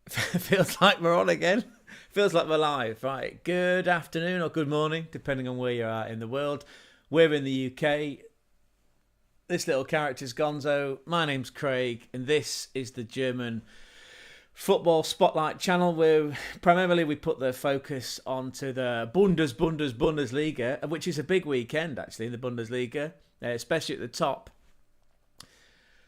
Feels like we're on again. Feels like we're live. Right. Good afternoon or good morning, depending on where you're at in the world. We're in the UK. This little character's Gonzo. My name's Craig, and this is the German football spotlight channel where primarily we put the focus onto the Bundesliga, which is a big weekend actually in the Bundesliga, especially at the top.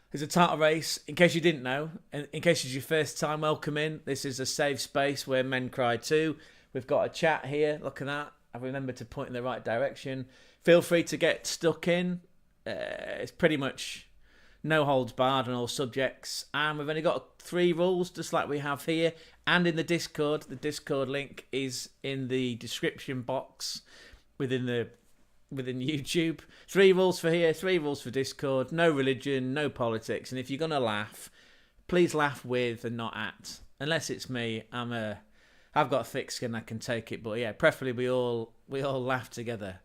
There's a title race. In case you didn't know, in case it's your first time, welcome in. This is a safe space where men cry too. We've got a chat here. Look at that. I remember to point in the right direction. Feel free to get stuck in. It's pretty much no holds barred on all subjects. And we've only got 3 rules, just like we have here. And in the Discord. The Discord link is in the description box within YouTube. 3 rules for here, 3 rules for Discord. No religion, no politics. And if you're gonna laugh, please laugh with and not at. Unless it's me, I've got a thick skin, I can take it. But yeah, preferably we all laugh together.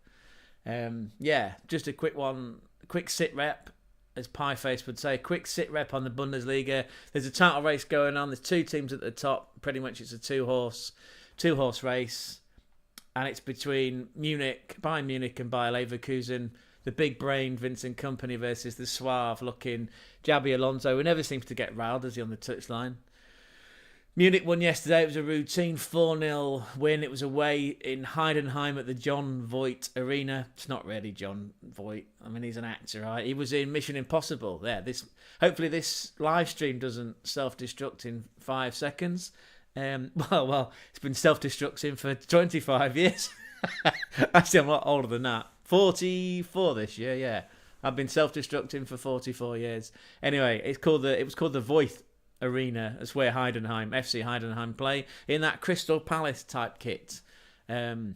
Just a quick sit rep, as Pieface would say. Quick sit rep on the Bundesliga. There's a title race going on. There's 2 teams at the top. Pretty much, it's a two horse race. And it's between Bayern Munich and Bayer Leverkusen, the big-brained Vincent Kompany versus the suave-looking Xabi Alonso, who never seems to get riled, is he, on the touchline. Munich won yesterday. It was a routine 4-0 win. It was away in Heidenheim at the John Voight Arena. It's not really John Voight. I mean, he's an actor, right? He was in Mission Impossible. Hopefully this live stream doesn't self-destruct in 5 seconds. Well, it's been self-destructing for 25 years. Actually, I'm a lot older than that. 44 this year, yeah. I've been self-destructing for 44 years. Anyway, it was called the Voith Arena. That's where FC Heidenheim play in that Crystal Palace type kit. Routine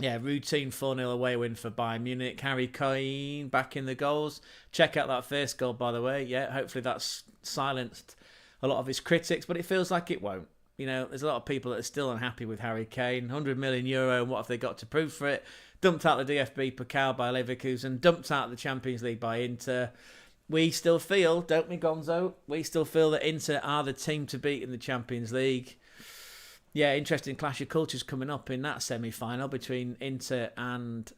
4-0 away win for Bayern Munich. Harry Kane back in the goals. Check out that first goal, by the way. Yeah, hopefully that's silenced a lot of his critics, but it feels like it won't. You know, there's a lot of people that are still unhappy with Harry Kane. 100 million euro, and what have they got to prove for it? Dumped out the DFB Pokal by Leverkusen. Dumped out the Champions League by Inter. We still feel, don't we, Gonzo? We still feel that Inter are the team to beat in the Champions League. Yeah, interesting clash of cultures coming up in that semi-final between Inter and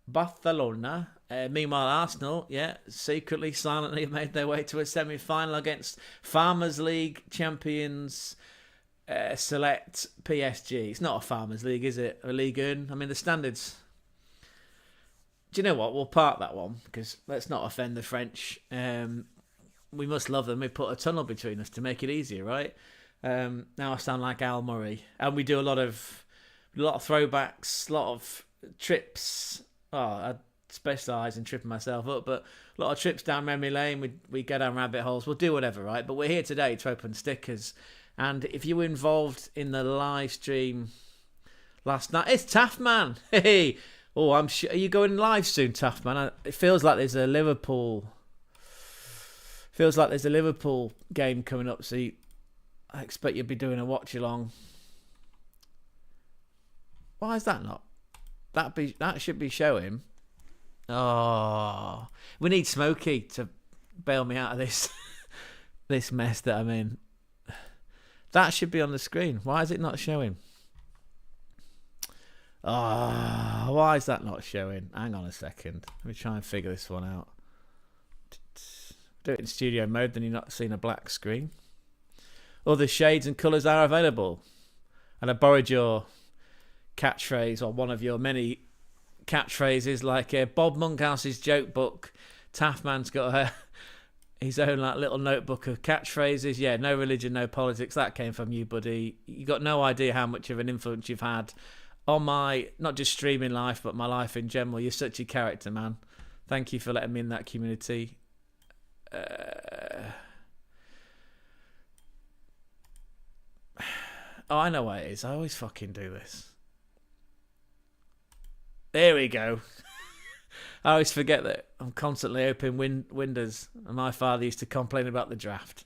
Barcelona. Meanwhile, Arsenal, secretly, silently made their way to a semi-final against Farmers League champions select PSG. It's not a Farmers League, is it? A Ligue 1. I mean, the standards. Do you know what? We'll park that one because let's not offend the French. We must love them. We put a tunnel between us to make it easier, right? Now I sound like Al Murray, and we do a lot of throwbacks, a lot of trips. Oh, I specialise in tripping myself up, but a lot of trips down memory lane. We go down rabbit holes. We'll do whatever, right? But we're here today to open stickers. And if you were involved in the live stream last night, it's Taff Man. Hey, are you going live soon, Taff Man? It feels like there's a Liverpool game coming up. So I expect you'll be doing a watch along. Why is that not? That should be showing. Oh, we need Smokey to bail me out of this this mess that I'm in. That should be on the screen. Why is it not showing? Why is that not showing? Hang on a second. Let me try and figure this one out. Do it in studio mode, then you're not seeing a black screen. Other shades and colours are available. And I borrowed your catchphrase, or one of your many catchphrases, like Bob Monkhouse's joke book. Taffman's got his own little notebook of catchphrases. Yeah, no religion, no politics. That came from you, buddy. You got no idea how much of an influence you've had on my, not just streaming life, but my life in general. You're such a character, man. Thank you for letting me in that community. I know what it is. I always fucking do this. There we go. I always forget that I'm constantly opening windows, and my father used to complain about the draft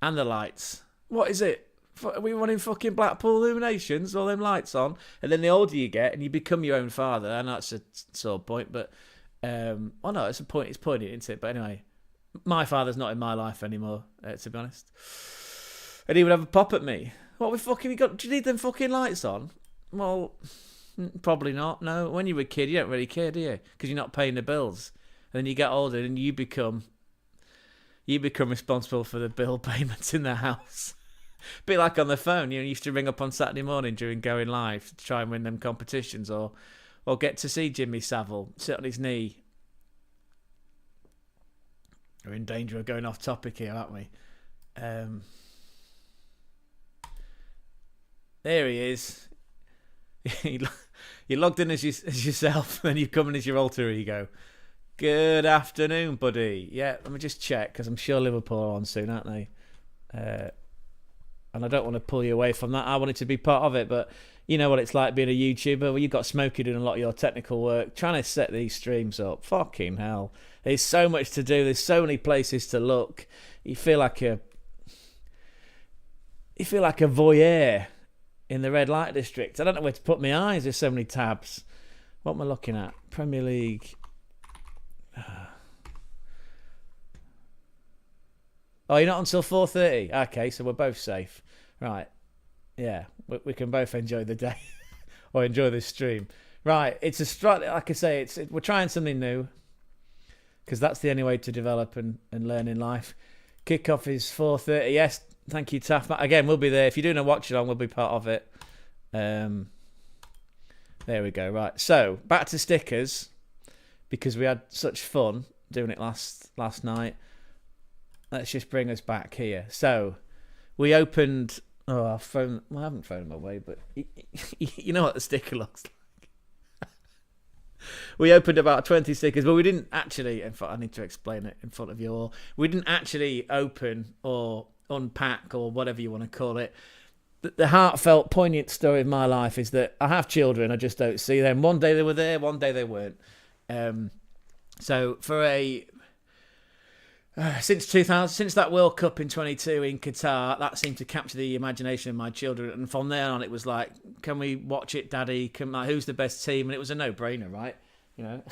and the lights. What is it? Are we running fucking Blackpool Illuminations, all them lights on? And then the older you get, and you become your own father, and that's a sore point. But no, it's a point. It's poignant, isn't it? But anyway, my father's not in my life anymore, to be honest. And he would have a pop at me. What the fuck have you got? Do you need them fucking lights on? Well, probably not. No, when you're a kid, you don't really care, do you? Because you're not paying the bills. And then you get older and you become responsible for the bill payments in the house. A bit like on the phone, you used to ring up on Saturday morning during going live to try and win them competitions, or get to see Jimmy Savile sit on his knee. We're in danger of going off topic here, aren't we? There he is. You logged in as yourself, and you come in as your alter ego. Good afternoon, buddy. Yeah, let me just check, because I'm sure Liverpool are on soon, aren't they? And I don't want to pull you away from that. I wanted to be part of it, but you know what it's like being a YouTuber. Well, you've got Smokey doing a lot of your technical work, trying to set these streams up. Fucking hell. There's so much to do. There's so many places to look. You feel like a voyeur in the red light district. I don't know where to put my eyes. There's so many tabs. What am I looking at? Premier League. Oh, you're not until 4:30? Okay, so we're both safe. Right. Yeah, we can both enjoy the day. Or enjoy this stream. Right, it's like I say, we're trying something new. Because that's the only way to develop and learn in life. Kickoff is 4:30. Yes, thank you, Taff. Again, we'll be there. If you're doing a watch along, we'll be part of it. There we go. Right, so back to stickers. Because we had such fun doing it last night. Let's just bring us back here. So, we opened... Oh, I haven't thrown them away, but you know what the sticker looks like. We opened about 20 stickers, but we didn't actually... In fact, I need to explain it in front of you all. We didn't actually open or unpack or whatever you want to call it. The heartfelt, poignant story of my life is that I have children, I just don't see them. One day they were there, one day they weren't. So for since that World Cup in 22 in Qatar, that seemed to capture the imagination of my children, and from there on it was like, can we watch it, Daddy? Who's the best team? And it was a no-brainer, right? You know,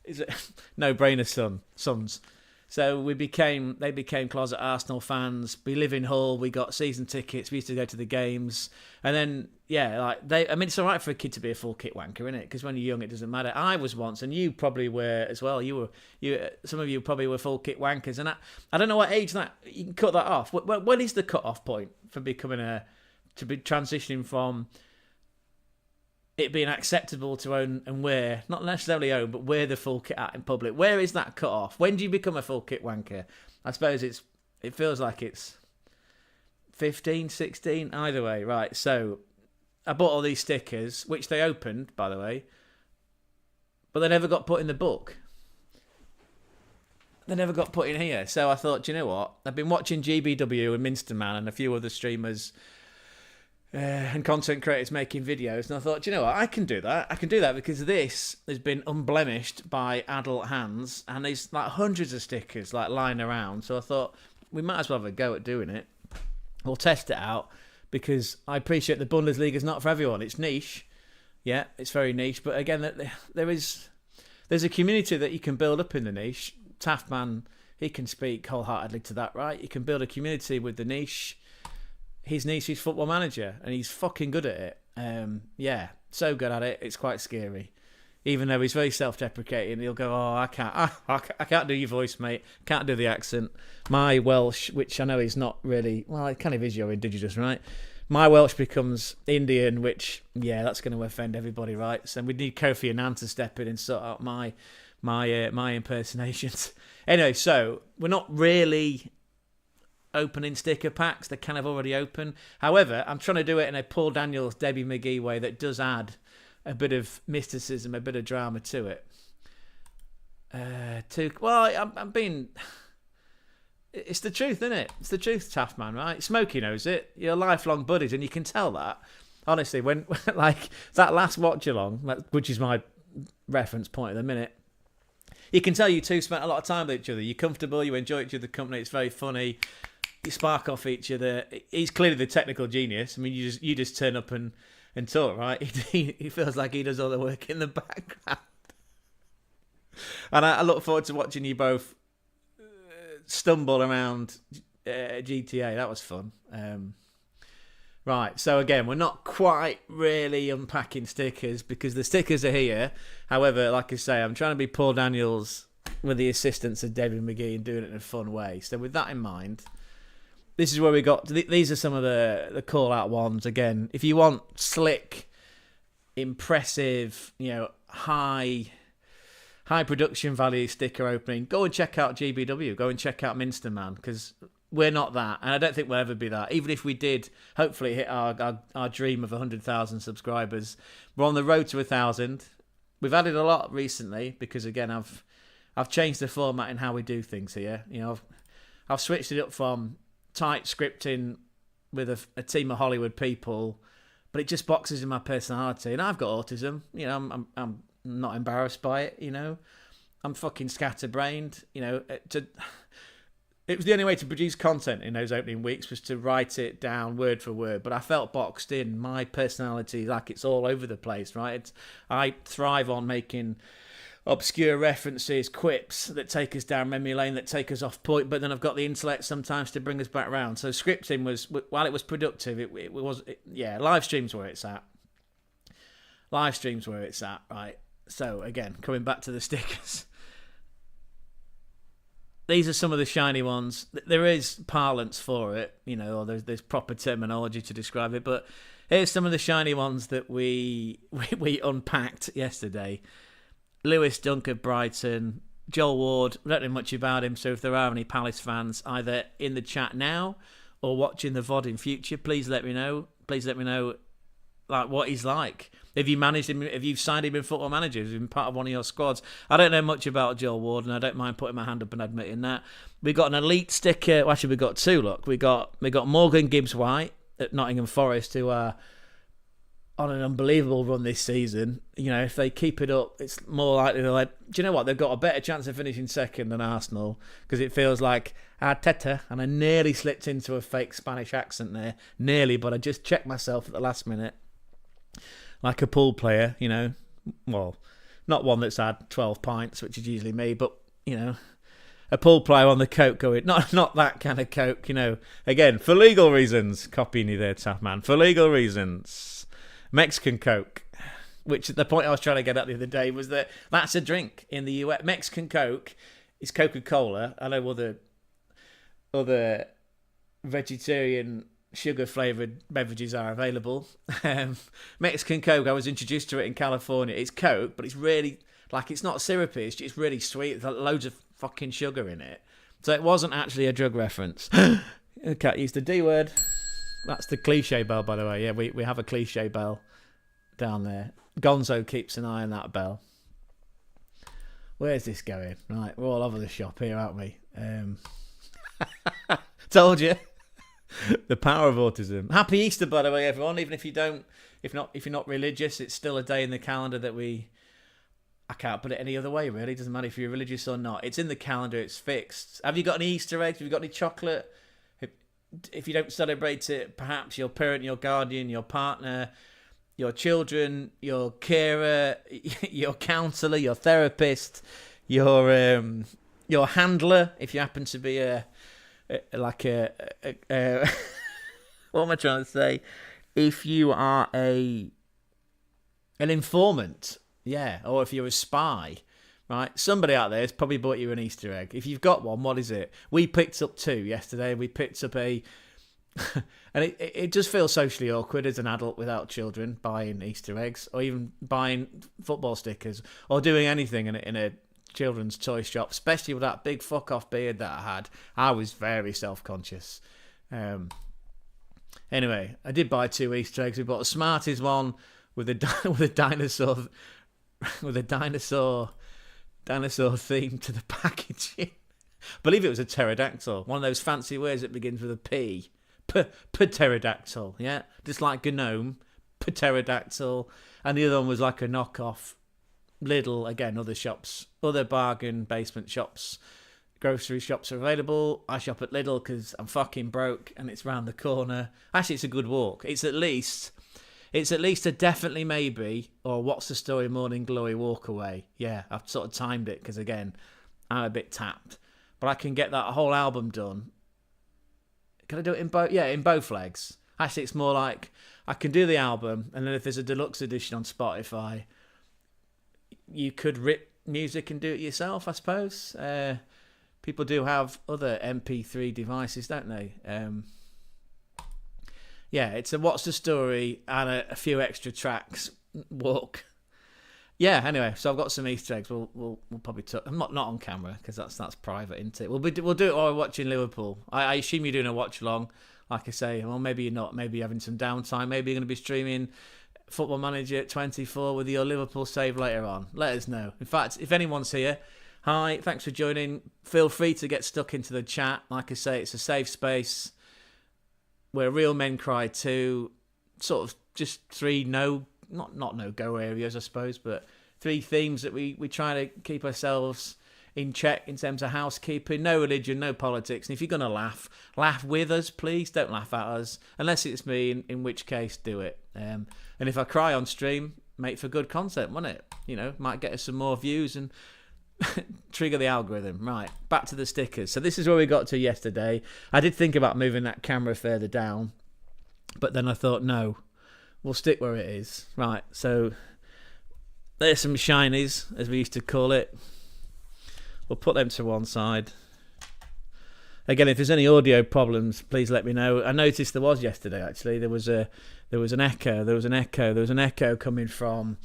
is it no-brainer, sons. So they became closet Arsenal fans. We live in Hull. We got season tickets. We used to go to the games. And then, yeah, it's all right for a kid to be a full kit wanker, isn't it? Because when you're young, it doesn't matter. I was once, and you probably were as well. Some of you probably were full kit wankers. And I don't know what age that you can cut that off. When is the cut-off point for becoming transitioning from it being acceptable to own and wear, not necessarily own, but wear the full kit out in public? Where is that cut off? When do you become a full kit wanker? I suppose it feels like it's 15, 16, either way. Right, so I bought all these stickers, which they opened, by the way, but they never got put in the book. They never got put in here. So I thought, do you know what? I've been watching GBW and Minster Man and a few other streamers and content creators making videos, and I thought, you know what, I can do that because this has been unblemished by adult hands, and there's like hundreds of stickers like lying around. So I thought we might as well have a go at doing it. We'll test it out, because I appreciate the Bundesliga is not for everyone. It's niche, yeah, it's very niche, but again, there's a community that you can build up in the niche. Taftman, he can speak wholeheartedly to that, right? You can build a community with the niche. His niche is Football Manager, and he's fucking good at it. Yeah, so good at it. It's quite scary. Even though he's very self-deprecating, he'll go, "Oh, I can't do your voice, mate. Can't do the accent. My Welsh, which I know is not really, well, it kind of is your indigenous, right? My Welsh becomes Indian, which, yeah, that's going to offend everybody, right? So we need Kofi Annan to step in and sort out my impersonations. Anyway, so we're not really opening sticker packs. They're kind of already open. However, I'm trying to do it in a Paul Daniels, Debbie McGee way that does add a bit of mysticism, a bit of drama to it. I'm being... It's the truth, isn't it? It's the truth, Taftman, right? Smokey knows it. You're lifelong buddies, and you can tell that. Honestly, when like that last watch along, which is my reference point at the minute, you can tell you two spent a lot of time with each other. You're comfortable, you enjoy each other's company, it's very funny. You spark off each other. He's clearly the technical genius. I mean, you just turn up and talk, right? He feels like he does all the work in the background. And I look forward to watching you both stumble around GTA. That was fun. Right, so again, we're not quite really unpacking stickers because the stickers are here. However, like I say, I'm trying to be Paul Daniels with the assistance of David McGee and doing it in a fun way. So with that in mind, this is where we got. These are some of the call-out ones. Again, if you want slick, impressive, high production value sticker opening, go and check out GBW. Go and check out Minster Man, because we're not that, and I don't think we'll ever be that. Even if we did, hopefully hit our dream of 100,000 subscribers, we're on the road to 1,000. We've added a lot recently because, again, I've changed the format in how we do things here. I've switched it up from tight scripting with a team of Hollywood people, but it just boxes in my personality, and I've got autism. I'm not embarrassed by it. I'm fucking scatterbrained. It was the only way to produce content in those opening weeks was to write it down word for word. But I felt boxed in. My personality, like, it's all over the place, right? I thrive on making obscure references, quips that take us down memory lane, that take us off point. But then I've got the intellect sometimes to bring us back round. So scripting was, while it was productive, live streams where it's at. Live streams where it's at, right? So again, coming back to the stickers. These are some of the shiny ones. There is parlance for it, or there's proper terminology to describe it. But here's some of the shiny ones that we unpacked yesterday. Lewis Dunk of Brighton, Joel Ward. I don't know much about him, so if there are any Palace fans either in the chat now or watching the VOD in future, please let me know. Please let me know what he's like. If you managed him, if you've signed him in Football Manager, if he's been part of one of your squads. I don't know much about Joel Ward, and I don't mind putting my hand up and admitting that. We got an elite sticker. Well, actually, we got two. Look, we got Morgan Gibbs-White at Nottingham Forest, who are on an unbelievable run this season. If they keep it up, it's more likely they'll. Do you know what? They've got a better chance of finishing second than Arsenal, because it feels like Arteta, and I nearly slipped into a fake Spanish accent there, but I just checked myself at the last minute. Like a pool player, well, not one that's had 12 pints, which is usually me, but, a pool player on the coke going, not that kind of coke, Again, for legal reasons, copying you there, tough man, for legal reasons. Mexican coke, which the point I was trying to get at the other day was that that's a drink in the US. Mexican coke is Coca-Cola. I know other vegetarian sugar-flavoured beverages are available. Mexican Coke, I was introduced to it in California. It's Coke, but it's really, it's not syrupy, it's just really sweet. There's loads of fucking sugar in it. So it wasn't actually a drug reference. I can't use the D word. That's the cliche bell, by the way. Yeah, we have a cliche bell down there. Gonzo keeps an eye on that bell. Where's this going? Right, we're all over the shop here, aren't we? Told you. The power of autism. Happy Easter, by the way, everyone. Even if you're not religious, it's still a day in the calendar that I can't put it any other way, really. It doesn't matter if you're religious or not. It's in the calendar. It's fixed. Have you got any Easter eggs? Have you got any chocolate? If you don't celebrate it, perhaps your parent, your guardian, your partner, your children, your carer, your counsellor, your therapist, your handler, if you happen to be what am I trying to say? If you are an informant, or if you're a spy, right? Somebody out there has probably bought you an Easter egg. If you've got one, what is it? We picked up two yesterday. We picked up and it just feels socially awkward as an adult without children buying Easter eggs, or even buying football stickers, or doing anything in a children's toy shop, especially with that big fuck off beard that I had. I was very self-conscious. Anyway, I did buy two Easter eggs. We bought the Smarties one with a dinosaur theme to the packaging. I believe it was a pterodactyl, one of those fancy words that begins with a P. Pterodactyl, yeah, just like gnome, pterodactyl, and the other one was like a knockoff. Lidl, again, other shops, other bargain basement shops, grocery shops are available. I shop at Lidl because I'm fucking broke and it's round the corner. Actually, it's a good walk. It's at least a definitely maybe, or what's the story, morning glory walk away. Yeah, I've sort of timed it because, again, I'm a bit tapped. But I can get that whole album done Can I do it in both? Yeah, in both legs. Actually, it's more like I can do the album, and then if there's a deluxe edition on Spotify, you could rip music and do it yourself, I suppose. People do have other MP3 devices, don't they? Yeah, it's a what's the story and a few extra tracks walk. Yeah, anyway, so I've got some Easter eggs. We'll probably talk. I'm not on camera because that's private, isn't it? We'll do it while we're watching Liverpool. I assume you're doing a watch along, like I say. Well, maybe you're not. Maybe you're having some downtime. Maybe you're going to be streaming Football Manager 24 with your Liverpool save later on. Let us know. In fact, if anyone's here, hi, thanks for joining. Feel free to get stuck into the chat. Like I say, it's a safe space where real men cry too. Sort of just three not no-go areas, I suppose, but three themes that we try to keep ourselves in check in terms of housekeeping. No religion, no politics. And if you're going to laugh with us, please. Don't laugh at us. Unless it's me, in which case, do it. And if I cry on stream, make for good content, won't it? You know, might get us some more views and trigger the algorithm. Right, back to the stickers. So this is where we got to yesterday. I did think about moving that camera further down, but then I thought, no, we'll stick where it is. Right, so there's some shinies, as we used to call it. We'll put them to one side. Again, if there's any audio problems, please let me know. I noticed there was yesterday, actually. There was an echo coming from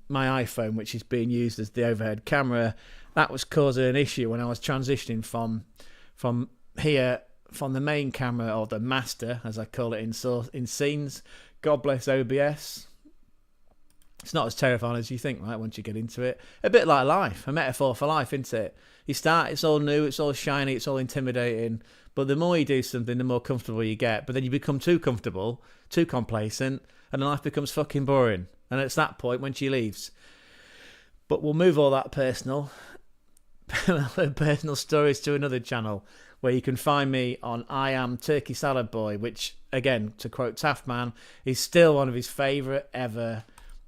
my iPhone, which is being used as the overhead camera. That was causing an issue when I was transitioning from the main camera, or the master, as I call it in scenes. God bless OBS. It's not as terrifying as you think, right, once you get into it. A bit like life, a metaphor for life, isn't it? You start, it's all new, it's all shiny, it's all intimidating, but the more you do something, the more comfortable you get. But then you become too comfortable, too complacent, and then life becomes fucking boring. And it's that point when she leaves. But we'll move all that personal stories to another channel, where you can find me on I Am Turkey Salad Boy, which, again, to quote Taftman, is still one of his favourite ever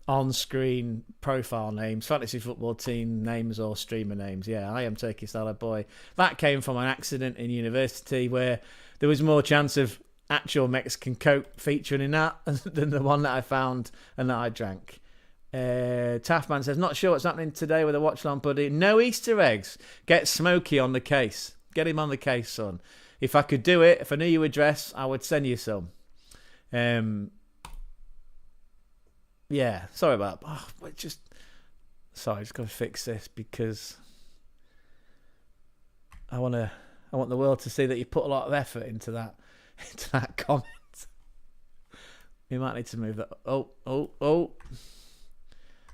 on-screen profile names, fantasy football team names or streamer names. Yeah, I Am Turkey Salad Boy. That came from an accident in university where there was more chance of actual Mexican Coke featuring in that than the one that I found and that I drank. Taftman says, not sure what's happening today with the Watchland buddy. No Easter eggs. Get Smokey on the case. Get him on the case, son. If I could do it, if I knew your address, I would send you some. Yeah, sorry about that. Oh, just got to fix this because I want the world to see that you put a lot of effort into that comment. We might need to move that. Oh.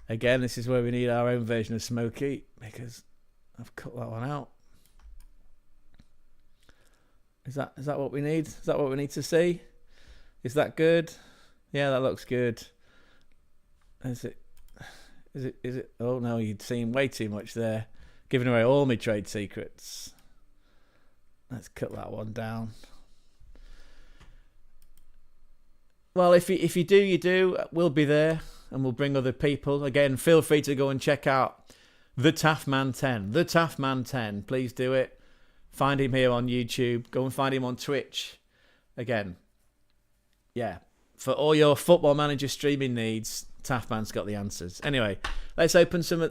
Again, this is where we need our own version of Smokey, because I've cut that one out. Is that what we need? Is that what we need to see? Is that good? Yeah, that looks good. Is it? Oh no, you'd seen way too much there. Giving away all my trade secrets. Let's cut that one down. Well, if you do, you do. We'll be there, and we'll bring other people. Again, feel free to go and check out the Taftman 10. The Taftman 10. Please do it. Find him here on YouTube. Go and find him on Twitch. Again, yeah. For all your Football Manager streaming needs, Taftman's got the answers. Anyway, let's open some of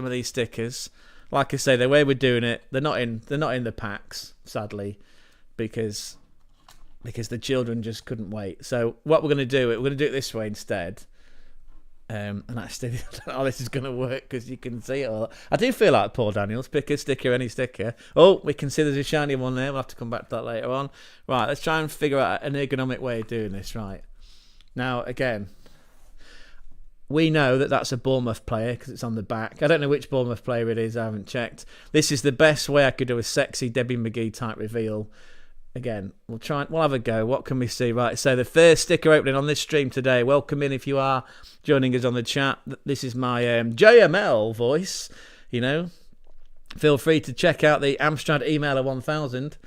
these stickers. Like I say, the way we're doing it, they're not in the packs, sadly, because the children just couldn't wait. So what we're going to do, we're going to do it this way instead. And actually, I don't know how this is going to work because you can see it all. I do feel like Paul Daniels, pick a sticker, any sticker. Oh, we can see there's a shiny one there. We'll have to come back to that later on. Right, let's try and figure out an ergonomic way of doing this. Right. Now, again, we know that that's a Bournemouth player because it's on the back. I don't know which Bournemouth player it is. I haven't checked. This is the best way I could do a sexy Debbie McGee type reveal. Again, we'll have a go. What can we see? Right, so the first sticker opening on this stream today. Welcome in if you are joining us on the chat. This is my JML voice. You know, feel free to check out the Amstrad Emailer 1000.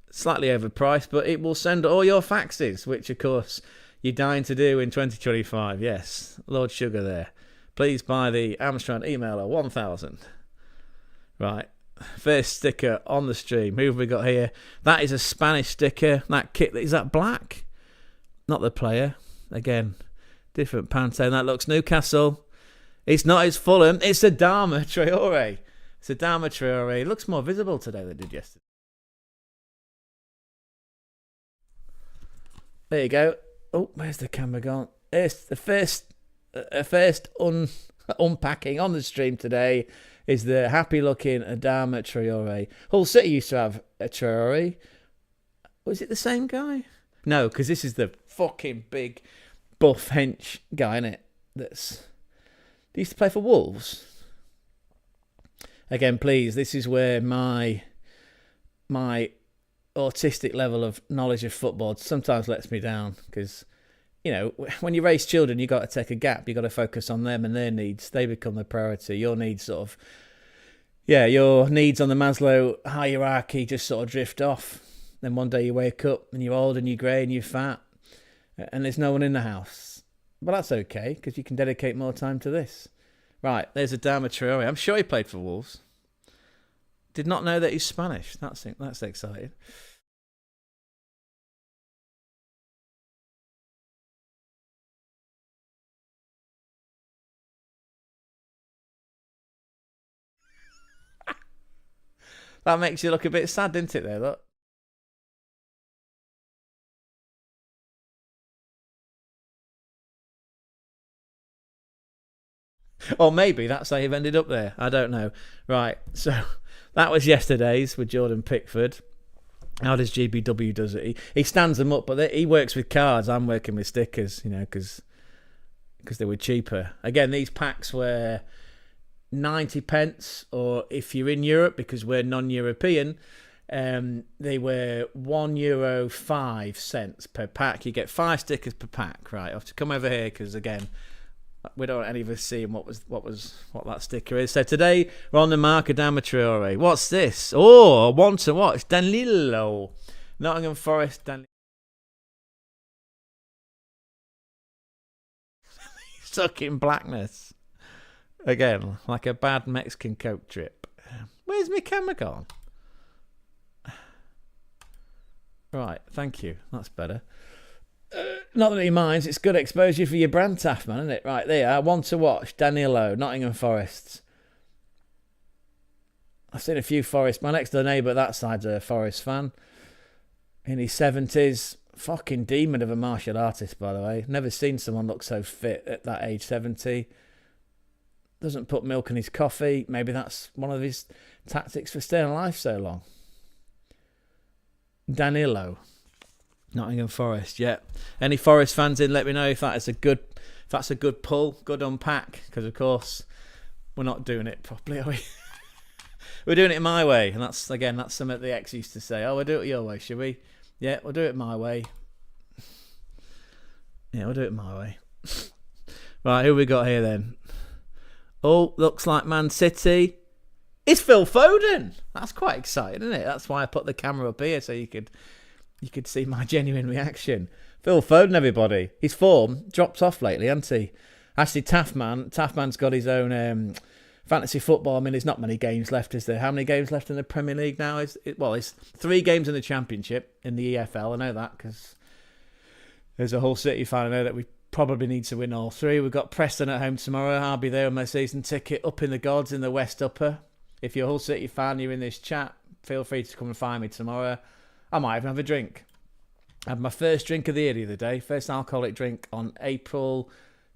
Slightly overpriced, but it will send all your faxes, which of course you're dying to do in 2025. Yes, Lord Sugar there. Please buy the Amstrad Emailer 1000. Right. First sticker on the stream. Who have we got here? That is a Spanish sticker. That kit, is that black? Not the player. Again, different Pantone. That looks Newcastle. It's not his Fulham. It's Adama Traore. It's Adama Traore. It looks more visible today than it did yesterday. There you go. Oh, where's the camera gone? It's the first unpacking on the stream today is the happy-looking Adama Traore. Hull City used to have a Traore. Was it the same guy? No, because this is the fucking big buff hench guy, innit? He used to play for Wolves. Again, please, this is where my autistic level of knowledge of football sometimes lets me down, because, you know, when you raise children, you got to take a gap. You got to focus on them and their needs. They become the priority. Your needs your needs on the Maslow hierarchy just sort of drift off. Then one day you wake up and you're old and you're grey and you're fat and there's no one in the house. But that's okay, because you can dedicate more time to this. Right, there's Adama Traore. I'm sure he played for Wolves. Did not know that he's Spanish. That's exciting. That makes you look a bit sad, didn't it, there, look? Or maybe that's how you've ended up there. I don't know. Right, so that was yesterday's with Jordan Pickford. How does GBW does it? He stands them up, but he works with cards. I'm working with stickers, you know, because they were cheaper. Again, these packs were 90 pence, or if you're in Europe, because we're non-European, they were €1.05 per pack. You get 5 stickers per pack. Right, I have to come over here because, again, we don't want any of us seeing what that sticker is. So today we're on the mark of Adama Traore. What's this? Oh, I want to watch Danilo, Nottingham Forest. Stuck in blackness again, like a bad Mexican Coke trip. Where's my camera gone? Right, thank you. That's better. Not that he minds, it's good exposure for your brand, Taffman, isn't it? Right, there you are. Want to watch Danilo, Nottingham Forest. I've seen a few Forest. My next door neighbour that side's a Forest fan. In his 70s. Fucking demon of a martial artist, by the way. Never seen someone look so fit at that age, 70. Doesn't put milk in his coffee. Maybe that's one of his tactics for staying alive so long. Danilo. Nottingham Forest, yeah. Any Forest fans in, let me know if that's a good pull, good unpack, because of course we're not doing it properly, are we? We're doing it my way, and that's something the ex used to say. Oh, we'll do it your way, shall we? Yeah, we'll do it my way. Yeah, we'll do it my way. Right, who we got here then? Oh, looks like Man City. It's Phil Foden. That's quite exciting, isn't it? That's why I put the camera up here, so you could see my genuine reaction. Phil Foden, everybody. His form dropped off lately, hasn't he? Actually, Taffman's got his own fantasy football. I mean, there's not many games left, is there? How many games left in the Premier League now? It's 3 games in the Championship, in the EFL. I know that because there's a Hull City fan. I know that we probably need to win all 3. We've got Preston at home tomorrow. I'll be there with my season ticket up in the gods in the West Upper. If you're a Hull City fan, you're in this chat, feel free to come and find me tomorrow. I might even have a drink. I had my first drink of the year the other day, first alcoholic drink on April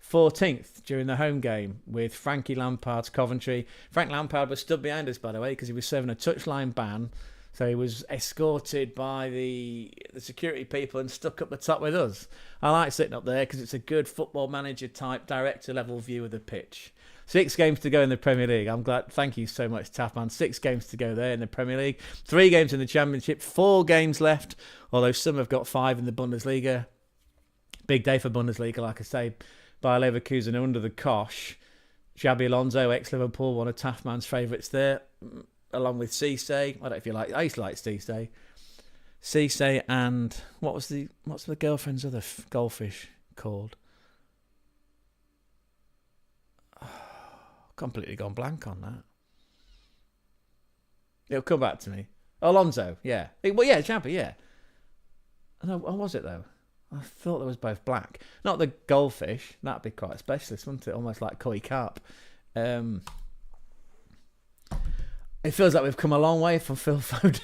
14th during the home game with Frankie Lampard's Coventry. Frank Lampard was stood behind us, by the way, because he was serving a touchline ban. So he was escorted by the security people and stuck up the top with us. I like sitting up there because it's a good football manager type, director level view of the pitch. 6 games to go in the Premier League. I'm glad. Thank you so much, Taffman. 6 games to go there in the Premier League. 3 games in the Championship. 4 games left, although some have got 5 in the Bundesliga. Big day for Bundesliga, like I say. Bayer Leverkusen under the cosh. Xabi Alonso, ex-Liverpool, one of Taffman's favourites there, along with Cisse. I don't know if you like. I used to like Cisse. Cisse and what's the girlfriend's other goldfish called? Completely gone blank on that. It'll come back to me. Alonso, yeah. Well, yeah, Xabi, yeah. No, what was it, though? I thought there was both black. Not the goldfish. That'd be quite a specialist, wouldn't it? Almost like koi carp. It feels like we've come a long way from Phil Foden.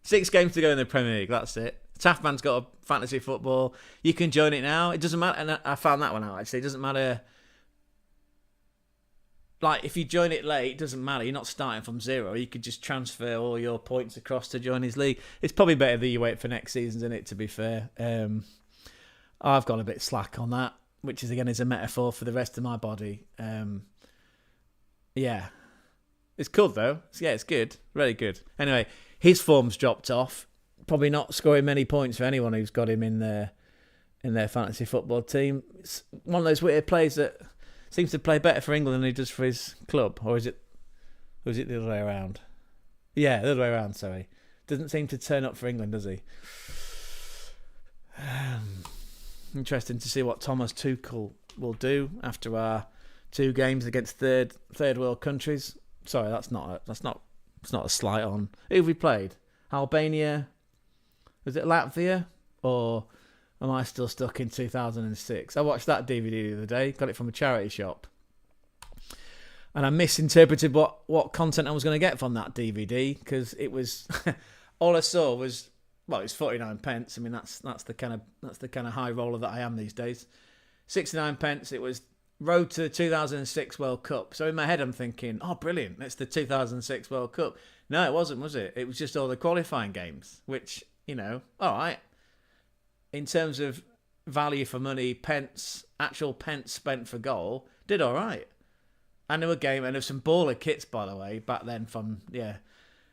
6 games to go in the Premier League, that's it. Taffman's got a fantasy football. You can join it now. It doesn't matter. And I found that one out, actually. It doesn't matter. Like, if you join it late, it doesn't matter. You're not starting from 0. You could just transfer all your points across to join his league. It's probably better that you wait for next season, isn't it, to be fair? I've got a bit slack on that, which is, again, is a metaphor for the rest of my body. Yeah. It's cool, though. Yeah, it's good. Really good. Anyway, his form's dropped off. Probably not scoring many points for anyone who's got him in their fantasy football team. It's one of those weird players that seems to play better for England than he does for his club. Or is it the other way around? Yeah, the other way around, sorry. Doesn't seem to turn up for England, does he? Interesting to see what Thomas Tuchel will do after our 2 games against third world countries. Sorry, that's not a slight on. Who have we played? Albania? Was it Latvia? Or am I still stuck in 2006? I watched that DVD the other day. Got it from a charity shop. And I misinterpreted what content I was going to get from that DVD, because it was all I saw was, well, it's 49 pence. I mean, that's the kind of high roller that I am these days. 69 pence. It was road to the 2006 World Cup. So in my head, I'm thinking, oh, brilliant. It's the 2006 World Cup. No, it wasn't, was it? It was just all the qualifying games, which, all right. In terms of value for money, actual pence spent for goal, did all right. And there were some baller kits, by the way, back then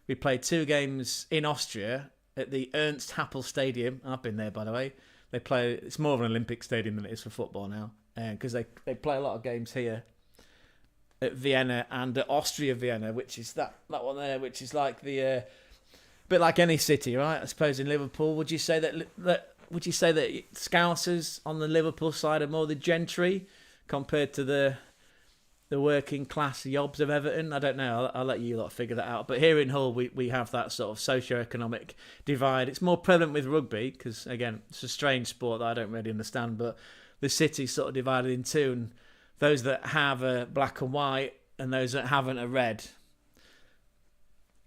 we played 2 games in Austria at the Ernst Happel Stadium. I've been there, by the way. It's more of an Olympic stadium than it is for football now, because they play a lot of games here at Vienna and at Austria Vienna, which is that one there, which is like the bit like any city, right? I suppose in Liverpool, would you say that Scousers on the Liverpool side are more the gentry compared to the working class yobs of Everton? I don't know. I'll let you lot figure that out. But here in Hull, we have that sort of socio-economic divide. It's more prevalent with rugby because, again, it's a strange sport that I don't really understand. But the city's sort of divided in 2, and those that have a black and white and those that haven't are red.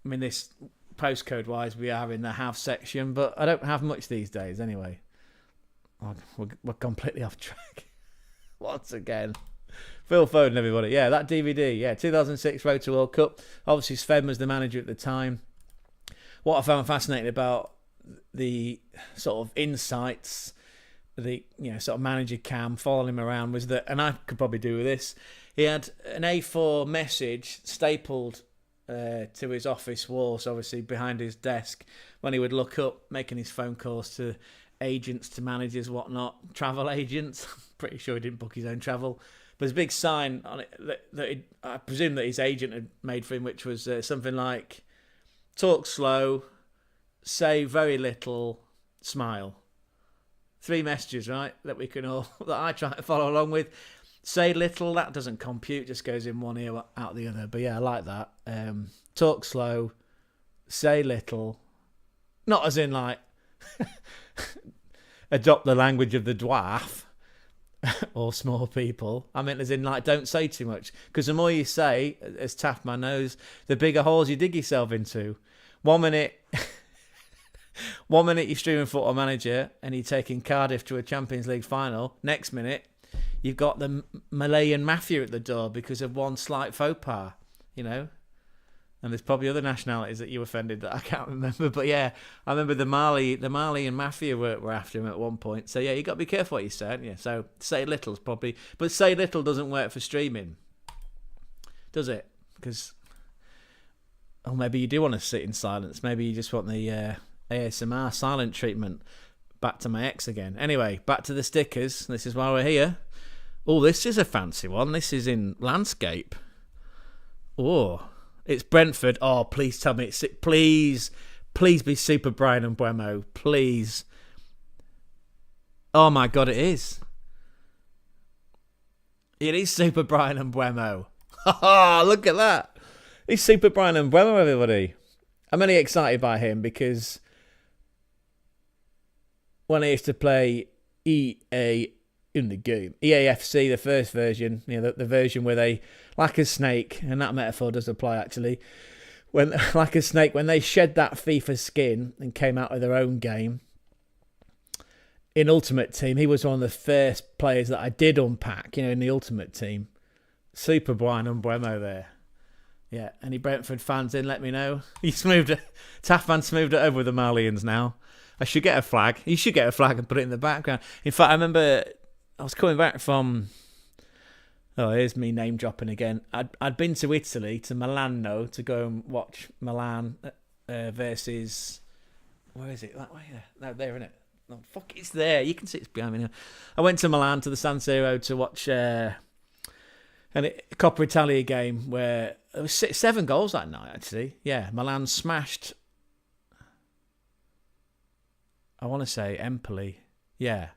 I mean, this postcode-wise, we are in the have section, but I don't have much these days anyway. We're completely off track once again. Phil Foden, everybody. Yeah, that DVD. Yeah, 2006 Road to World Cup. Obviously, Sven was the manager at the time. What I found fascinating about the sort of insights, the sort of manager cam following him around was that, and I could probably do with this, he had an A4 message stapled to his office walls, obviously behind his desk, when he would look up, making his phone calls to agents, to managers, whatnot, travel agents. Pretty sure he didn't book his own travel. But there's a big sign on it that I presume that his agent had made for him, which was something like, talk slow, say very little, smile. 3 messages, right, that I try to follow along with. Say little, that doesn't compute, just goes in one ear, out the other. But yeah, I like that. Talk slow, say little. Not as in like, adopt the language of the dwarf or small people. I mean, as in like, don't say too much. Because the more you say, as Taffman knows, the bigger holes you dig yourself into. 1 minute... 1 minute you're streaming Football Manager and you're taking Cardiff to a Champions League final. Next minute, you've got the Malayan mafia at the door because of one slight faux pas, And there's probably other nationalities that you offended that I can't remember. But yeah, I remember the Malian mafia were after him at one point. So yeah, you got to be careful what you say, haven't you? So say little is probably... But say little doesn't work for streaming, does it? Because... Or maybe you do want to sit in silence. Maybe you just want the... ASMR silent treatment. Back to my ex again. Anyway, back to the stickers. This is why we're here. Oh, this is a fancy one. This is in landscape. Oh, it's Brentford. Oh, please tell me it's... Please be Super Brian and Mbeumo. Please. Oh my God, it is. It is Super Brian and Mbeumo. Oh, look at that. He's Super Brian Mbeumo, everybody. I'm only excited by him because when I used to play EA in the game, EAFC, the first version, the version where they, like a snake, and that metaphor does apply actually, when like a snake, when they shed that FIFA skin and came out with their own game, in Ultimate Team, he was one of the first players that I did unpack, in the Ultimate Team. Super Brian Mbeumo there. Yeah, any Brentford fans in, let me know. Taffman smoothed it over with the Malians now. I should get a flag. You should get a flag and put it in the background. In fact, I remember I was coming back from... Oh, here's me name dropping again. I'd been to Italy, to Milano, to go and watch Milan versus... Where is it? That way? No, there, isn't it? No, fuck, it's there. You can see it's behind me now. I went to Milan, to the San Siro, to watch a Coppa Italia game where there was 7 goals that night, actually. Yeah, Milan smashed... I want to say Empoli. Yeah.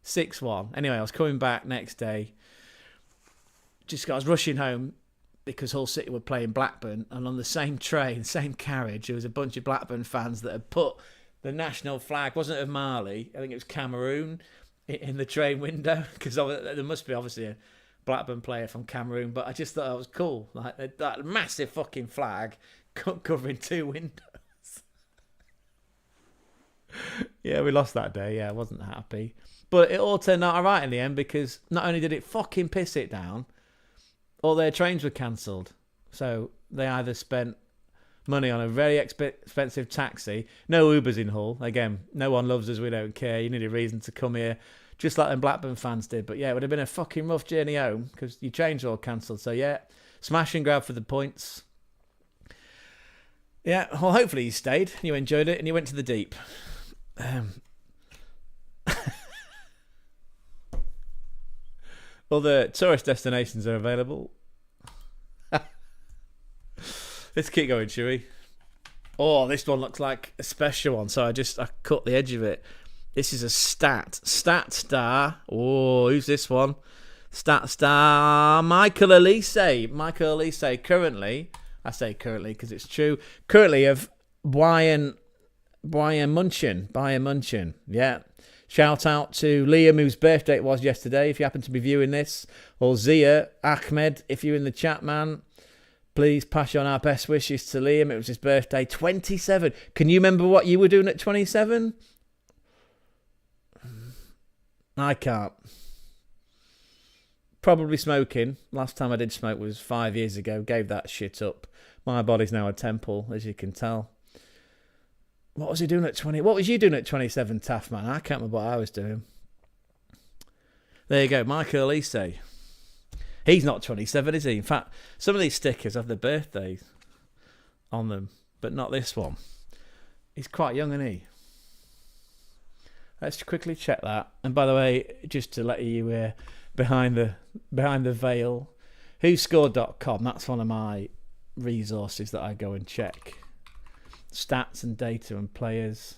6-1. Anyway, I was coming back next day. I was rushing home because Hull City were playing Blackburn, and on the same train, same carriage, there was a bunch of Blackburn fans that had put the national flag, wasn't of Mali, I think it was Cameroon, in the train window, because there must be obviously a Blackburn player from Cameroon, but I just thought it was cool. Like that massive fucking flag covering 2 windows. Yeah, we lost that day. Yeah, I wasn't happy. But it all turned out all right in the end because not only did it fucking piss it down, all their trains were cancelled. So they either spent money on a very expensive taxi. No Ubers in Hull. Again, no one loves us. We don't care. You need a reason to come here. Just like them Blackburn fans did. But yeah, it would have been a fucking rough journey home because your trains were all cancelled. So yeah, smash and grab for the points. Yeah, well, hopefully you stayed, you enjoyed it, and you went to the deep. Other tourist destinations are available. Let's keep going, shall we? Oh, this one looks like a special one, so I cut the edge of it. This is a stat star. Oh, who's this one? Stat star Michael Elise. Currently, I say currently because it's true. Currently of Bayern Munchen. Yeah. Shout out to Liam, whose birthday it was yesterday, if you happen to be viewing this. Or Zia, Ahmed, if you're in the chat, man. Please pass on our best wishes to Liam. It was his birthday. 27. Can you remember what you were doing at 27? I can't. Probably smoking. Last time I did smoke was 5 years ago. Gave that shit up. My body's now a temple, as you can tell. What was he doing at 20? What was you doing at 27, Taff, man? I can't remember what I was doing. There you go, Michael Elise. He's not 27, is he? In fact, some of these stickers have the birthdays on them, but not this one. He's quite young, isn't he? Let's quickly check that. And by the way, just to let you behind the veil, whoscored.com, that's one of my resources that I go and check. Stats and data and players.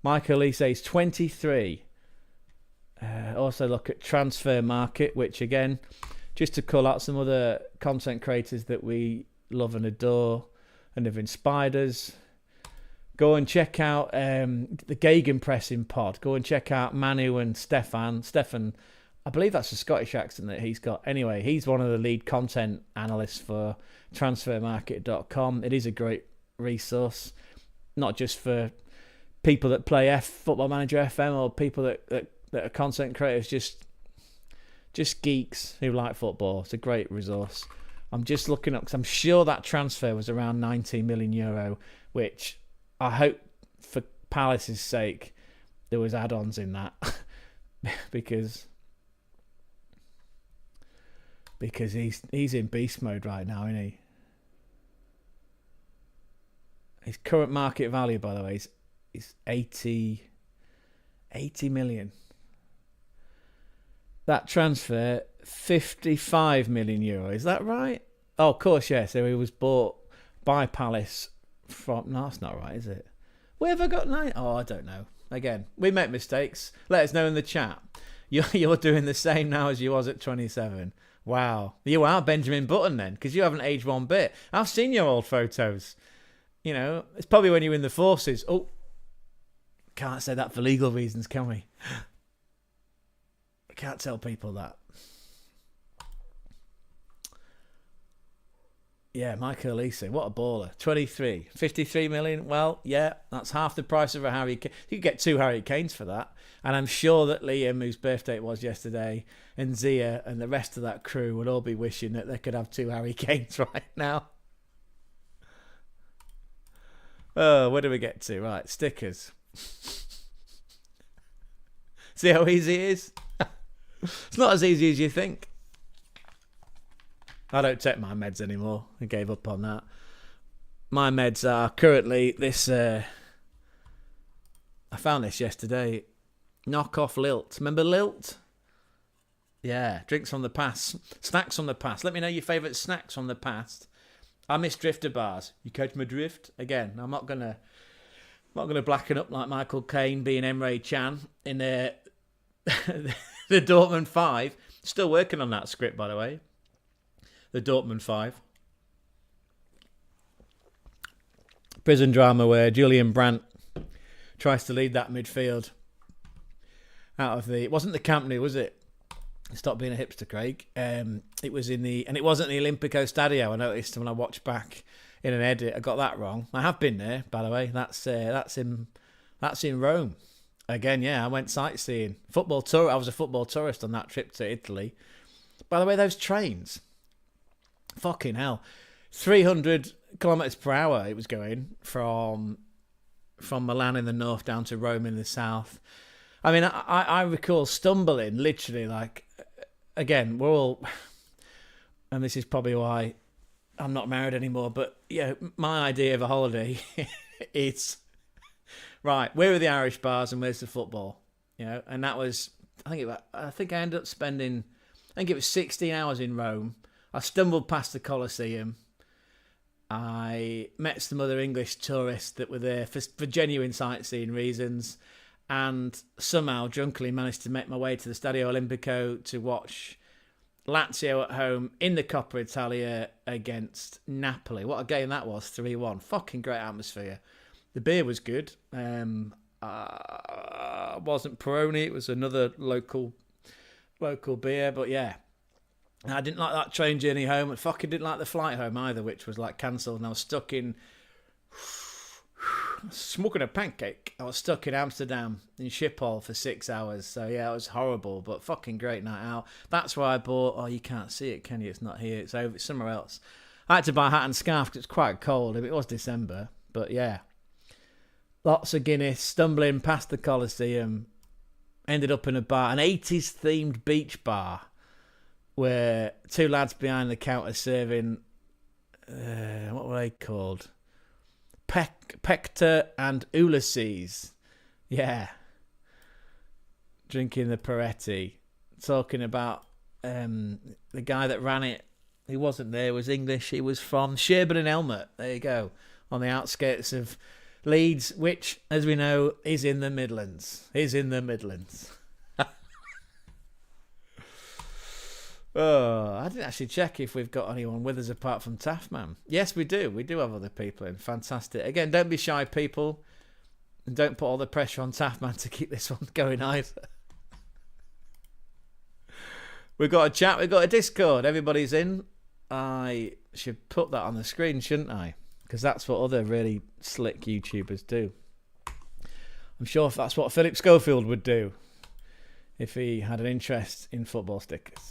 Michael Elise is 23. Also look at Transfer Market, which again, just to call out some other content creators that we love and adore and have inspired us. Go and check out the Gegenpressing pod. Go and check out Manu and Stefan. Stefan, I believe that's a Scottish accent that he's got. Anyway, he's one of the lead content analysts for transfermarket.com. It is a great resource, not just for people that play Football Manager FM or people that are content creators, just geeks who like football. It's a great resource. I'm just looking up because I'm sure that transfer was around 19 million euro, which I hope for Palace's sake there was add-ons in that because he's in beast mode right now, isn't he? His current market value, by the way, is 80 million. That transfer, 55 million euro. Is that right? Oh, of course, yeah. So he was bought by Palace from... No, that's not right, is it? Where have I got 9? Oh, I don't know. Again, we make mistakes. Let us know in the chat. You're doing the same now as you was at 27. Wow. You are Benjamin Button then, because you haven't aged one bit. I've seen your old photos. You know, it's probably when you were in the forces. Oh, can't say that for legal reasons, can we? I can't tell people that. Yeah, Michael Elise, what a baller. 23, 53 million. Well, yeah, that's half the price of a Harry Kane. You could get 2 Harry Kanes for that. And I'm sure that Liam, whose birthday it was yesterday, and Zia and the rest of that crew would all be wishing that they could have 2 Harry Kanes right now. Oh, where do we get to? Right, stickers. See how easy it is? It's not as easy as you think. I don't take my meds anymore. I gave up on that. My meds are currently this... I found this yesterday. Knockoff Lilt. Remember Lilt? Yeah. Drinks from the past. Snacks from the past. Let me know your favourite snacks from the past. I miss drifter bars. You catch my drift? Again, I'm not gonna blacken up like Michael Caine being Emre Can in the Dortmund 5. Still working on that script, by the way. The Dortmund 5. Prison drama where Julian Brandt tries to lead that midfield out of the... It wasn't the Camp Nou, was it? Stop being a hipster, Craig. It was in the... And it wasn't the Olimpico Stadio, I noticed when I watched back in an edit. I got that wrong. I have been there, by the way. That's in Rome. Again, yeah, I went sightseeing. Football tour. I was a football tourist on that trip to Italy. By the way, those trains... Fucking hell. 300 kilometres per hour it was going from Milan in the north down to Rome in the south. I mean, I recall stumbling, literally, like, again, we're all, and this is probably why I'm not married anymore, but, yeah, my idea of a holiday is, right, where are the Irish bars and where's the football? You know, and that was, I think I ended up spending, I think it was 16 hours in Rome. I stumbled past the Colosseum. I met some other English tourists that were there for genuine sightseeing reasons, and somehow drunkenly managed to make my way to the Stadio Olimpico to watch Lazio at home in the Coppa Italia against Napoli. What a game that was, 3-1. Fucking great atmosphere. The beer was good. Wasn't Peroni, it was another local beer, but yeah. I didn't like that train journey home. I fucking didn't like the flight home either, which was like cancelled. And I was stuck in smoking a pancake. I was stuck in Amsterdam in Schiphol for 6 hours. So yeah, it was horrible, but fucking great night out. That's why I bought. Oh, you can't see it, can you? It's not here. It's over. It's somewhere else. I had to buy a hat and scarf because it's quite cold. It was December, but yeah, lots of Guinness. Stumbling past the Colosseum, ended up in a bar, an 80s themed beach bar, where 2 lads behind the counter serving, what were they called? Pector and Ulysses. Yeah. Drinking the Peretti. Talking about the guy that ran it. He wasn't there, was English. He was from Sherburn and Elmet. There you go. On the outskirts of Leeds, which, as we know, is in the Midlands. Oh, I didn't actually check if we've got anyone with us apart from Taffman. Yes, we do. We do have other people in. Fantastic. Again, don't be shy, people. And don't put all the pressure on Taffman to keep this one going either. We've got a chat. We've got a Discord. Everybody's in. I should put that on the screen, shouldn't I? Because that's what other really slick YouTubers do. I'm sure if that's what Philip Schofield would do if he had an interest in football stickers.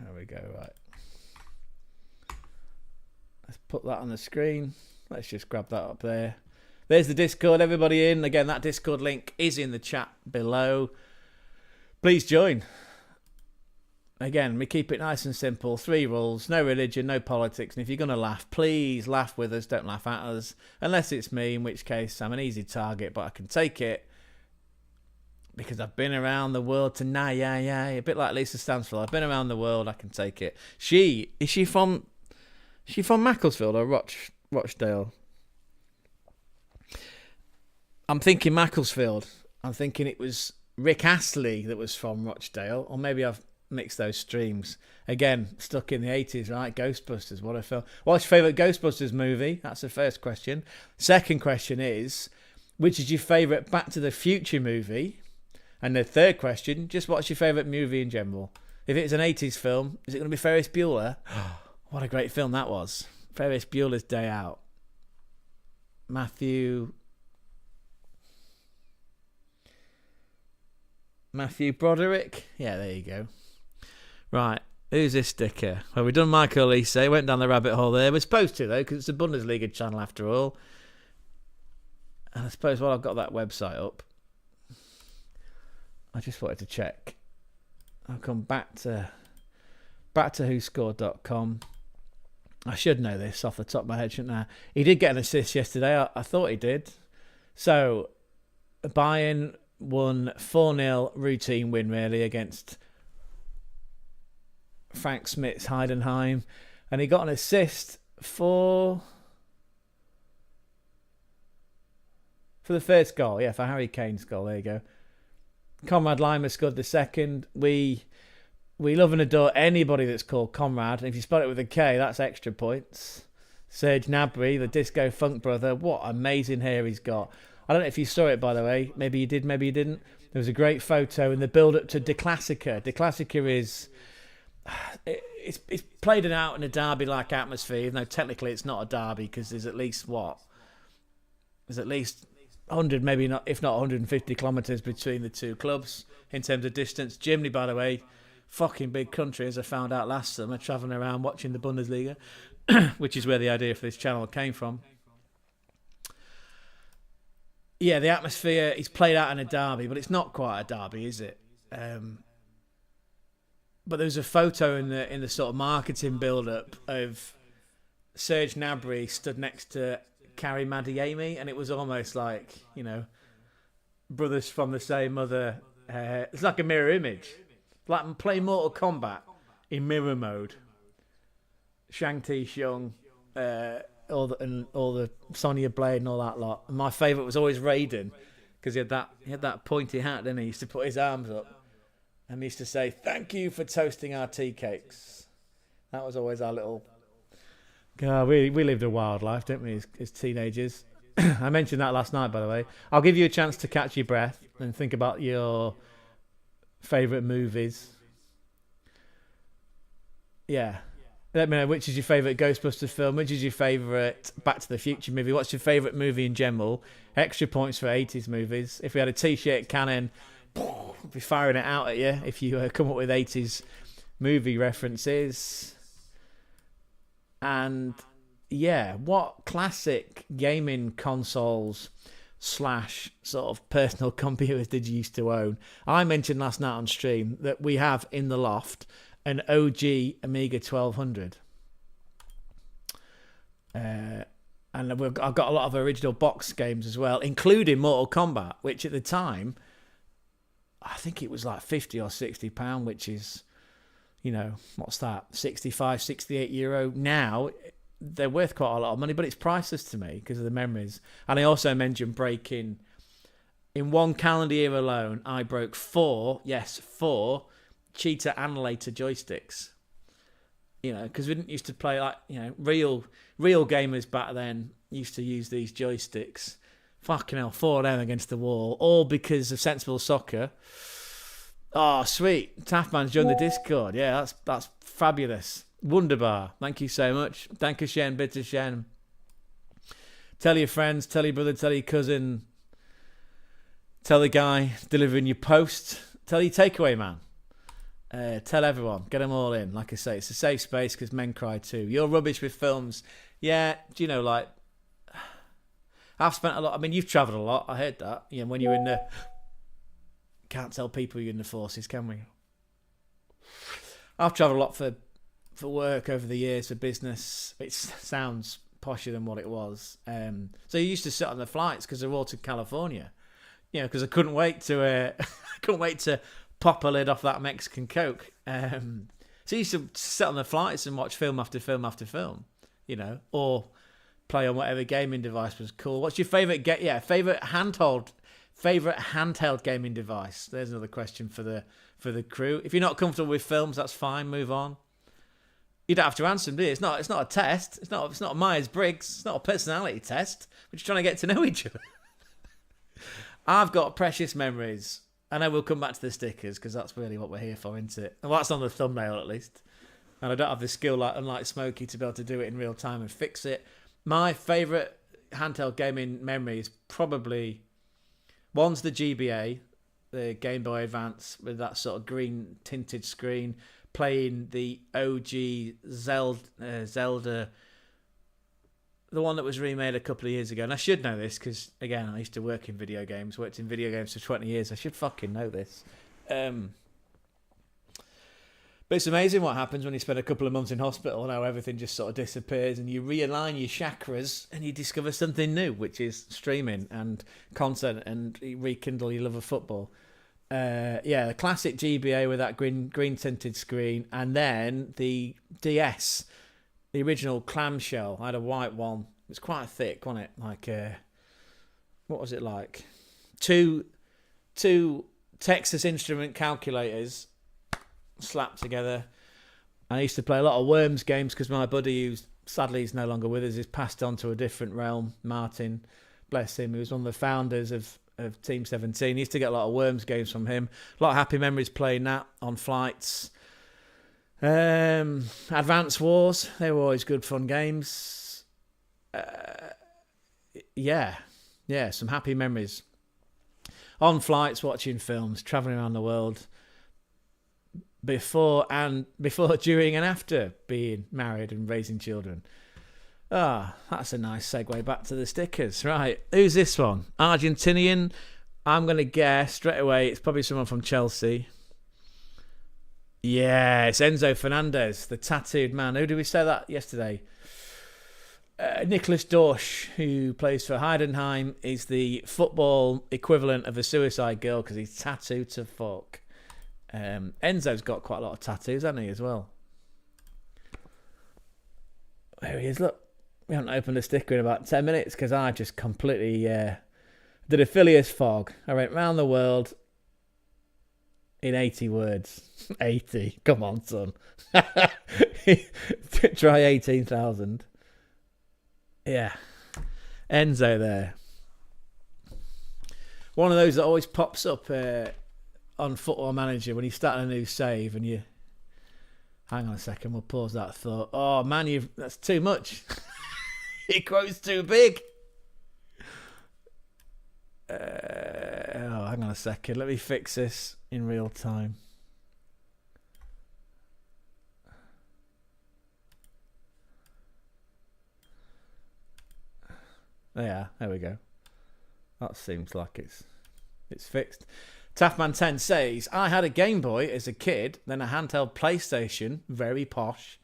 There we go, right. Let's put that on the screen. Let's just grab that up there. There's the Discord, everybody in. Again, that Discord link is in the chat below. Please join. Again, we keep it nice and simple. 3 rules, no religion, no politics. And if you're going to laugh, please laugh with us. Don't laugh at us. Unless it's me, in which case I'm an easy target, but I can take it. Because I've been around the world tonight, yeah. A bit like Lisa Stansfield. I've been around the world, I can take it. Is she from Macclesfield or Rochdale? I'm thinking Macclesfield. I'm thinking it was Rick Astley that was from Rochdale, or maybe I've mixed those streams. Again, stuck in the 80s, right? Ghostbusters, what a film. What's your favourite Ghostbusters movie? That's the first question. Second question is, which is your favourite Back to the Future movie? And the third question, just what's your favourite movie in general? If it's an 80s film, is it going to be Ferris Bueller? What a great film that was. Ferris Bueller's Day Out. Matthew Broderick? Yeah, there you go. Right, who's this sticker? Well, we've done Michael Elise. Went down the rabbit hole there. We're supposed to, though, because it's a Bundesliga channel after all. And I suppose while I've got that website up, I just wanted to check. I'll come back to whoscored.com. I should know this off the top of my head, shouldn't I? He did get an assist yesterday. I thought he did. So, Bayern won 4-0 routine win, really, against Frank Smith's Heidenheim. And he got an assist for the first goal. Yeah, for Harry Kane's goal. There you go. Conrad Lima scored the second. We love and adore anybody that's called Conrad. And if you spell it with a K, that's extra points. Serge Gnabry, the disco funk brother. What amazing hair he's got. I don't know if you saw it, by the way. Maybe you did, maybe you didn't. There was a great photo in the build-up to De Classica. De Classica is... It's played out in a derby-like atmosphere, even though technically it's not a derby, because there's at least, There's at least 100, maybe not, if not 150 kilometres between the two clubs in terms of distance. Germany, by the way, fucking big country, as I found out last summer, travelling around watching the Bundesliga, which is where the idea for this channel came from. Yeah, the atmosphere is played out in a derby, but it's not quite a derby, is it? But there was a photo in the sort of marketing build-up of Serge Gnabry stood next to Karim Adeyemi, and it was almost like, you know, brothers from the same mother. It's like a mirror image. Like play Mortal Kombat in mirror mode. Shang Tsung, all the Sonya Blade and all that lot. And my favourite was always Raiden, because he had that pointy hat, didn't he? He used to put his arms up and he used to say, "Thank you for toasting our tea cakes." That was always our little... God, we lived a wild life, didn't we, as teenagers? I mentioned that last night, by the way. I'll give you a chance to catch your breath and think about your favourite movies. Yeah. Let me know, which is your favourite Ghostbusters film? Which is your favourite Back to the Future movie? What's your favourite movie in general? Extra points for 80s movies. If we had a T-shirt cannon, we'd be firing it out at you if you come up with 80s movie references. And yeah, what classic gaming consoles / sort of personal computers did you used to own? I mentioned last night on stream that we have in the loft an OG Amiga 1200. And I've got a lot of original box games as well, including Mortal Kombat, which at the time, I think it was like £50 or £60, which is... You know, what's that? 65, 68 euro. Now, they're worth quite a lot of money, but it's priceless to me because of the memories. And I also mentioned breaking, in one calendar year alone, I broke four cheetah annihilator joysticks. You know, because we didn't used to play like, you know, real gamers back then used to use these joysticks. Fucking hell, 4 of them against the wall, all because of Sensible Soccer. Oh, sweet. Taffman's joined the Discord. Yeah, that's fabulous. Wunderbar. Thank you so much. Dankeschön, bitteschön. Tell your friends, tell your brother, tell your cousin. Tell the guy delivering your post. Tell your takeaway man. Tell everyone. Get them all in. Like I say, it's a safe space because men cry too. You're rubbish with films. Yeah, do you know, like... I've spent a lot... I mean, you've travelled a lot. I heard that. You know, when you're in the... Can't tell people you're in the forces, can we? I've travelled a lot for work over the years, for business. It sounds posher than what it was. So you used to sit on the flights because they're all to California. You know, because I couldn't wait to pop a lid off that Mexican Coke. So you used to sit on the flights and watch film after film after film, you know, or play on whatever gaming device was cool. What's your favourite favourite handheld Favourite handheld gaming device? There's another question for the crew. If you're not comfortable with films, that's fine. Move on. You don't have to answer them, do you? It's not a test. It's not a Myers-Briggs. It's not a personality test. We're just trying to get to know each other. I've got precious memories. I know we'll come back to the stickers because that's really what we're here for, isn't it? Well, that's on the thumbnail at least. And I don't have the skill, unlike Smokey, to be able to do it in real time and fix it. My favourite handheld gaming memory is probably... One's the GBA, the Game Boy Advance, with that sort of green tinted screen, playing the OG Zelda, the one that was remade a couple of years ago. And I should know this because, again, I used to work in video games, worked in video games for 20 years. I should fucking know this. But it's amazing what happens when you spend a couple of months in hospital and how everything just sort of disappears and you realign your chakras and you discover something new, which is streaming and content, and you rekindle your love of football. The classic GBA with that green tinted screen, and then the DS, the original clamshell. I had a white one. It was quite thick, wasn't it? Like, what was it like? Two Texas Instrument calculators slapped together. I used to play a lot of Worms games because my buddy, who's sadly he's no longer with us, is passed on to a different realm. Martin, bless him, he was one of the founders of Team 17. He used to get a lot of Worms games from him. A lot of happy memories playing that on flights. Advance Wars, they were always good fun games. Some happy memories. On flights, watching films, travelling around the world. Before, during and after being married and raising children. That's a nice segue back to the stickers. Right, who's this one? Argentinian. I'm going to guess straight away it's probably someone from Chelsea. Yeah, it's Enzo Fernandez, the tattooed man. Who did we say that yesterday? Nicholas Dorsch, who plays for Heidenheim, is the football equivalent of a suicide girl because he's tattooed to fuck. Enzo's got quite a lot of tattoos, hasn't he, as well? There he is, look. We haven't opened a sticker in about 10 minutes because I just completely did a Phileas Fogg. I went round the world in 80 words. 80. Come on, son. Try 18,000. Yeah. Enzo there. One of those that always pops up on Football Manager when you start a new save and you... Hang on a second, we'll pause that thought. Oh, man, that's too much. It grows too big. Hang on a second. Let me fix this in real time. Yeah, there we go. That seems like it's fixed. Taffman10 says, I had a Game Boy as a kid, then a handheld PlayStation, very posh,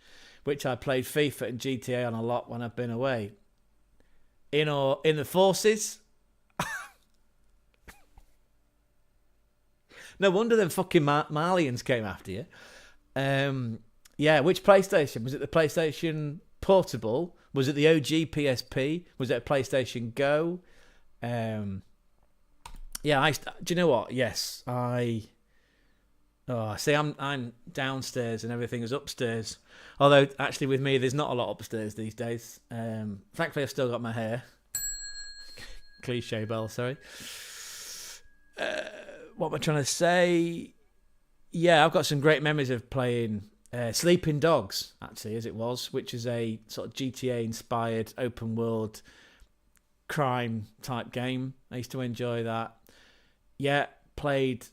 which I played FIFA and GTA on a lot when I've been away. In the forces? No wonder them fucking Malians came after you. Which PlayStation? Was it the PlayStation Portable? Was it the OG PSP? Was it a PlayStation Go? Do you know what? Yes, I'm downstairs and everything is upstairs. Although, actually, with me, there's not a lot upstairs these days. Thankfully, I've still got my hair. Cliche bell, sorry. What am I trying to say? Yeah, I've got some great memories of playing Sleeping Dogs, actually, as it was, which is a sort of GTA-inspired open-world crime-type game. I used to enjoy that. Yeah, played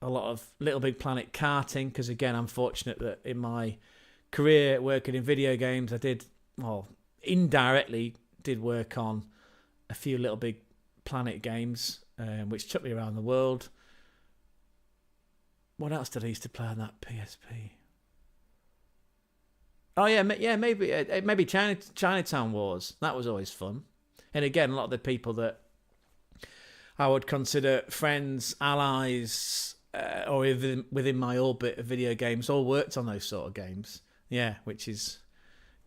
a lot of Little Big Planet karting because, again, I'm fortunate that in my career working in video games, I indirectly did work on a few Little Big Planet games, which took me around the world. What else did I used to play on that PSP? Oh, maybe Chinatown Wars. That was always fun. And again, a lot of the people that I would consider friends, allies, or within my orbit of video games, all worked on those sort of games. Yeah, which is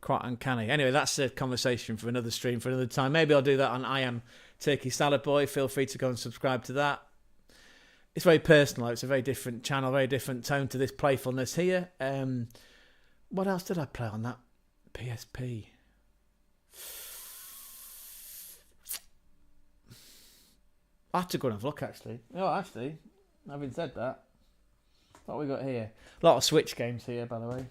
quite uncanny. Anyway, that's a conversation for another stream for another time. Maybe I'll do that on I Am Turkey Salad Boy, feel free to go and subscribe to that. It's very personal. It's a very different channel, very different tone to this playfulness here. What else did I play on that PSP? I have to go and have a look, actually. Oh, actually, having said that, what we got here? A lot of Switch games here, by the way.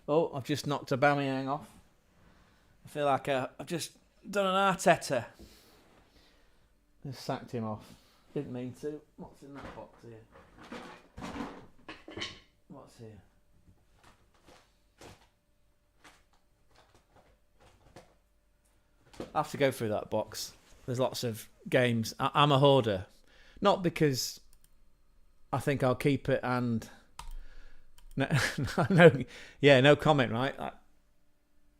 Oh, I've just knocked Aubameyang off. I feel like I've just done an Arteta. Just sacked him off. Didn't mean to. What's in that box here? What's here? I have to go through that box. There's lots of games. I'm a hoarder. Not because I think I'll keep it and... No comment, right? I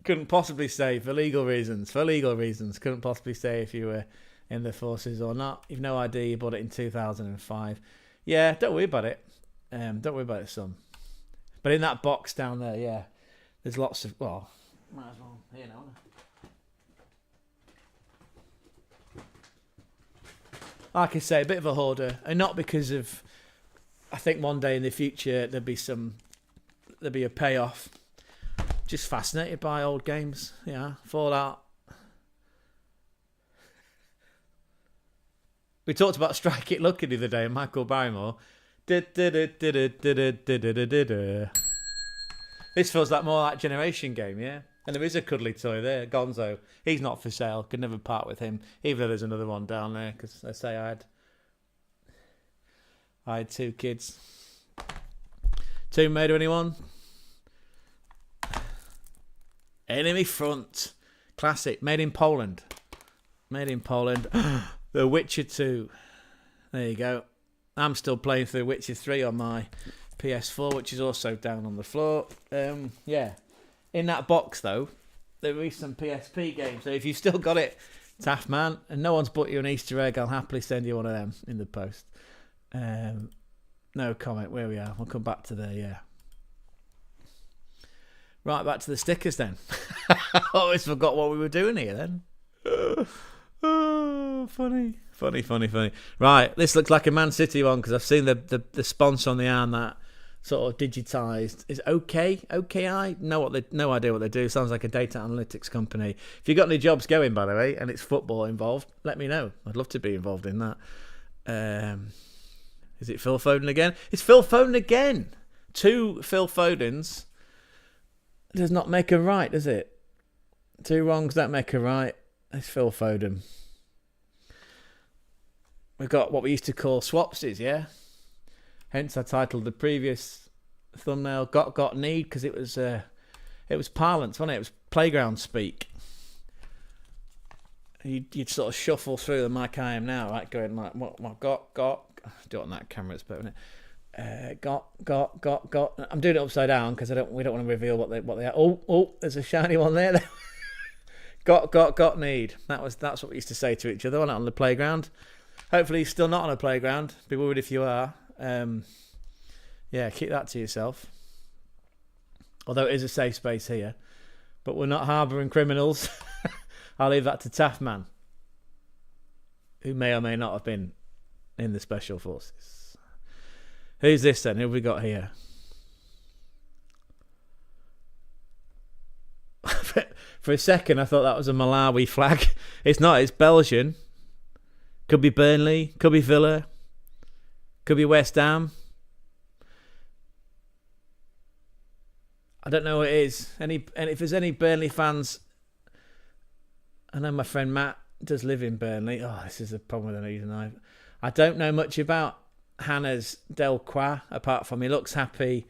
couldn't possibly say for legal reasons. Couldn't possibly say if you were in the forces or not. You've no idea you bought it in 2005. Yeah, don't worry about it. Don't worry about it, son. But in that box down there, yeah, there's lots of... Well, might as well here now. Like I say, a bit of a hoarder, and not because of... I think one day in the future there'll be a payoff. Just fascinated by old games, yeah. Fallout. We talked about Strike It Lucky the other day, and Michael Barrymore. This feels like more like Generation game, yeah. And there is a cuddly toy there, Gonzo. He's not for sale. Could never part with him, even though there's another one down there. Because I say I had 2 kids. Tomb Raider, anyone? Enemy Front. Classic. Made in Poland. The Witcher 2. There you go. I'm still playing through Witcher 3 on my PS4, which is also down on the floor. Yeah. In that box, though, there is some PSP games. So if you've still got it, Taft man, and no one's bought you an Easter egg, I'll happily send you one of them in the post. No comment. Where we are. We'll come back to there, yeah. Right, back to the stickers then. I always forgot what we were doing here then. Oh, funny. Right, this looks like a Man City one because I've seen the sponsor on the arm that sort of digitised. Is OKI? No idea what they do. Sounds like a data analytics company. If you've got any jobs going, by the way, and it's football involved, let me know. I'd love to be involved in that. Is it Phil Foden again? It's Phil Foden again. 2 Phil Fodens does not make a right, does it? 2 wrongs don't make a right. It's Phil Foden. We've got what we used to call swapsies, yeah? Hence I titled the previous thumbnail Got Need, because it was parlance, wasn't it? It was playground speak. You'd sort of shuffle through them like I am now, right? Going like, what, got. Do it on that camera, it's better, isn't it? Got. I'm doing it upside down because we don't want to reveal what they are. Oh, there's a shiny one there. Got need. That's what we used to say to each other on the playground. Hopefully you're still not on a playground. Be worried if you are. Yeah, keep that to yourself. Although it is a safe space here. But we're not harbouring criminals. I'll leave that to Taftman, who may or may not have been in the Special Forces. Who's this then? Who have we got here? For a second, I thought that was a Malawi flag. It's not. It's Belgian. Could be Burnley. Could be Villa. Could be West Ham. I don't know what it is. And if there's any Burnley fans, I know my friend Matt does live in Burnley. Oh, this is a problem with an username. I don't know much about Hannah's Delcroix, apart from he looks happy.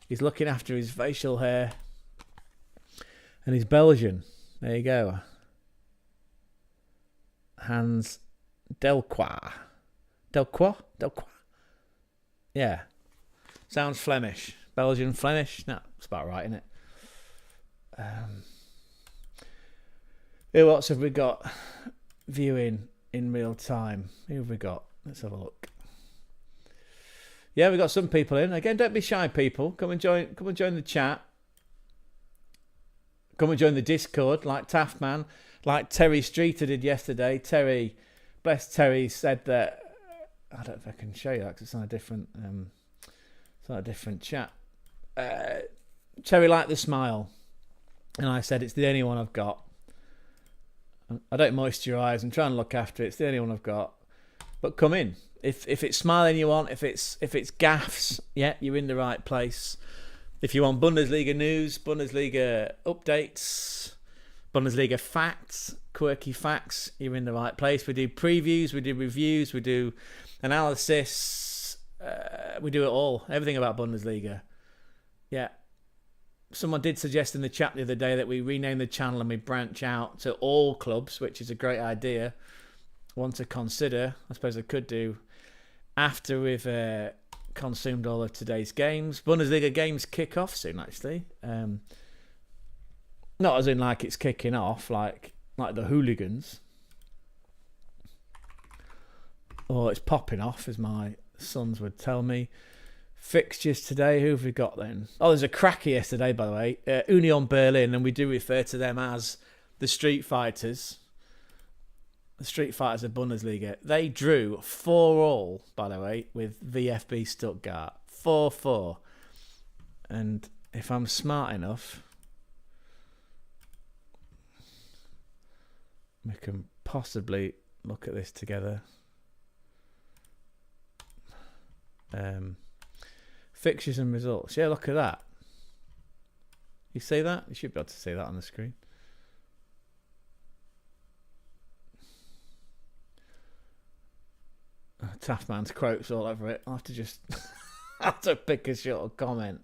He's looking after his facial hair. And he's Belgian. There you go. Hans Delcroix. Delcroix? Yeah. Sounds Flemish. Belgian Flemish? No, it's about right, isn't it? Who else have we got viewing in real time? Who have we got? Let's have a look. Yeah, we've got some people in. Again, don't be shy, people. Come and join the chat. Come and join the Discord, like Taftman. like Terry Streeter did yesterday. Terry, bless Terry, said that, I don't know if I can show you that because it's on a different chat. Terry liked the smile, and I said it's the only one I've got. I don't moisturise and try and look after it. It's the only one I've got. But come in. If it's smiling you want, if it's gaffs, yeah, you're in the right place. If you want Bundesliga news, Bundesliga updates, Bundesliga facts, quirky facts, you're in the right place. We do previews, we do reviews, we do analysis, we do it all. Everything about Bundesliga. Yeah. Someone did suggest in the chat the other day that we rename the channel and we branch out to all clubs, which is a great idea. One to consider. I suppose I could do after we've consumed all of today's games. Bundesliga games kick off soon, actually. Not as in like it's kicking off, like the hooligans. Or it's popping off, as my sons would tell me. Fixtures today, who have we got then? Oh, there's a cracker yesterday, by the way. Union Berlin, and we do refer to them as the Street Fighters. The Street Fighters of Bundesliga. They drew 4-4, by the way, with VfB Stuttgart. 4-4. And if I'm smart enough, we can possibly look at this together. Fixtures and results. Yeah, look at that. You see that? You should be able to see that on the screen. Taftman's quotes all over it. I'll have to just have to pick a short comment.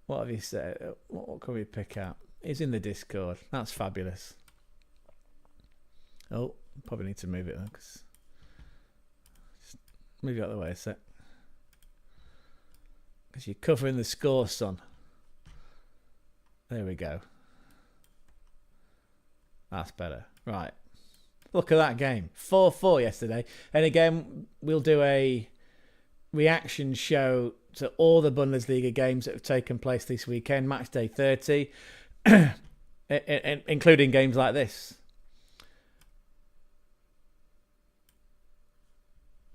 What have you said? What can we pick out? He's in the Discord. That's fabulous. Oh, probably need to move it though, because move it out of the way a sec. Because you're covering the score, son. There we go. That's better. Right. Look at that game. 4-4 yesterday. And again, we'll do a reaction show to all the Bundesliga games that have taken place this weekend. Match day 30. Including games like this.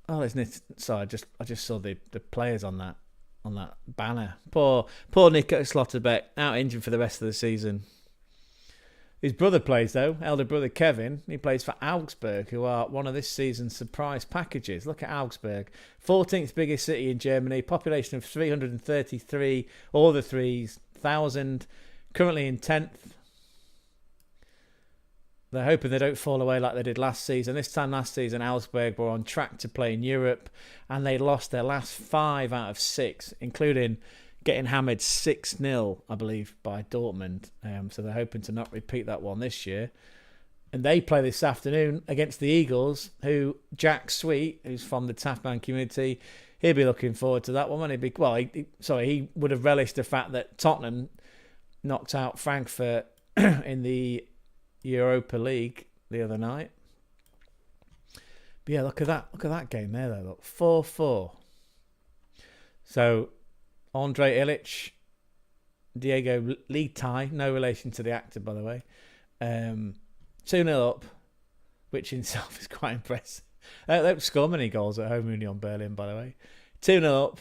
Oh, isn't it? Sorry, I just saw the players on that banner. Poor Nico Slotterbeck, out injured for the rest of the season. His brother plays, though, elder brother Kevin. He plays for Augsburg, who are one of this season's surprise packages. Look at Augsburg, 14th biggest city in Germany, population of 333, all the 3,000, currently in 10th. They're hoping they don't fall away like they did last season. This time last season, Augsburg were on track to play in Europe, and they lost their last 5 out of 6, including getting hammered 6-0, I believe, by Dortmund. So they're hoping to not repeat that one this year. And they play this afternoon against the Eagles, who Jack Sweet, who's from the Taftman community, he'll be looking forward to that one. He would have relished the fact that Tottenham knocked out Frankfurt in the Europa League the other night. But yeah, look at that game there, though. Look, 4-4. So Andre Illich, Diego league tie, no relation to the actor, by the way. 2-0 up, which in itself is quite impressive. They don't score many goals at home, Union Berlin, by the way. 2-0 up.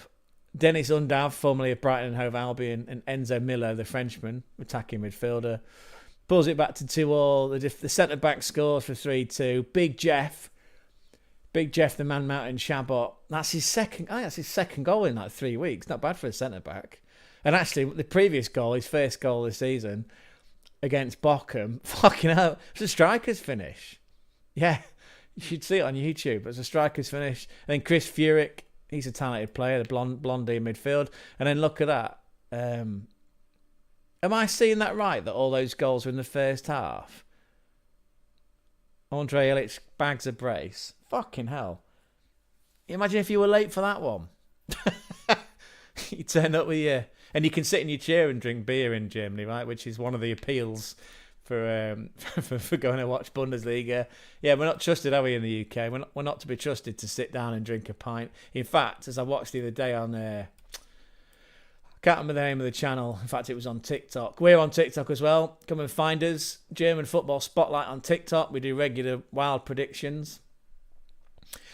Dennis Undav, formerly of Brighton and Hove Albion, and Enzo Miller, the Frenchman, attacking midfielder, pulls it back to 2-2. The centre-back scores for 3-2. Big Jeff, the man Mountain Shabot. That's his second goal in like 3 weeks. Not bad for a centre-back. And actually, the previous goal, his first goal this season against Bochum, fucking hell, it's a striker's finish. Yeah, you should see it on YouTube. It's a striker's finish. And then Chris Furyk, he's a talented player, the blondie in midfield. And then look at that. Am I seeing that right, that all those goals were in the first half? Andre Illich bags a brace. Fucking hell. Imagine if you were late for that one. You turn up with your... And you can sit in your chair and drink beer in Germany, right? Which is one of the appeals for going to watch Bundesliga. Yeah, we're not trusted, are we, in the UK? We're not to be trusted to sit down and drink a pint. In fact, as I watched the other day on... I Can't remember the name of the channel. In fact, it was on TikTok. We're on TikTok as well. Come and find us. German Football Spotlight on TikTok. We do regular wild predictions.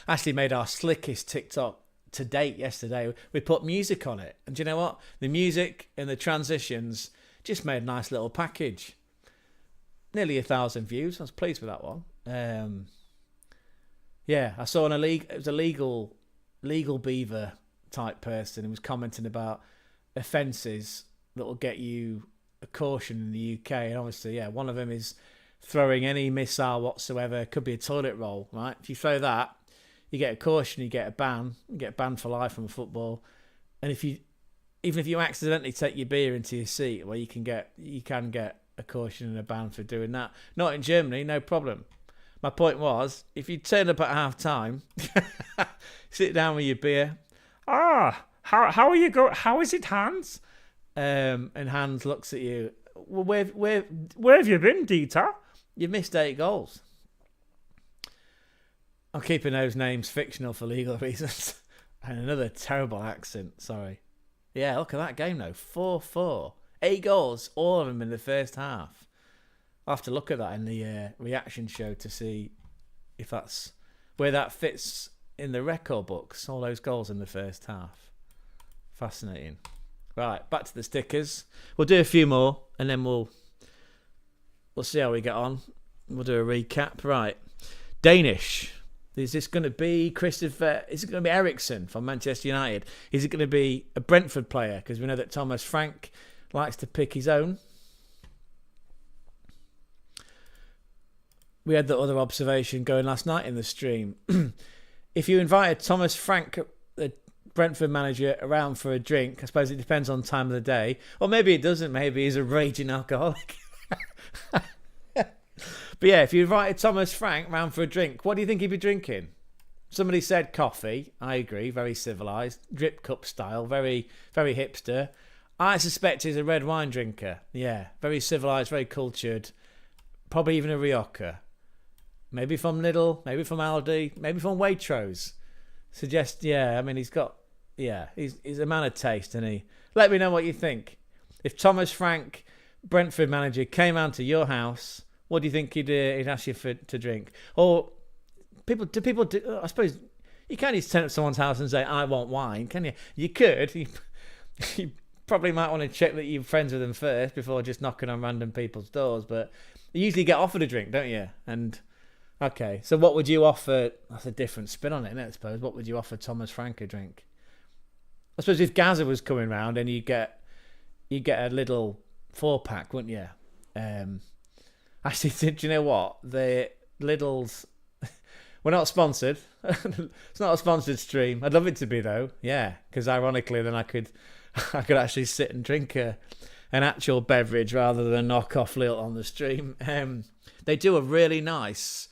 Actually made our slickest TikTok to date yesterday. We put music on it. And do you know what? The music and the transitions just made a nice little package. Nearly 1,000 views. I was pleased with that one. Yeah, I saw it was a legal beaver type person who was commenting about offences that will get you a caution in the UK. And obviously, yeah, one of them is throwing any missile whatsoever. Could be a toilet roll, right? If you throw that, you get a caution, you get a ban. You get banned for life from football. And even if you accidentally take your beer into your seat, well, you can get a caution and a ban for doing that. Not in Germany, no problem. My point was, if you turn up at half time, sit down with your beer. How are you go? How is it, Hans? And Hans looks at you. Well, where have you been, Dieter? You've missed 8 goals. I'm keeping those names fictional for legal reasons. And another terrible accent. Sorry. Yeah, look at that game though. 4-4. 8 goals, all of them in the first half. I'll have to look at that in the reaction show to see if that's where that fits in the record books. All those goals in the first half. Fascinating. Right, back to the stickers. We'll do a few more and then we'll see how we get on. We'll do a recap. Right. Danish. Is this going to be Christopher? Is it going to be Ericsson from Manchester United? Is it going to be a Brentford player? Because we know that Thomas Frank likes to pick his own. We had the other observation going last night in the stream. If you invited Thomas Frank, the Brentford manager, around for a drink, I suppose it depends on time of the day. Or maybe it doesn't. Maybe he's a raging alcoholic. But yeah, if you invited Thomas Frank round for a drink, what do you think he'd be drinking? Somebody said coffee. I agree. Very civilised. Drip cup style. Very, very hipster. I suspect he's a red wine drinker. Yeah. Very civilised. Very cultured. Probably even a Rioja. Maybe from Lidl. Maybe from Aldi. Maybe from Waitrose. Yeah. I mean, he's a man of taste, isn't he? Let me know what you think. If Thomas Frank, Brentford manager, came round to your house, what do you think he'd ask you to drink? Or I suppose you can't just turn up someone's house and say, I want wine, can you? You could. You probably might want to check that you're friends with them first before just knocking on random people's doors. But you usually get offered a drink, don't you? And okay, so what would you offer? That's a different spin on it, isn't it, I suppose. What would you offer Thomas Frank a drink? I suppose if Gaza was coming round and you get a little 4-pack, wouldn't you? Actually, do you know what? The Lidl's... We're not sponsored. It's not a sponsored stream. I'd love it to be, though. Yeah, because ironically, then I could actually sit and drink an actual beverage rather than knock off Lidl on the stream. They do a really nice,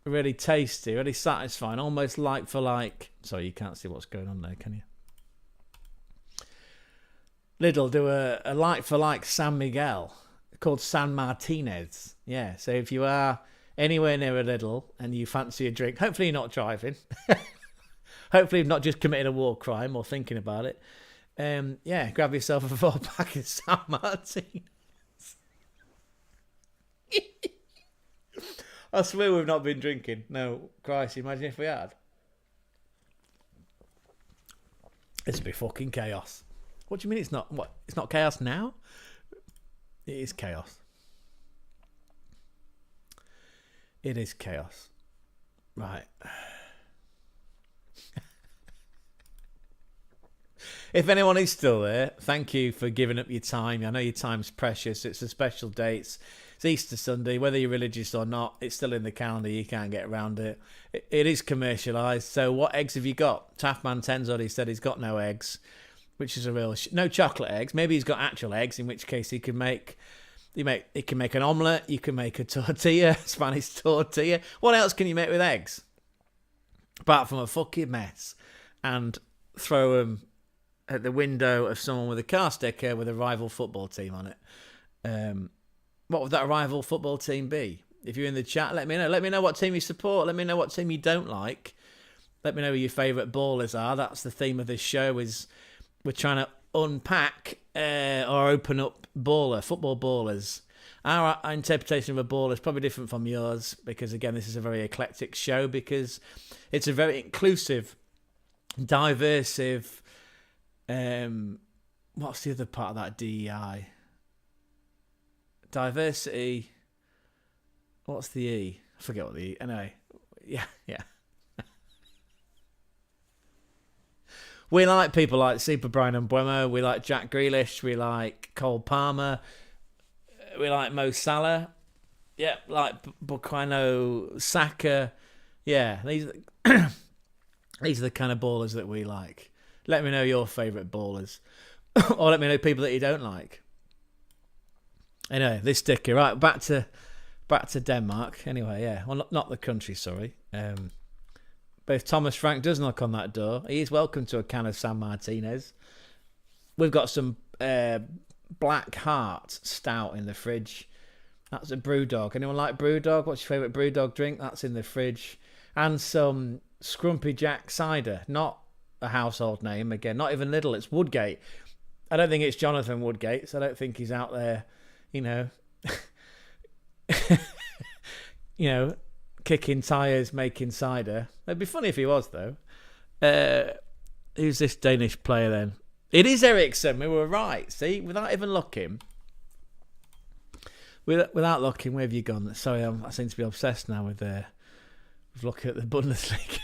really tasty, really satisfying, almost like for like... Sorry, you can't see what's going on there, can you? Lidl do a like for like San Miguel called San Martinez. Yeah, so if you are anywhere near a Lidl and you fancy a drink, hopefully you're not driving. Hopefully you've not just committed a war crime or thinking about it. Yeah, grab yourself a 4-pack of San Martinez. I swear we've not been drinking. No, Christ, imagine if we had. This would be fucking chaos. What do you mean it's not? What? It's not chaos now? It is chaos. It is chaos. Right. If anyone is still there, thank you for giving up your time. I know your time's precious. It's a special date. It's Easter Sunday. Whether you're religious or not, it's still in the calendar. You can't get around it. It is commercialised. So what eggs have you got? Taffman 10's already said he's got no eggs, which is a real... no chocolate eggs. Maybe he's got actual eggs, in which case he can make... He can make an omelette. You can make a tortilla, Spanish tortilla. What else can you make with eggs? Apart from a fucking mess. And throw them at the window of someone with a car sticker with a rival football team on it. What would that rival football team be? If you're in the chat, let me know. Let me know what team you support. Let me know what team you don't like. Let me know who your favourite ballers are. That's the theme of this show. Is we're trying to unpack or open up football ballers. Our interpretation of a baller is probably different from yours because, again, this is a very eclectic show because it's a very inclusive, diversive. What's the other part of that DEI? Diversity. What's the E? I forget what the E. Anyway, yeah. We like people like Super Brian and Mbeumo. We like Jack Grealish. We like Cole Palmer. We like Mo Salah. Yeah, like Bukayo Saka. Yeah, these are the kind of ballers that we like. Let me know your favourite ballers. Or let me know people that you don't like. Anyway, this sticker. Right, back to Denmark. Anyway, yeah. Well, not the country, sorry. But if Thomas Frank does knock on that door, he is welcome to a can of San Martinez. We've got some Black Heart Stout in the fridge. That's a Brewdog. Anyone like Brewdog? What's your favourite Brewdog drink? That's in the fridge. And some Scrumpy Jack cider. Not a household name, again. Not even Lidl. It's Woodgate. I don't think it's Jonathan Woodgate, so I don't think he's out there, kicking tyres, making cider. It'd be funny if he was, though. Who's this Danish player, then? It is Ericsson. We were right. See, without even looking. Without looking, where have you gone? Sorry, I seem to be obsessed now with looking at the Bundesliga.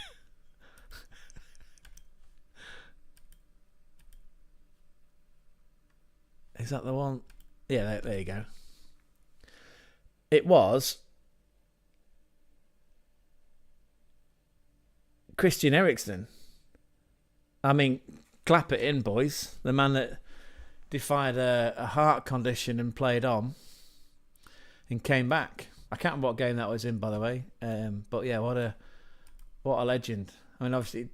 Is that the one? Yeah, there you go. It was Christian Eriksen. I mean, clap it in, boys. The man that defied a heart condition and played on and came back. I can't remember what game that was in, by the way. But yeah, what a legend. I mean, obviously,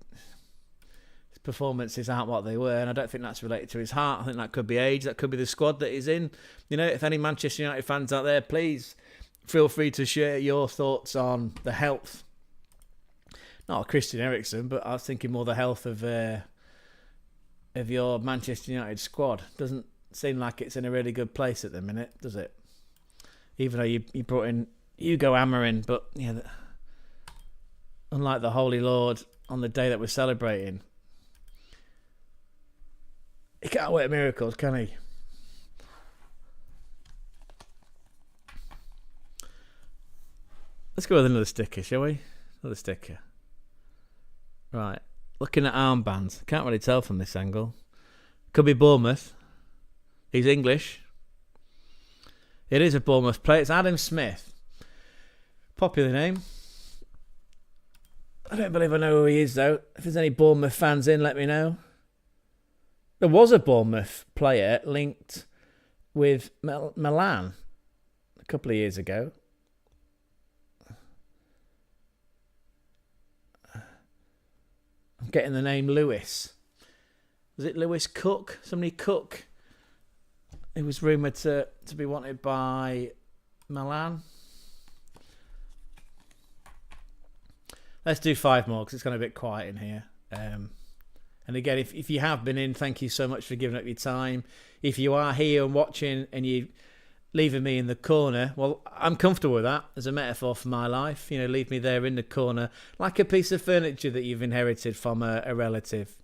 his performances aren't what they were, and I don't think that's related to his heart. I think that could be age. That could be the squad that he's in. If any Manchester United fans out there, please feel free to share your thoughts on the health. Not Christian Eriksen, but I was thinking more the health of your Manchester United squad. Doesn't seem like it's in a really good place at the minute, does it? Even though you brought in Hugo Amarin, but yeah, unlike the Holy Lord on the day that we're celebrating, he can't work miracles, can he? Let's go with another sticker, shall we? Another sticker. Right. Looking at armbands. Can't really tell from this angle. Could be Bournemouth. He's English. It is a Bournemouth player. It's Adam Smith. Popular name. I don't believe I know who he is, though. If there's any Bournemouth fans in, let me know. There was a Bournemouth player linked with Milan a couple of years ago. I'm getting the name Lewis. Was it Lewis Cook? Somebody Cook. He was rumoured to be wanted by Milan. Let's do 5 more because it's gone a bit quiet in here. And again, if you have been in, thank you so much for giving up your time. If you are here and watching and you leaving me in the corner, well, I'm comfortable with that as a metaphor for my life. Leave me there in the corner like a piece of furniture that you've inherited from a relative.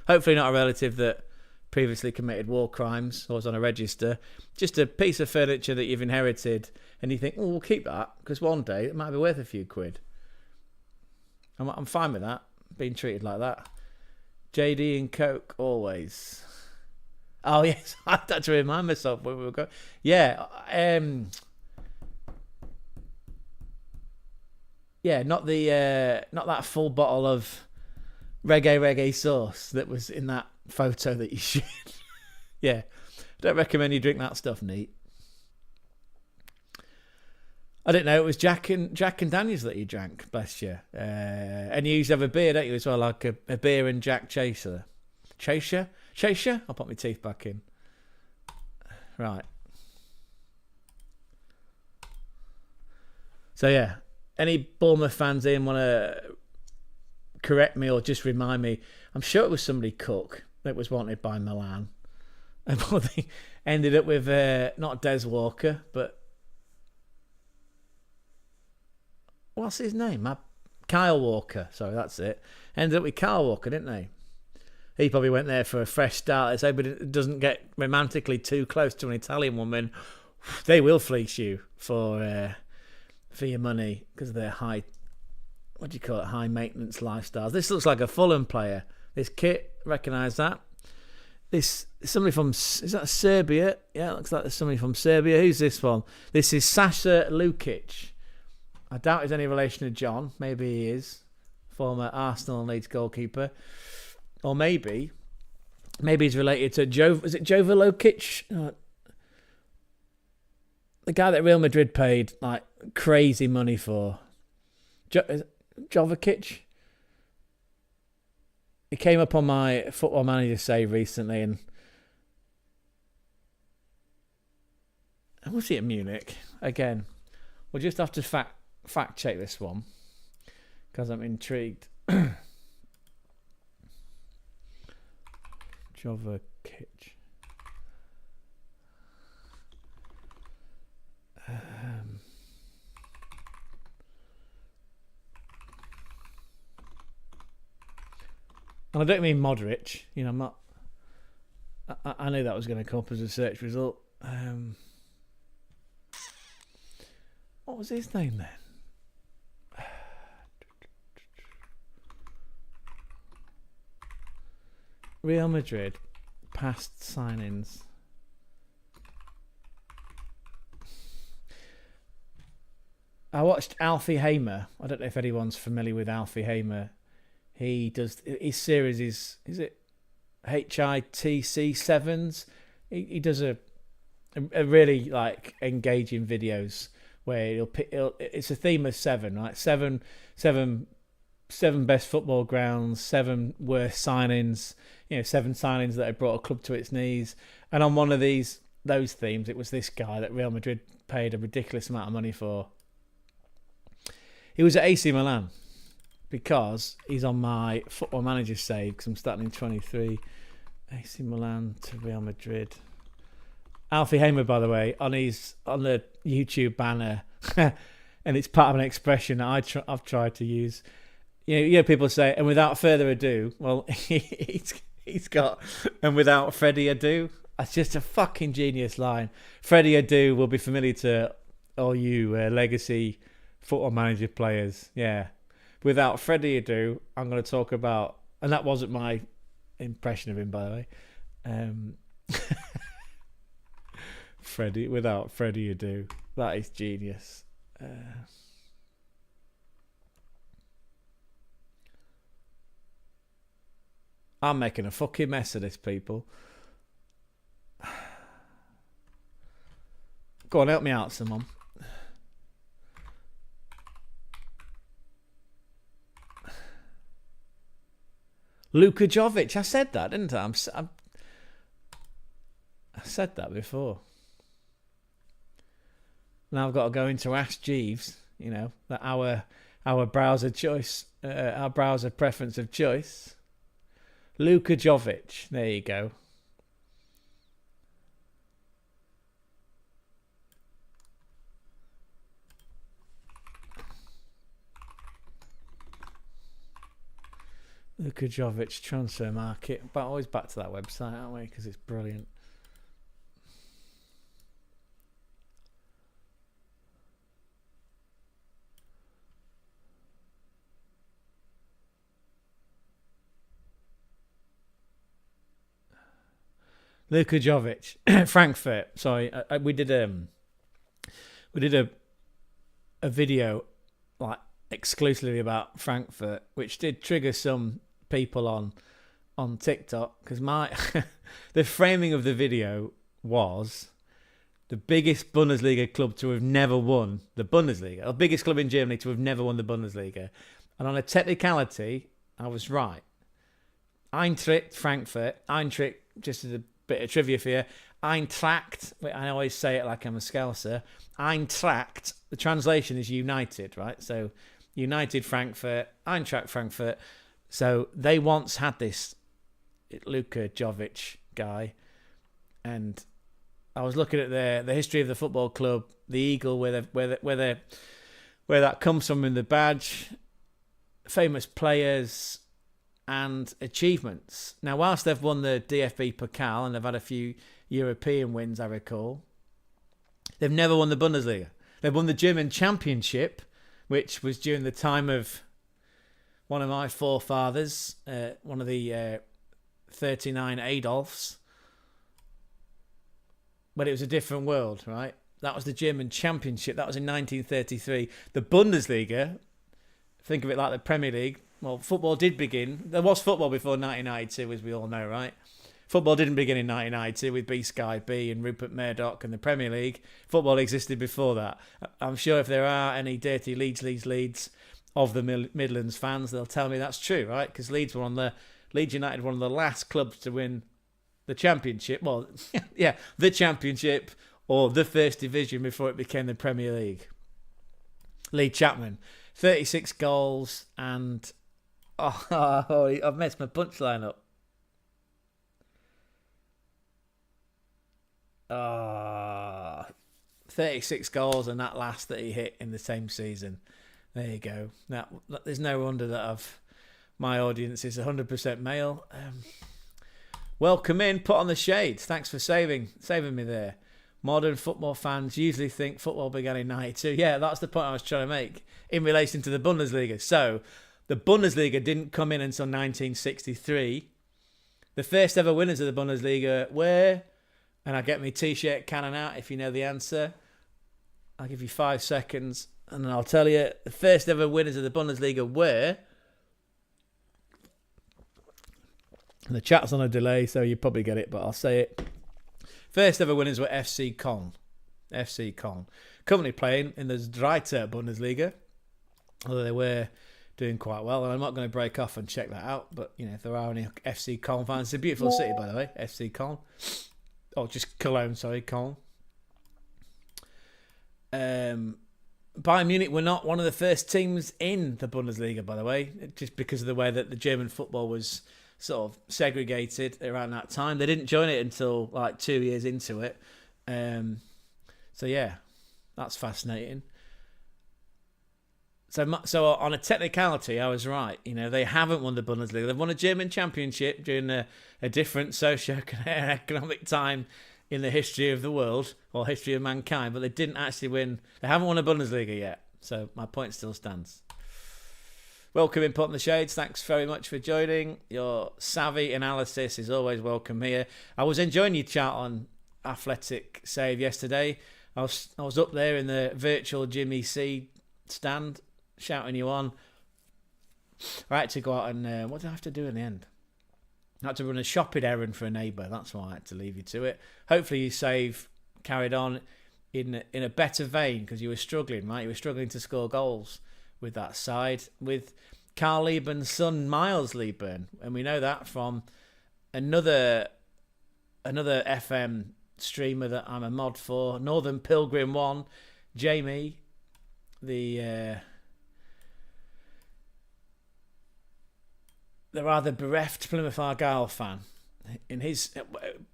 Hopefully not a relative that previously committed war crimes or was on a register. Just a piece of furniture that you've inherited and you think, oh, we'll keep that because one day it might be worth a few quid. I'm fine with that, being treated like that. JD and Coke always. Oh yes, I had to remind myself where we were going. Yeah, not that full bottle of reggae sauce that was in that photo that you shared. Yeah, don't recommend you drink that stuff, neat. I didn't know it was Jack and Daniels that you drank, bless you. And you used to have a beer, don't you, as well, like a beer and Jack Chaser? I'll put my teeth back in. Right. So yeah, any Bournemouth fans in want to correct me or just remind me? I'm sure it was somebody Cook that was wanted by Milan. But they ended up with not Des Walker, but what's his name? Kyle Walker. Sorry, that's it. Ended up with Kyle Walker, didn't they? He probably went there for a fresh start. So, but it doesn't get romantically too close to an Italian woman. They will fleece you for your money because of their high, what do you call it, high maintenance lifestyles. This looks like a Fulham player. This kit, recognise that. This somebody from, is that Serbia? Yeah, it looks like there's somebody from Serbia. Who's this one? This is Sasha Lukic. I doubt he's any relation to John. Maybe he is. Former Arsenal and Leeds goalkeeper. Or maybe he's related to is it Jova Lokic? The guy that Real Madrid paid like crazy money for. Jovic? He came up on my Football Manager save recently, and was he at Munich? Again, we'll just have to fact check this one because I'm intrigued. Jovic. And I don't mean Modric. You know, I'm not. I knew that was going to come up as a search result. What was his name then? Real Madrid past signings. I watched Alfie Hamer. I don't know if anyone's familiar with Alfie Hamer. He does his series is it HITC sevens. He does a really like engaging videos where it's a theme of seven, right? Seven best football grounds, 7 worst signings. 7 signings that have brought a club to its knees. And on one of those themes, it was this guy that Real Madrid paid a ridiculous amount of money for. He was at AC Milan. Because he's on my Football Manager save, because I'm starting in 23. AC Milan to Real Madrid. Alfie Hamer, by the way, on the YouTube banner, and it's part of an expression that I've tried to use. People say, and without further ado, well, he's got, and without Freddie ado. That's just a fucking genius line. Freddie ado will be familiar to all you legacy Football Manager players. Yeah. Without Freddie ado, I'm going to talk about, and that wasn't my impression of him, by the way. Without Freddie ado, that is genius. I'm making a fucking mess of this, people. Go on, help me out, someone. Luka Jovic. I said that, didn't I? I said that before. Now I've got to go into Ask Jeeves. That our browser choice, our browser preference of choice. Luka Jovic. There you go. Luka Jovic transfer market, but always back to that website, aren't we? Because it's brilliant. Luka Jovic, Frankfurt. Sorry, we did a video like exclusively about Frankfurt, which did trigger some people on TikTok because the framing of the video was the biggest Bundesliga club to have never won the Bundesliga, the biggest club in Germany to have never won the Bundesliga. And on a technicality, I was right. Eintracht Frankfurt, just as a bit of trivia for you, Eintracht, I always say it like I'm a Scouser, Eintracht, the translation is United, right? So United Frankfurt, Eintracht Frankfurt. So they once had this Luka Jovic guy, and I was looking at the history of the football club, the Eagle, where that comes from in the badge, famous players and achievements. Now, whilst they've won the DFB Pokal and they've had a few European wins, I recall, they've never won the Bundesliga. They've won the German Championship, which was during the time of one of my forefathers, one of the 39 Adolfs. But it was a different world, right? That was the German Championship. That was in 1933. The Bundesliga, think of it like the Premier League. Well, football did begin. There was football before 1992, as we all know, right? Football didn't begin in 1992 with B-Sky B and Rupert Murdoch and the Premier League. Football existed before that. I'm sure if there are any dirty Leeds of the Midlands fans, they'll tell me that's true, right? Because Leeds United were one of the last clubs to win the Championship. Well, yeah, the Championship or the First Division before it became the Premier League. Lee Chapman, 36 goals and... Oh, I've messed my punchline up. 36 goals and that last that he hit in the same season. There you go. Now, there's no wonder that my audience is 100% male. Welcome in. Put on the shades. Thanks for saving me there. Modern football fans usually think football began in 92. Yeah, that's the point I was trying to make in relation to the Bundesliga. So, the Bundesliga didn't come in until 1963. The first ever winners of the Bundesliga were, and I'll get my T-shirt cannon out if you know the answer. I'll give you 5 seconds and then I'll tell you. The first ever winners of the Bundesliga were... And the chat's on a delay, so you probably get it, but I'll say it. First ever winners were FC Köln. FC Köln. Currently playing in the Zweite Bundesliga, although they were doing quite well. And I'm not going to break off and check that out, but you know, if there are any FC Köln fans, it's a beautiful city, by the way, FC Köln. Oh, just Cologne, sorry, Köln. Bayern Munich were not one of the first teams in the Bundesliga, by the way, just because of the way that the German football was sort of segregated around that time. They didn't join it until like 2 years into it. So yeah, that's fascinating. So on a technicality, I was right. You know, they haven't won the Bundesliga. They've won a German Championship during a different socio-economic time in the history of the world or history of mankind, but they didn't actually win. They haven't won a Bundesliga yet. So my point still stands. Welcome in, Put in the Shades. Thanks very much for joining. Your savvy analysis is always welcome here. I was enjoying your chat on Athletic Save yesterday. I was up there in the virtual Jimmy C stand, shouting you on. I had to go out and... what did I have to do in the end? I had to run a shopping errand for a neighbour. That's why I had to leave you to it. Hopefully you carried on in a better vein because you were struggling, right? You were struggling to score goals with that side, with Carl Liebern's son, Miles Liebern. And we know that from another FM streamer that I'm a mod for, Northern Pilgrim 1, Jamie, the rather bereft Plymouth Argyle fan. In his,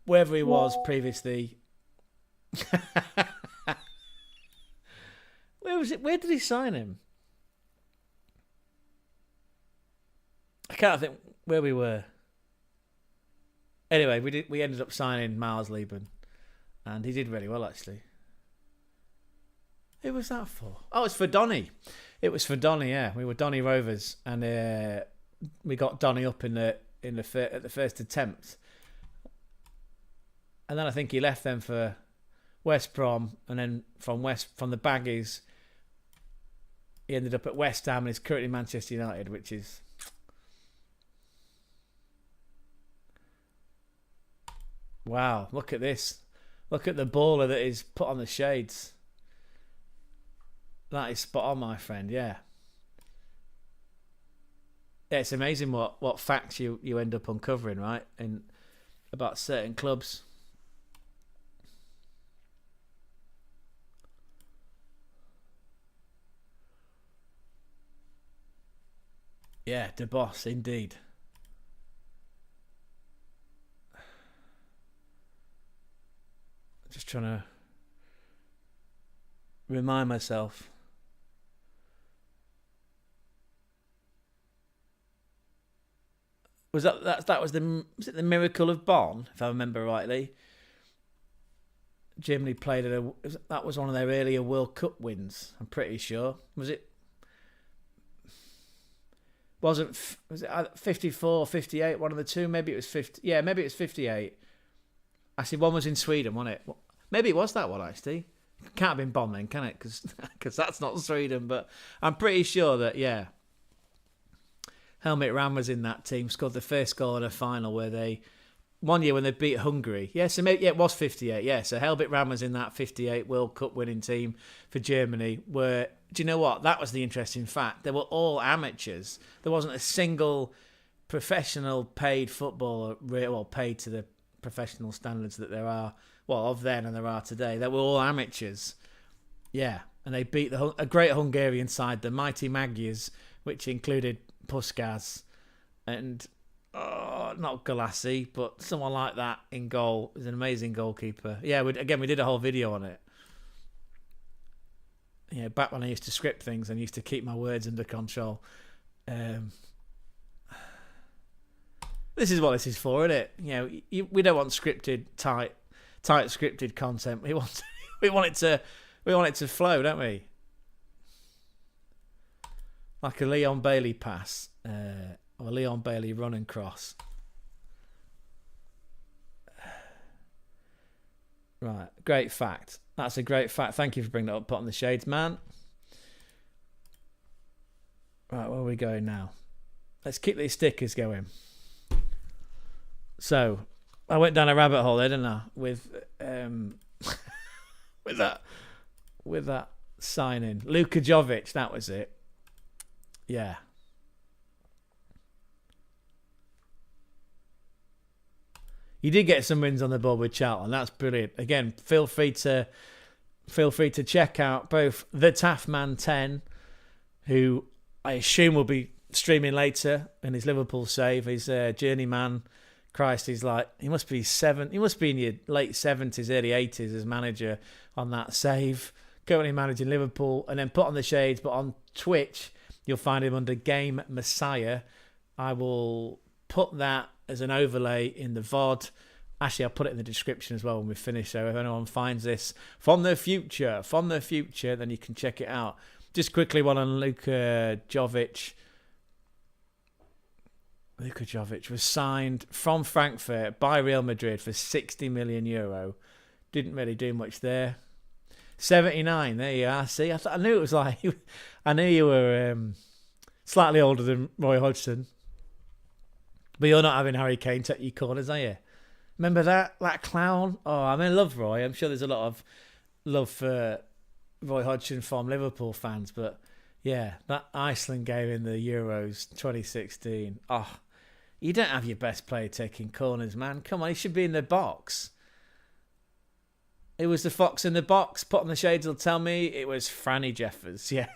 wherever he was previously. Where was it? Where did he sign him? I can't think where we were. Anyway, we ended up signing Miles Liebern, and he did really well actually. Who was that for? Oh, it's for Donny. It was for Donny. Yeah, we were Donny Rovers, and we got Donny up at the first attempt, and then I think he left them for West Brom, and then from the Baggies, he ended up at West Ham and is currently Manchester United, which is. Wow, look at this. Look at the baller that is Put on the Shades. That is spot on, my friend, yeah. Yeah, it's amazing what facts you end up uncovering, right? About certain clubs. Yeah, the boss, indeed. trying to remind myself. Was it the miracle of Bonn, if I remember rightly? Germany played that was one of their earlier World Cup wins. I'm pretty sure. Was it 54, 58? One of the two. Maybe it was 50. Yeah, maybe it was 58. Actually, one was in Sweden, wasn't it? Maybe it was that one. Actually, can't have been Bonn then, can it? Because that's not Sweden. But I'm pretty sure that Helmut Ram was in that team, scored the first goal in a final one year when they beat Hungary. Yeah, so maybe it was 58. Yeah, so Helmut Ram was in that 58 World Cup winning team for Germany. Do you know what? That was the interesting fact. They were all amateurs. There wasn't a single professional paid footballer, paid to the professional standards that there are, of then and there are today. They were all amateurs. Yeah, and they beat a great Hungarian side, the mighty Magyars, which included Puskás and not Galassi, but someone like that in goal. Is an amazing goalkeeper. Yeah, we did a whole video on it. Yeah, back when I used to script things and used to keep my words under control. This is what this is for, isn't it? We don't want scripted, tight scripted content. We want it to flow, don't we? Like a Leon Bailey pass, or a Leon Bailey run and cross. Right, great fact. That's a great fact. Thank you for bringing that up, Pot on the Shades, man. Right, where are we going now? Let's keep these stickers going. So, I went down a rabbit hole there, didn't I? With that signing. Luka Jovic, that was it. Yeah. You did get some wins on the board with Charlton. That's brilliant. Again, feel free to check out both the Taffman 10, who I assume will be streaming later in his Liverpool save. He's a journeyman. Christ, he must be in your late 70s, early 80s as manager on that save. Currently managing Liverpool, and then Put on the Shades, but on Twitch you'll find him under Game Messiah. I will put that as an overlay in the VOD. Actually, I'll put it in the description as well when we finish. So if anyone finds this from the future, then you can check it out. Just quickly, one on Luka Jovic. Luka Jovic was signed from Frankfurt by Real Madrid for €60 million. Didn't really do much there. 79, there you are. See, I knew it was like... I knew you were slightly older than Roy Hodgson. But you're not having Harry Kane take your corners, are you? Remember that clown? Oh, I love Roy. I'm sure there's a lot of love for Roy Hodgson from Liverpool fans. But, yeah, that Iceland game in the Euros 2016. Oh, you don't have your best player taking corners, man. Come on, he should be in the box. It was the fox in the box. Put on the Shades will tell me it was Franny Jeffers. Yeah,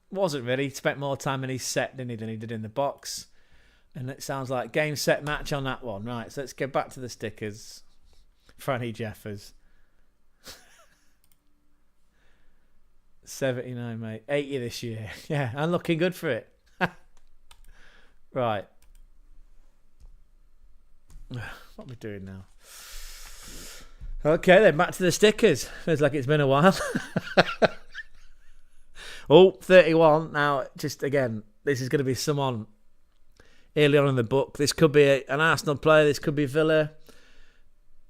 wasn't really. He spent more time in his set than he did in the box. And it sounds like game, set, match on that one. Right, so let's get back to the stickers. Franny Jeffers. 79, mate. 80 this year. Yeah, I'm looking good for it. Right. What are we doing now? Okay, then back to the stickers. Feels like it's been a while. 31. Now, just again, this is going to be someone early on in the book. This could be an Arsenal player. This could be Villa.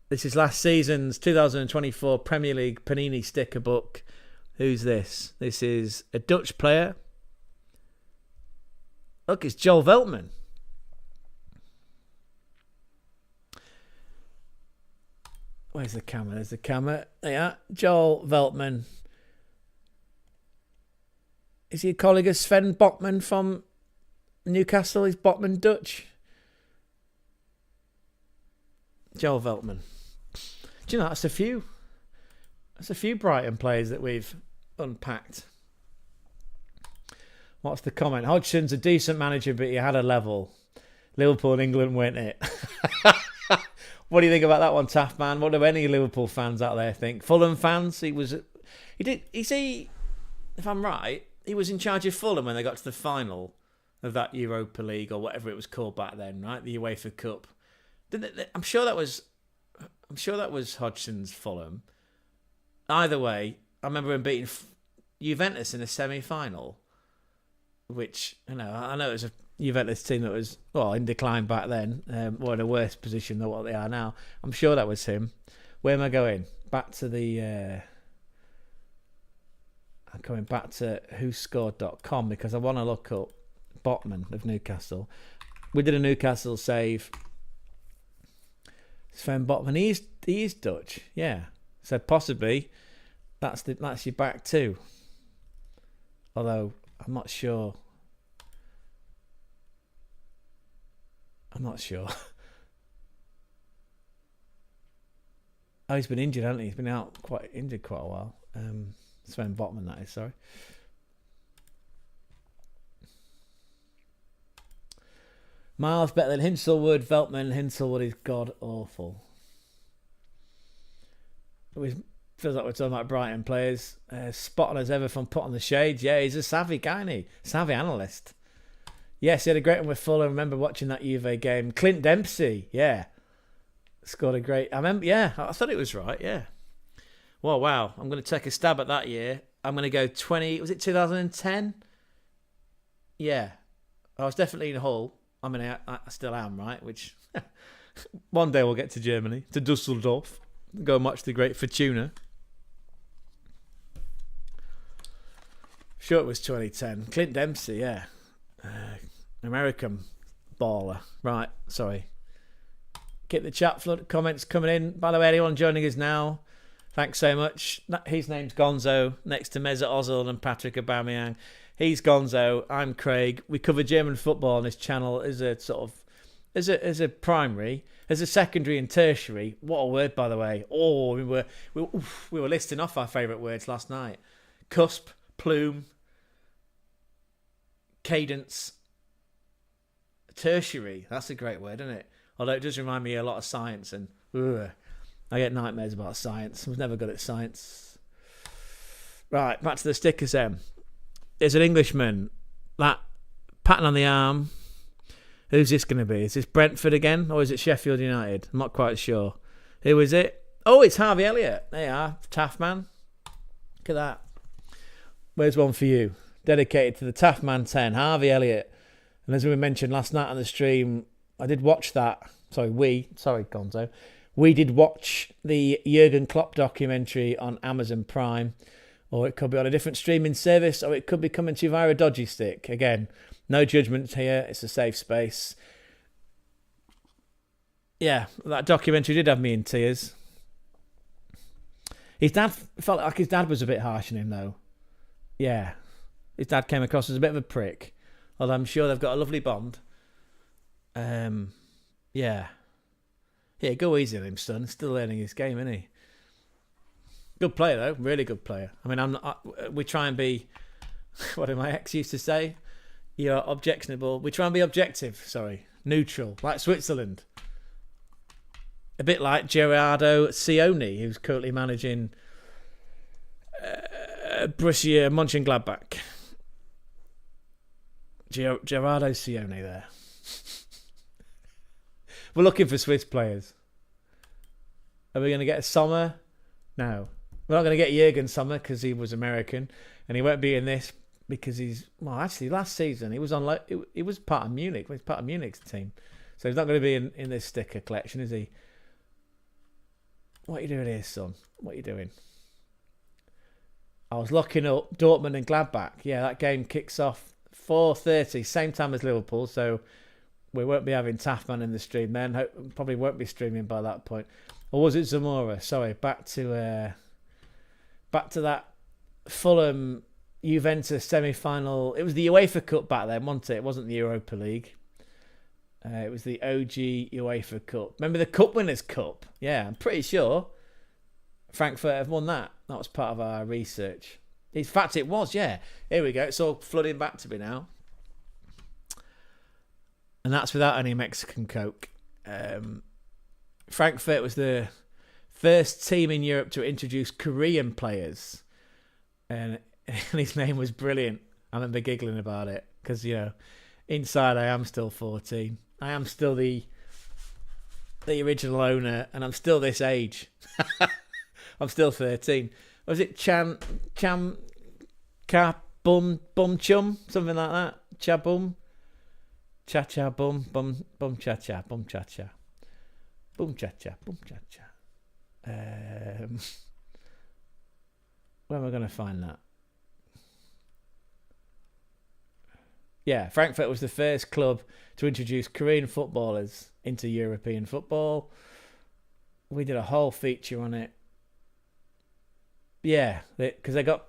This is last season's 2024 Premier League Panini sticker book. Who's this? This is a Dutch player. Look, it's Joel Veltman. Where's the camera? There's the camera. Yeah, Joel Veltman. Is he a colleague of Sven Botman from Newcastle? Is Botman Dutch? Joel Veltman. Do you know, that's a few Brighton players that we've unpacked. What's the comment? Hodgson's a decent manager, but he had a level. Liverpool and England weren't it. What do you think about that one, Taff man? What do any Liverpool fans out there think? Fulham fans? If I'm right, he was in charge of Fulham when they got to the final of that Europa League or whatever it was called back then, right? The UEFA Cup. I'm sure that was Hodgson's Fulham. Either way, I remember him beating Juventus in a semi-final, which I know it was a Juventus team that was in decline back then, or in a worse position than what they are now. I'm sure that was him. Where am I going? Back to the. I'm coming back to whoscored.com because I want to look up Botman of Newcastle. We did a Newcastle save. Sven Botman, he is Dutch, yeah. So possibly that's your back too. Although I'm not sure. Oh, he's been injured, hasn't he? He's been injured quite a while. Sven Botman, that is, sorry. Miles better than Hinselwood. Veltman, Hinselwood is god awful. It feels like we're talking about Brighton players. Spot on as ever from Put on the Shades. Yeah, he's a savvy guy, isn't he? Savvy analyst. Yes, he had a great one with Fulham. I remember watching that Juve game. Clint Dempsey, yeah. Scored a great... I thought it was right, yeah. Well, wow. I'm going to take a stab at that year. I'm going to go was it 2010? Yeah. I was definitely in Hull. I mean, I still am, right? Which, one day we'll get to Germany, to Dusseldorf, go and watch the great Fortuna. Sure, it was 2010. Clint Dempsey, yeah. American baller. Right, sorry. Keep the chat flood comments coming in. By the way, anyone joining us now, thanks so much. His name's Gonzo, next to Mesut Ozil and Patrick Aubameyang. He's Gonzo. I'm Craig. We cover German football on this channel as a as a primary, as a secondary and tertiary. What a word, by the way. Oh, we were listing off our favourite words last night. Cusp, plume, cadence, tertiary. That's a great word, isn't it? Although it does remind me a lot of science, and I get nightmares about science. I was never good at science. Right, back to the stickers then. There's an Englishman, that patting on the arm. Who's this going to be? Is this Brentford again, or is it Sheffield United? I'm not quite sure. Who is it? Oh, it's Harvey Elliott. There you are, Taff man. Look at that. Where's one for you? Dedicated to the Taff man 10, Harvey Elliott. And as we mentioned last night on the stream, I did watch that. Sorry, Gonzo. We did watch the Jurgen Klopp documentary on Amazon Prime. Or it could be on a different streaming service, or it could be coming to you via a dodgy stick. Again, no judgment here. It's a safe space. Yeah, that documentary did have me in tears. His dad felt like his dad was a bit harsh on him, though. Yeah, his dad came across as a bit of a prick. Although I'm sure they've got a lovely bond. Yeah, go easy on him, son. Still learning his game, isn't he? Good player, though. Really good player. I mean, we try and be... What did my ex used to say? You're objectionable. We try and be objective, neutral, like Switzerland. A bit like Gerardo Sioni, who's currently managing Borussia Mönchengladbach. Gerardo Sioni there. We're looking for Swiss players. Are we going to get a Sommer? No. We're not going to get Jurgen Sommer because he was American, and he won't be in this because actually last season he was he was part of Munich. He was part of Munich's team, so he's not going to be in this sticker collection, is he? What are you doing here, son? What are you doing? I was locking up Dortmund and Gladbach. Yeah, that game kicks off 4:30, same time as Liverpool, so we won't be having Taffman in the stream then. Probably won't be streaming by that point. Or was it Zamora? Sorry, back to that Fulham Juventus semi-final. It was the UEFA Cup back then, wasn't it? It wasn't the Europa League. It was the OG UEFA Cup. Remember the Cup Winners' Cup? Yeah, I'm pretty sure Frankfurt have won that. That was part of our research. In fact, it was, yeah. Here we go. It's all flooding back to me now. And that's without any Mexican Coke. Frankfurt was the first team in Europe to introduce Korean players. And his name was brilliant. I remember giggling about it because, inside I am still 14. I am still the original owner, and I'm still this age. I'm still 13. Was it Ka Bum Chum? Something like that? Cha Bum? Cha Cha Bum Bum Cha Cha Bum Cha Cha. Bum Cha Cha Bum Cha Cha. Where am I going to find that? Yeah, Frankfurt was the first club to introduce Korean footballers into European football. We did a whole feature on it. Yeah, because they got...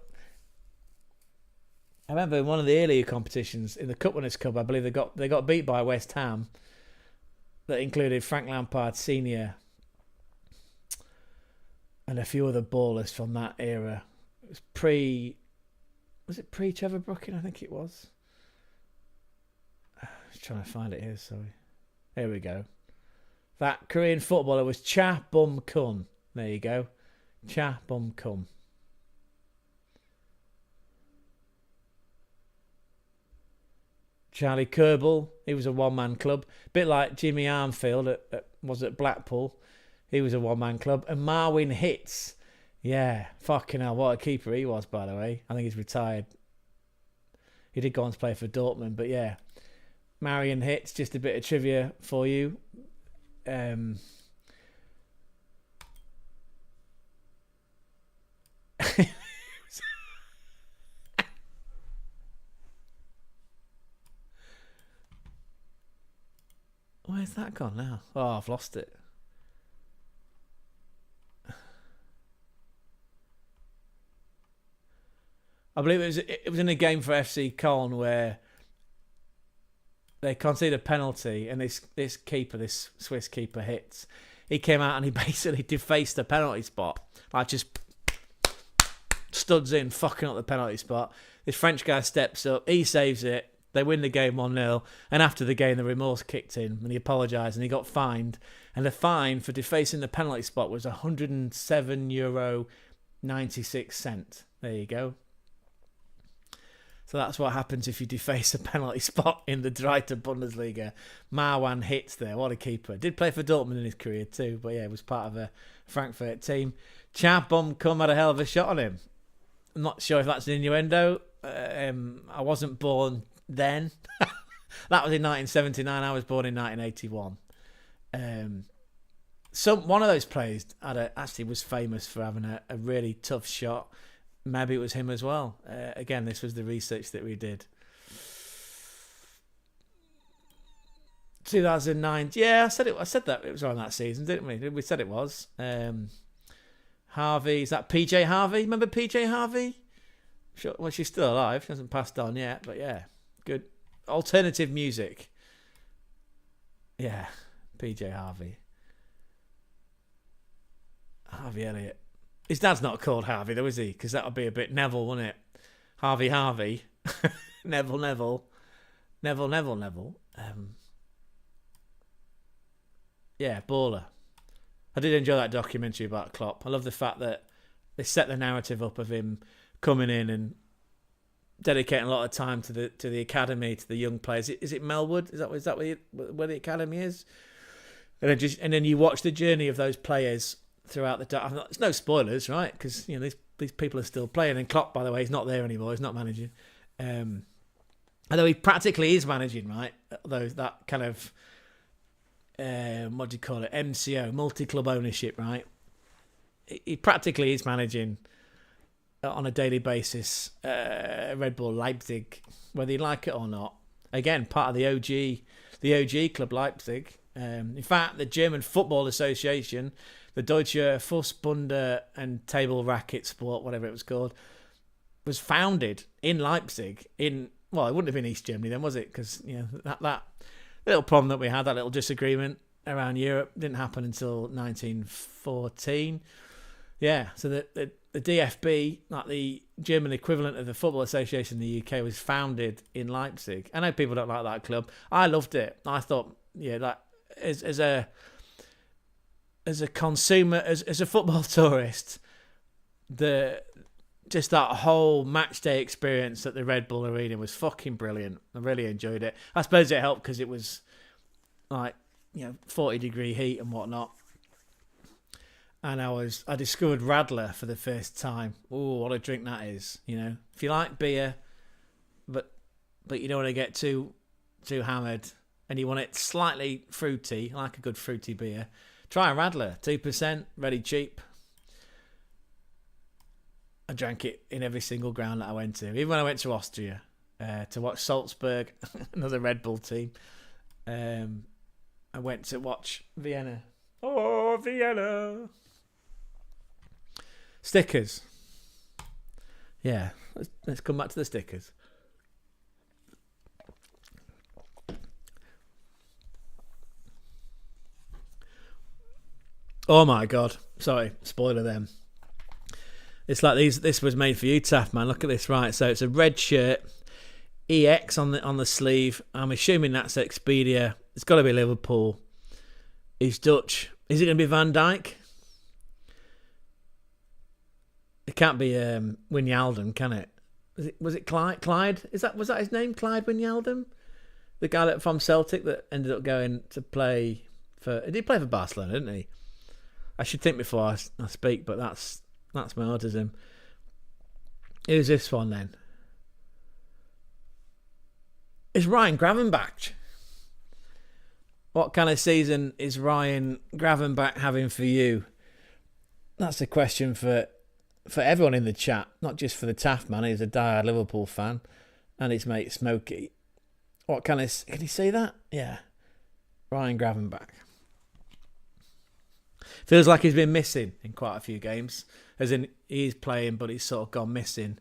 I remember in one of the earlier competitions, in the Cup Winners' Cup, I believe they got beat by West Ham. That included Frank Lampard Sr. and a few other ballers from that era. It was pre-Trevor Brooking? I think it was. Just trying to find it here, sorry. Here we go. That Korean footballer was Cha Bum Kun. There you go. Cha Bum Kun. Charlie Kerbel, he was a one-man club. A bit like Jimmy Armfield was at Blackpool. He was a one-man club. And Marwin Hitz. Yeah, fucking hell, what a keeper he was, by the way. I think he's retired. He did go on to play for Dortmund, but yeah. Marion Hitz, just a bit of trivia for you. Where's that gone now? Oh, I've lost it. I believe it was in a game for FC Köln where they conceded a penalty, and this keeper, this Swiss keeper, Hitz, he came out and he basically defaced the penalty spot. Like, just studs in, fucking up the penalty spot. This French guy steps up, he saves it, they win the game 1-0, and after the game the remorse kicked in and he apologised and he got fined, and the fine for defacing the penalty spot was €107.96. There you go. So that's what happens if you deface a penalty spot in the Dritter Bundesliga. Marwan Hitz there, what a keeper. Did play for Dortmund in his career too, but yeah, was part of a Frankfurt team. Cha Bum Kun had a hell of a shot on him. I'm not sure if that's an innuendo. I wasn't born then. That was in 1979. I was born in 1981. One of those players actually was famous for having a really tough shot. Maybe it was him as well. Again, this was the research that we did. 2009. Yeah, I said that it was around that season, didn't we? We said it was. Harvey, is that PJ Harvey? Remember PJ Harvey? Sure. Well, she's still alive. She hasn't passed on yet, but yeah, good alternative music. Yeah, PJ Harvey. Harvey Elliott. His dad's not called Harvey though, is he? Because that would be a bit Neville, wouldn't it? Harvey. Neville. Yeah, baller. I did enjoy that documentary about Klopp. I love the fact that they set the narrative up of him coming in and dedicating a lot of time to the academy, to the young players. Is it Melwood? Is that where the academy is? And then you watch the journey of those players throughout the... It's no spoilers, right? Because these people are still playing. And Klopp, by the way, he's not there anymore. He's not managing. Although he practically is managing, right? Although that kind of... what do you call it? MCO, multi-club ownership, right? He practically is managing on a daily basis Red Bull Leipzig, whether you like it or not. Again, part of the OG Club Leipzig. In fact, the German Football Association, the Deutsche Fußbund and Table Racket Sport, whatever it was called, was founded in Leipzig. Well, it wouldn't have been East Germany then, was it? Because that little problem that we had, that little disagreement around Europe, didn't happen until 1914. Yeah, so the DFB, like the German equivalent of the Football Association in the UK, was founded in Leipzig. I know people don't like that club. I loved it. I thought, that as as a consumer, as a football tourist, just that whole match day experience at the Red Bull Arena was fucking brilliant. I really enjoyed it. I suppose it helped because it was like, 40-degree heat and whatnot. And I discovered Radler for the first time. Oh, what a drink that is! If you like beer, but you don't want to get too hammered, and you want it slightly fruity, like a good fruity beer, try a Radler, 2%, really cheap. I drank it in every single ground that I went to, even when I went to Austria to watch Salzburg, another Red Bull team. I went to watch Vienna. Oh, Vienna! Stickers. Yeah, let's come back to the stickers. Oh my god! Sorry, spoiler them. It's like this was made for you, Taff, man. Look at this, right? So it's a red shirt, EX on the sleeve. I'm assuming that's Expedia. It's got to be Liverpool. He's Dutch. Is it going to be Van Dijk? It can't be Wijnaldum, can it? Was it Clyde? Was that his name? Clyde Wijnaldum? The guy from Celtic that ended up going to play for... Did he play for Barcelona, didn't he? I should think before I speak, but that's my autism. Who's this one then? Is Ryan Gravenbach? What kind of season is Ryan Gravenbach having for you? That's a question for everyone in the chat, not just for the Taft man. He's a diehard Liverpool fan, and his mate Smokey. What can he say that? Yeah, Ryan Gravenbach. Feels like he's been missing in quite a few games, as in he's playing, but he's sort of gone missing.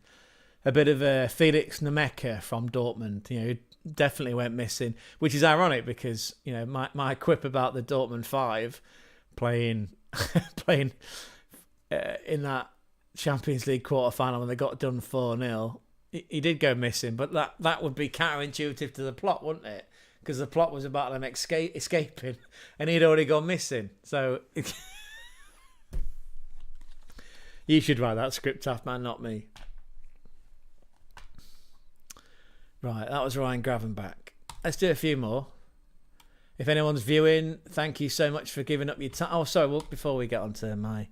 A bit of a Felix Nemeka from Dortmund, he definitely went missing, which is ironic because my quip about the Dortmund 5 playing in that Champions League quarter final when they got done 4-0, he did go missing, but that would be counterintuitive to the plot, wouldn't it? Because the plot was about them escaping, and he'd already gone missing. So you should write that script, Taft man, not me. Right, that was Ryan Gravenbach. Let's do a few more. If anyone's viewing, thank you so much for giving up your time. Oh, sorry, well, before we get on to my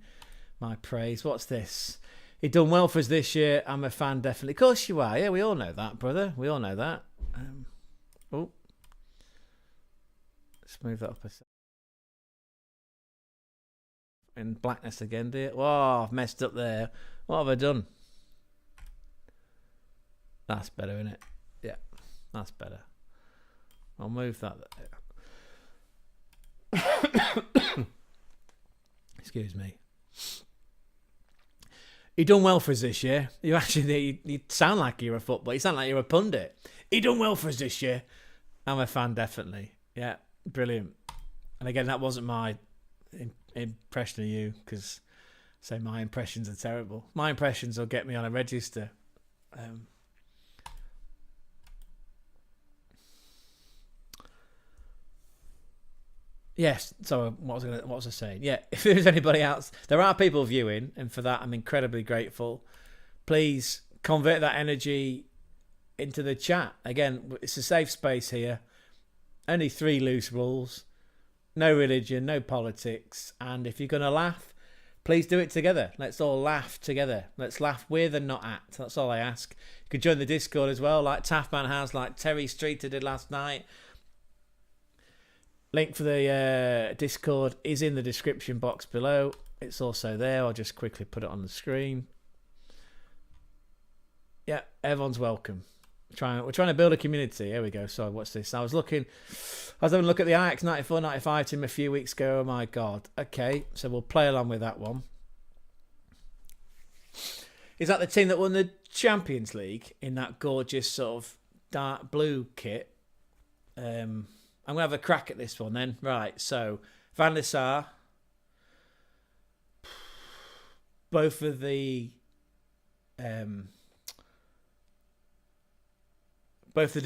praise, what's this? He done well for us this year. I'm a fan, definitely. Of course you are. Yeah, we all know that, brother. We all know that. Let's move that up a second. In blackness again, dear. Whoa, I've messed up there. What have I done? That's better, isn't it? Yeah, that's better. I'll move that there. Excuse me. He done well for us this year. You sound like you're a footballer. You sound like you're a pundit. He done well for us this year. I'm a fan, definitely. Yeah, brilliant. And again, that wasn't my impression of you, because my impressions are terrible. My impressions will get me on a register. Yes, so what was I saying? Yeah, if there's anybody else, there are people viewing, and for that I'm incredibly grateful. Please convert that energy into the chat. Again, it's a safe space here. Only 3 loose rules. No religion, no politics. And if you're going to laugh, please do it together. Let's all laugh together. Let's laugh with and not at. That's all I ask. You could join the Discord as well, like Taffman has, like Terry Streeter did last night. Link for the Discord is in the description box below. It's also there. I'll just quickly put it on the screen. Yeah, everyone's welcome. We're trying to build a community. Here we go. So what's this? I was having a look at the Ajax 94-95 team a few weeks ago. Oh my god. Okay, so we'll play along with that one. Is that the team that won the Champions League in that gorgeous sort of dark blue kit? I'm going to have a crack at this one then. Right, so Van der Sar. Both of the De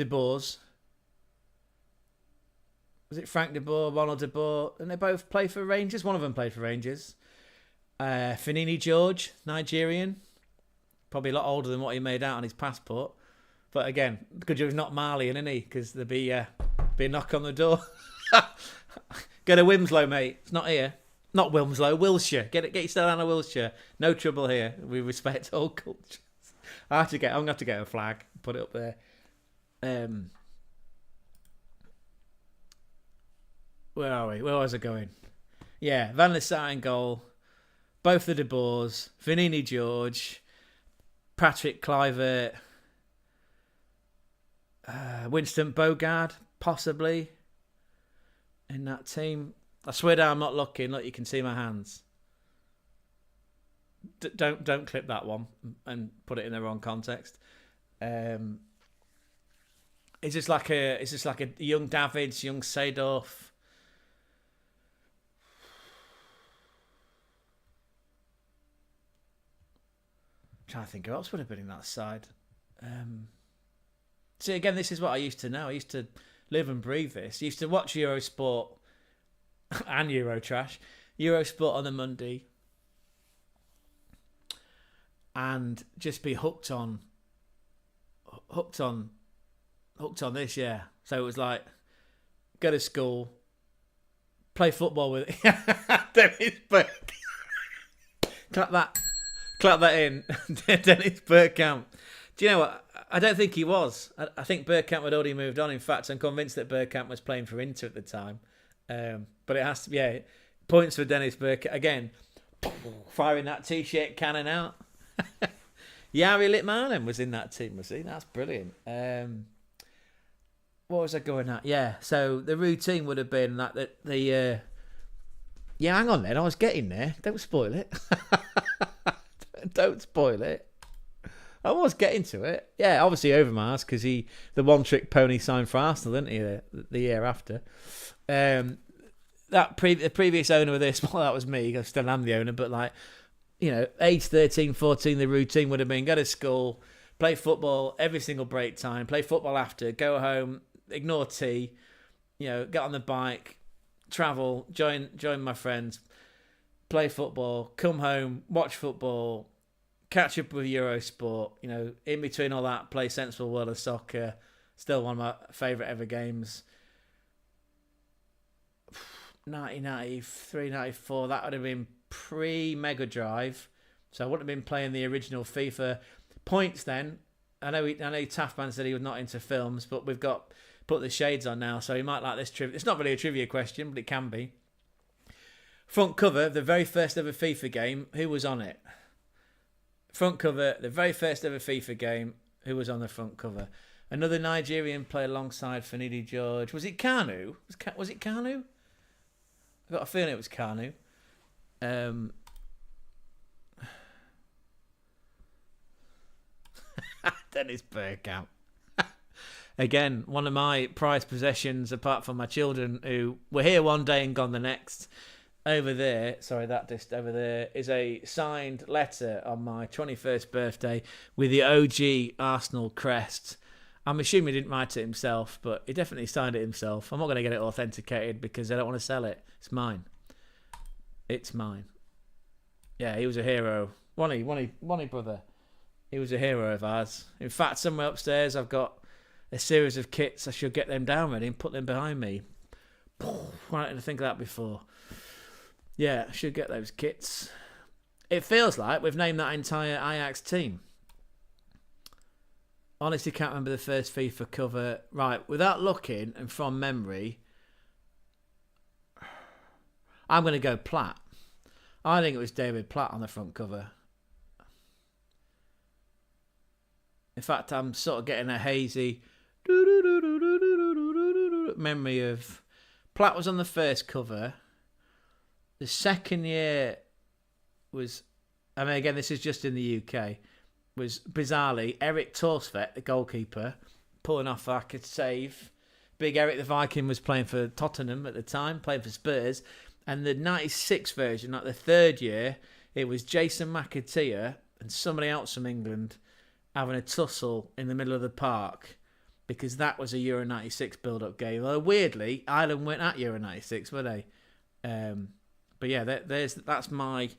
Boers. Was it Frank de Boer, Ronald de Boer? And they both play for Rangers. One of them played for Rangers. Fanini George, Nigerian. Probably a lot older than what he made out on his passport. But again, good job he's not Malian, isn't he? Because there'd be a knock on the door. Go to Wilmslow, mate. It's not here. Not Wilmslow, Wiltshire. Get yourself down to Wiltshire. No trouble here. We respect all cultures. I'm going to have to get a flag. Put it up there. Where are we? Where was I going? Yeah, Van der Sar in goal. Both the De Boers. Vanini George. Patrick Kluivert. Winston Bogard, possibly. In that team. I swear down, I'm not looking. Look, you can see my hands. Don't clip that one and put it in the wrong context. It's just like a young Davids, young Seedorf. I'm trying to think who else would have been in that side. See, again, this is what I used to know. I used to live and breathe this. I used to watch Eurosport and Eurotrash. Eurosport on a Monday. And just be hooked on this, yeah. So it was like, go to school, play football with Dennis Burke. Clap that in. Dennis Bergkamp. Do you know what? I don't think he was. I think Bergkamp had already moved on. In fact, I'm convinced that Bergkamp was playing for Inter at the time. But it has to be, yeah, points for Dennis Bergkamp. Again, firing that T-shirt cannon out. Jari Litmanen was in that team, was he? That's brilliant. What was I going at? Yeah, so the routine would have been that the yeah, hang on then, I was getting there. Don't spoil it. Don't spoil it. I was getting to it. Yeah, obviously Overmars, because the one-trick pony signed for Arsenal, didn't he, the year after. The previous owner of this, well, that was me. I still am the owner, but like, you know, age 13, 14, the routine would have been go to school, play football every single break time, play football after, go home, ignore tea, you know, get on the bike, travel, join my friends, play football, come home, watch football, catch up with Eurosport, you know, in between all that, play Sensible World of Soccer, still one of my favourite ever games. 1993, 94, that would have been pre-Mega Drive, so I wouldn't have been playing the original FIFA. Points then, I know Taftman said he was not into films, but we've got put the shades on now, so he might like this trivia. It's not really a trivia question, but it can be. Front cover, the very first ever FIFA game, who was on it? Front cover, the very first ever FIFA game, who was on the front cover? Another Nigerian played alongside Fanini George. Was it Kanu? Was it Kanu? I got a feeling it was Kanu. Dennis Bergkamp. Again, one of my prized possessions, apart from my children, who were here one day and gone the next. Over there, over there is a signed letter on my 21st birthday with the OG Arsenal crest. I'm assuming he didn't write it himself, but he definitely signed it himself. I'm not going to get it authenticated because I don't want to sell it. It's mine. It's mine. Yeah, he was a hero. Wonny brother. He was a hero of ours. In fact, somewhere upstairs I've got a series of kits. I should get them down ready and put them behind me. Why didn't I think of that before? Yeah, I should get those kits. It feels like we've named that entire Ajax team. Honestly, can't remember the first FIFA cover. Right, without looking and from memory, I'm going to go Platt. I think it was David Platt on the front cover. In fact, I'm sort of getting a hazy memory of Platt was on the first cover. The second year was, I mean, again, this is just in the UK, was bizarrely Eric Torsvet, the goalkeeper, pulling off like a save. Big Eric the Viking was playing for Tottenham at the time, playing for Spurs. And the 96 version, like the third year, it was Jason McAteer and somebody else from England having a tussle in the middle of the park because that was a Euro 96 build-up game. Although weirdly, Ireland weren't at Euro 96, were they? But yeah, that's my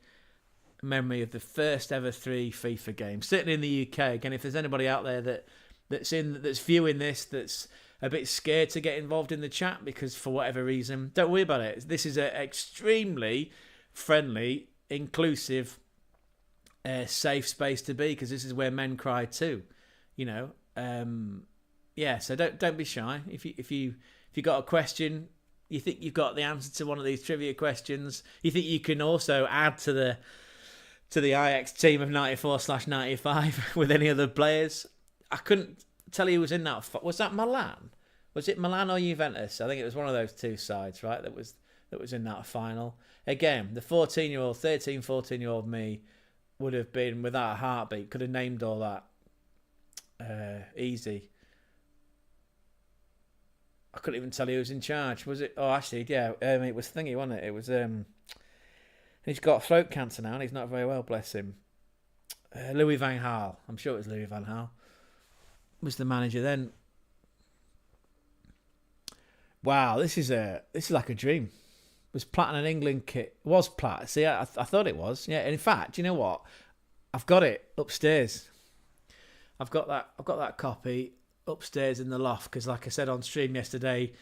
memory of the first ever 3 FIFA games. Certainly in the UK. Again, if there's anybody out there that's viewing this that's a bit scared to get involved in the chat because for whatever reason, don't worry about it. This is an extremely friendly, inclusive, safe space to be, because this is where men cry too. So don't be shy. If you got a question, you think you've got the answer to one of these trivia questions, you think you can also add to the IX team of 94/95 with any other players. I couldn't tell you who was in that. Was that Milan? Was it Milan or Juventus? I think it was one of those two sides, right? That was in that final. Again, the 14-year-old me would have been, without a heartbeat, could have named all that easy. I couldn't even tell you who was in charge. Was it? Oh, actually, yeah. It was Thingy, wasn't it? It was. He's got throat cancer now, and he's not very well. Bless him. Louis van Gaal. I'm sure it was Louis van Gaal. Was the manager then? Wow, this is like a dream. It was Platt and England kit. It was Platt. See, I thought it was. Yeah. And in fact, you know what? I've got it upstairs. I've got that copy upstairs in the loft because, like I said on stream yesterday,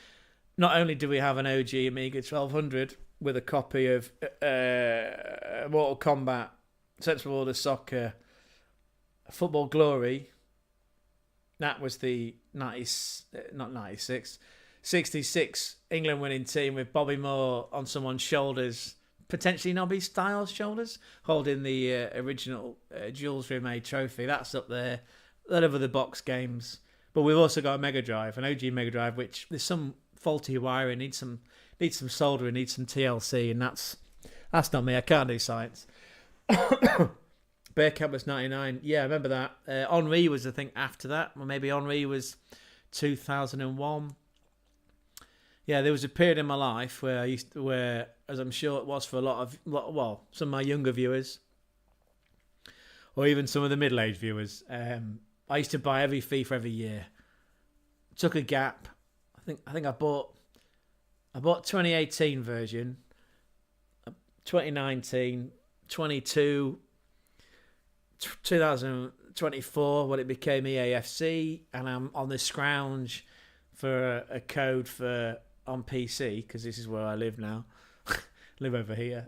not only do we have an OG Amiga 1200 with a copy of Mortal Kombat, Sensible Order Soccer, Football Glory. That was the 66 England winning team with Bobby Moore on someone's shoulders, potentially Nobby Styles' shoulders, holding the original Jules Rimet trophy. That's up there. A lot of other box games. But we've also got a Mega Drive, an OG Mega Drive, which there's some faulty wiring, needs some soldering, needs some TLC, and that's not me. I can't do science. Bearcat was 99. Yeah, I remember that. Henri was, I think, after that. Or maybe Henri was 2001. Yeah, there was a period in my life where as I'm sure it was for some of my younger viewers, or even some of the middle-aged viewers, I used to buy every FIFA every year. Took a gap. I think I bought 2018 version, 2019, 22, 2024 when it became EAFC, and I'm on the scrounge for a code for on PC because this is where I live now. Live over here.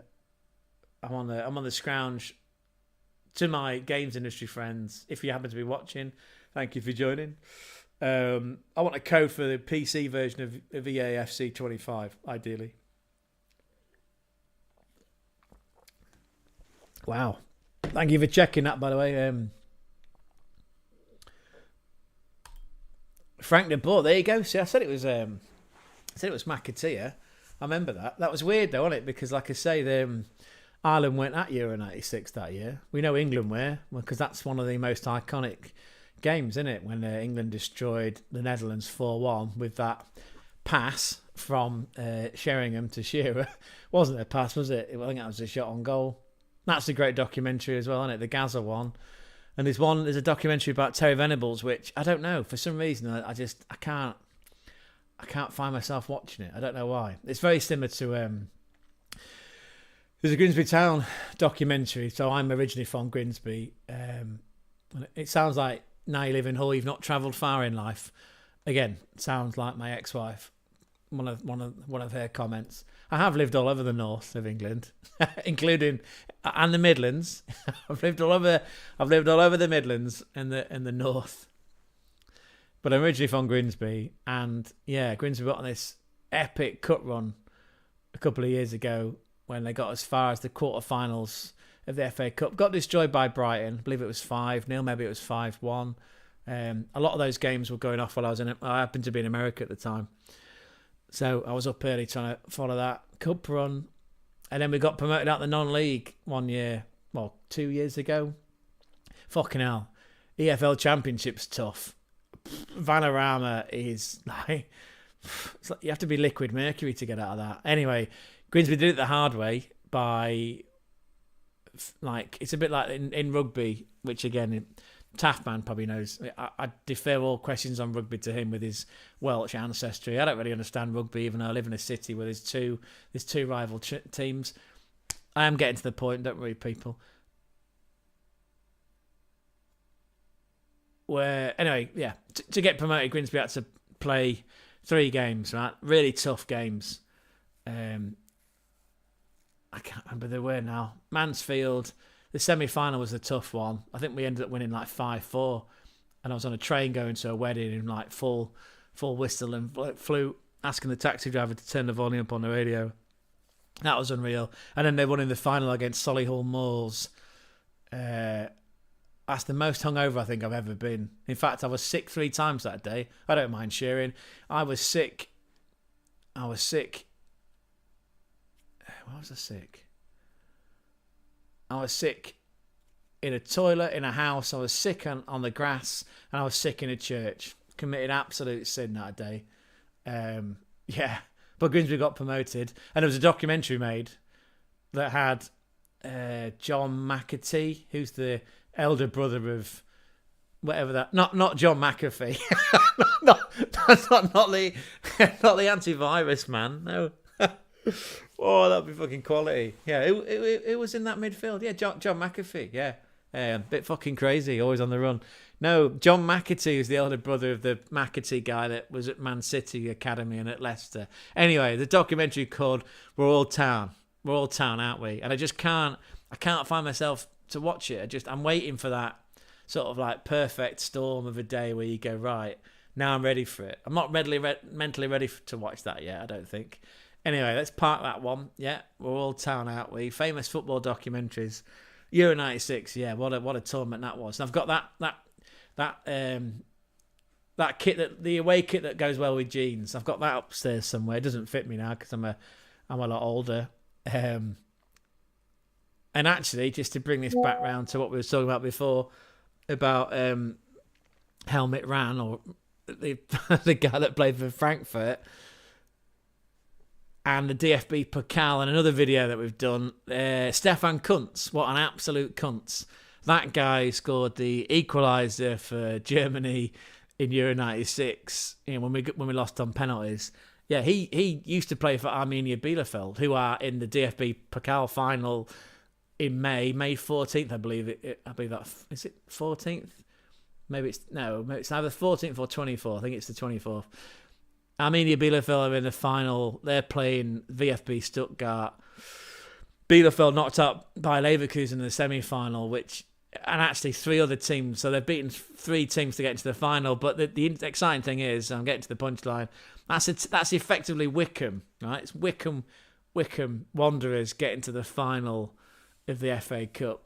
I'm on the scrounge. To my games industry friends, if you happen to be watching, thank you for joining. I want a code for the PC version of EAFC 25, ideally. Wow. Thank you for checking that, by the way. Frank de Boer, there you go. See, I said it was McAteer. I remember that. That was weird, though, wasn't it? Because, like I say, Ireland went at Euro 96 that year. We know England were, because that's one of the most iconic games, isn't it? When England destroyed the Netherlands 4-1 with that pass from Sheringham to Shearer. Wasn't a pass, was it? I think that was a shot on goal. That's a great documentary as well, isn't it? The Gaza one. And there's a documentary about Terry Venables, which I don't know. For some reason, I can't find myself watching it. I don't know why. It's very similar to... There's a Grimsby Town documentary, so I'm originally from Grimsby. It sounds like now you live in Hull, you've not travelled far in life. Again, sounds like my ex-wife. One of her comments. I have lived all over the north of England, including and the Midlands. I've lived all over the Midlands and the north. But I'm originally from Grimsby, and yeah, Grimsby got on this epic cut run a couple of years ago, when they got as far as the quarterfinals of the FA Cup. Got destroyed by Brighton. I believe it was 5-0, maybe it was 5-1. A lot of those games were going off while I happened to be in America at the time. So I was up early trying to follow that cup run. And then we got promoted out the non-league 2 years ago. Fucking hell. EFL Championship's tough. Vanarama is like... You have to be liquid mercury to get out of that. Anyway... Grimsby did it the hard way by, it's a bit like in rugby, which again, Taftman probably knows. I defer all questions on rugby to him with his Welsh ancestry. I don't really understand rugby, even though I live in a city where there's two rival teams. I am getting to the point, don't worry, people. Where, anyway, yeah, to get promoted, Grimsby had to play 3 games, right? Really tough games. I can't remember they were now. Mansfield, the semi-final was a tough one. I think we ended up winning like 5-4. And I was on a train going to a wedding in like full whistle and flute, asking the taxi driver to turn the volume up on the radio. That was unreal. And then they won in the final against Solihull Moors. That's the most hungover I think I've ever been. In fact, I was sick 3 times that day. I don't mind sharing. I was sick. Why was I sick? I was sick in a toilet, in a house. I was sick on the grass. And I was sick in a church. Committed absolute sin that day. Yeah. But Grimsby got promoted. And there was a documentary made that had John McAtee, who's the elder brother of whatever that... Not John McAfee. That's not the antivirus man. No. Oh, that'd be fucking quality. Yeah, it was in that midfield. Yeah, John McAfee. Yeah. A bit fucking crazy, always on the run. No, John McAtee is the elder brother of the McAtee guy that was at Man City Academy and at Leicester. Anyway, the documentary called We're All Town, aren't we? And I can't find myself to watch it. I'm waiting for that sort of like perfect storm of a day where you go, right, now I'm ready for it. I'm not mentally ready to watch that yet, I don't think. Anyway, let's park that one. Yeah, We're All Town, aren't we? Famous football documentaries. Euro 96, yeah, what a tournament that was. And I've got that kit, the away kit that goes well with jeans. I've got that upstairs somewhere. It doesn't fit me now because I'm a lot older. And actually, just to bring this back round to what we were talking about before, about Helmut Rahn, or the guy that played for Frankfurt, and the DFB Pokal, and another video that we've done, Stefan Kuntz, what an absolute Kuntz. That guy scored the equaliser for Germany in Euro 96, when we lost on penalties. Yeah, he used to play for Arminia Bielefeld, who are in the DFB Pokal final in May 14th, I believe. I believe that, is it 14th? Maybe it's either 14th or 24th. I think it's the 24th. Arminia Bielefeld are in the final. They're playing VfB Stuttgart. Bielefeld knocked out by Leverkusen in the semi-final, and actually 3 other teams. So they've beaten 3 teams to get into the final. But the exciting thing is, I'm getting to the punchline, that's effectively Wickham, right? It's Wickham Wanderers getting to the final of the FA Cup.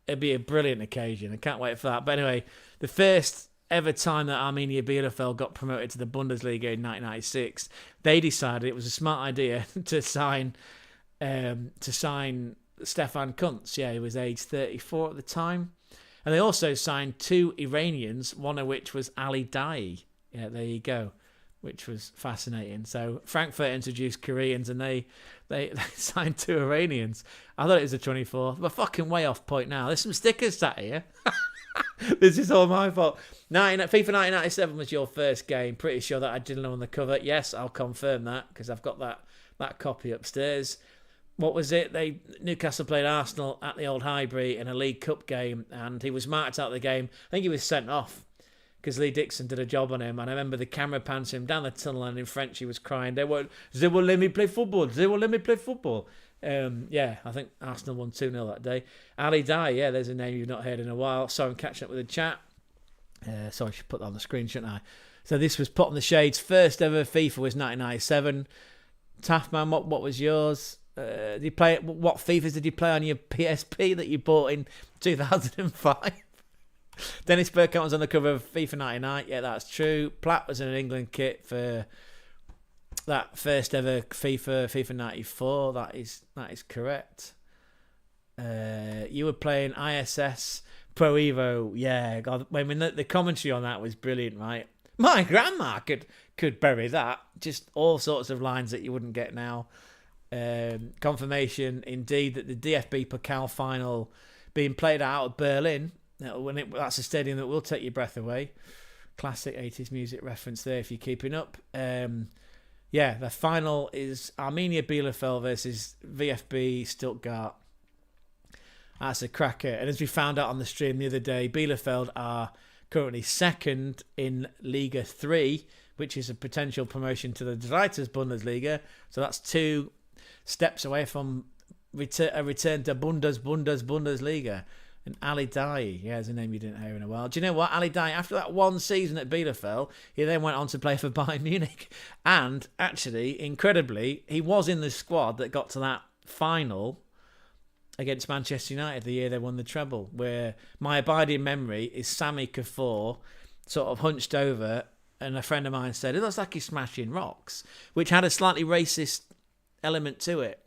It'd be a brilliant occasion. I can't wait for that. But anyway, the first ever time that Arminia Bielefeld got promoted to the Bundesliga in 1996, they decided it was a smart idea to sign Stefan Kuntz. Yeah, he was age 34 at the time. And they also signed 2 Iranians, one of which was Ali Dai. Yeah, there you go, which was fascinating. So Frankfurt introduced Koreans, and they signed 2 Iranians. I thought it was the 24th. We're fucking way off point now. There's some stickers sat here. This is all my fault. FIFA 1997 was your first game. Pretty sure that I didn't know on the cover. Yes, I'll confirm that because I've got that copy upstairs. What was it? Newcastle played Arsenal at the Old Highbury in a League Cup game, and he was marked out of the game. I think he was sent off because Lee Dixon did a job on him. And I remember the camera panned him down the tunnel, and in French he was crying, They won't let me play football. They won't let me play football. Yeah, I think Arsenal won 2-0 that day. Ali Dai, yeah, there's a name you've not heard in a while. So I'm catching up with the chat. So I should put that on the screen, shouldn't I? So this was Put on the Shades. First ever FIFA was 1997. Taftman, what was yours? Did you play? What FIFAs did you play on your PSP that you bought in 2005? Dennis Burkham was on the cover of FIFA 99. Yeah, that's true. Platt was in an England kit for that first ever FIFA 94. That is correct. You were playing ISS Pro Evo. Yeah, God, I mean the commentary on that was brilliant, right? My grandma could bury that. Just all sorts of lines that you wouldn't get now. Confirmation indeed that the DFB Pokal final being played out of Berlin That's a stadium that will take your breath away. Classic 80s music reference there if you're keeping up. The final is Arminia Bielefeld versus VfB Stuttgart. That's a cracker. And as we found out on the stream the other day, Bielefeld are currently second in Liga 3, which is a potential promotion to the Zweite Bundesliga. So that's 2 steps away from a return to Bundesliga. And Ali Dai, yeah, is a name you didn't hear in a while. Do you know what? Ali Dai, after that one season at Bielefeld, he then went on to play for Bayern Munich. And actually, incredibly, he was in the squad that got to that final against Manchester United the year they won the treble, where my abiding memory is Sami Kaffour sort of hunched over, and a friend of mine said, it looks like he's smashing rocks, which had a slightly racist element to it.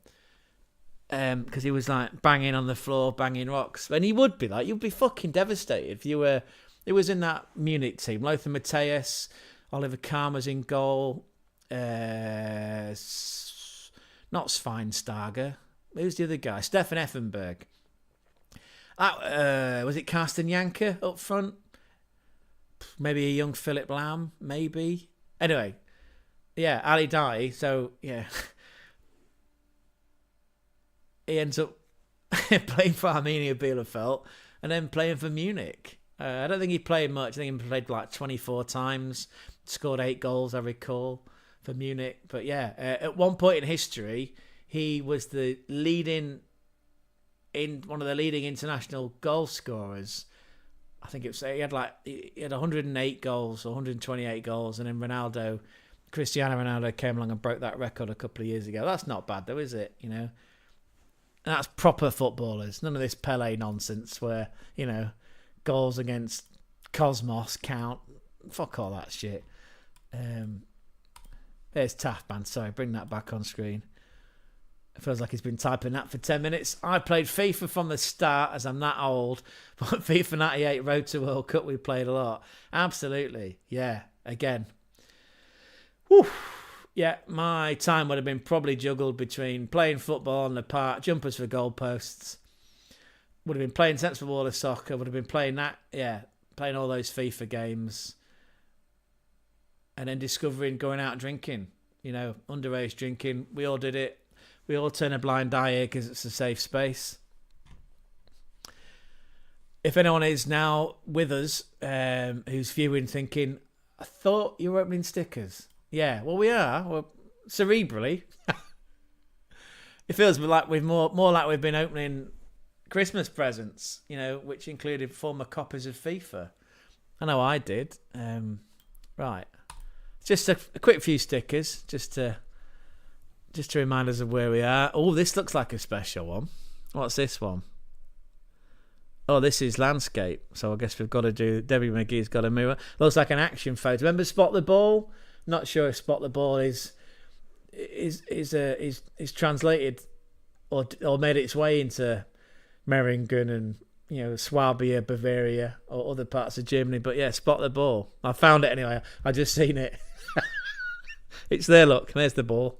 Because he was like banging on the floor, banging rocks. And he would be like, you'd be fucking devastated if you were. It was in that Munich team. Lothar Matthäus, Oliver Kahn was in goal. Not Schweinsteiger. Who's the other guy? Stefan Effenberg. Was it Carsten Janker up front? Maybe a young Philip Lahm, maybe. Anyway, yeah, Ali Dai. So, yeah. He ends up playing for Arminia Bielefeld and then playing for Munich. I don't think he played much. I think he played like 24 times, scored 8 goals, I recall, for Munich. But yeah, at one point in history, he was one of the leading international goal scorers. I think he had 108 goals or 128 goals, and then Cristiano Ronaldo came along and broke that record a couple of years ago. That's not bad though, is it? You know. And that's proper footballers. None of this Pele nonsense where, goals against Cosmos count. Fuck all that shit. There's Taftman. Sorry, bring that back on screen. It feels like he's been typing that for 10 minutes. I played FIFA from the start, as I'm that old. But FIFA 98 Road to World Cup, we played a lot. Absolutely. Yeah, again. Whew. Yeah, my time would have been probably juggled between playing football in the park, jumpers for goalposts. Would have been playing sensible ball of soccer. Would have been playing that, playing all those FIFA games. And then discovering going out drinking, underage drinking. We all did it. We all turn a blind eye here because it's a safe space. If anyone is now with us who's viewing thinking, I thought you were opening stickers. Yeah, well, we are. Well, cerebrally. It feels like more like we've been opening Christmas presents, which included former copies of FIFA. I know I did. Right. Just a quick few stickers, just to remind us of where we are. Oh, this looks like a special one. What's this one? Oh, this is landscape. So I guess we've got to do. Debbie McGee's got a mirror. Looks like an action photo. Remember Spot the Ball? Not sure if Spot the Ball is translated or made its way into Meiringen and Swabia, Bavaria, or other parts of Germany. But yeah, Spot the Ball. I found it anyway. I just seen it. It's there. Look, there's the ball.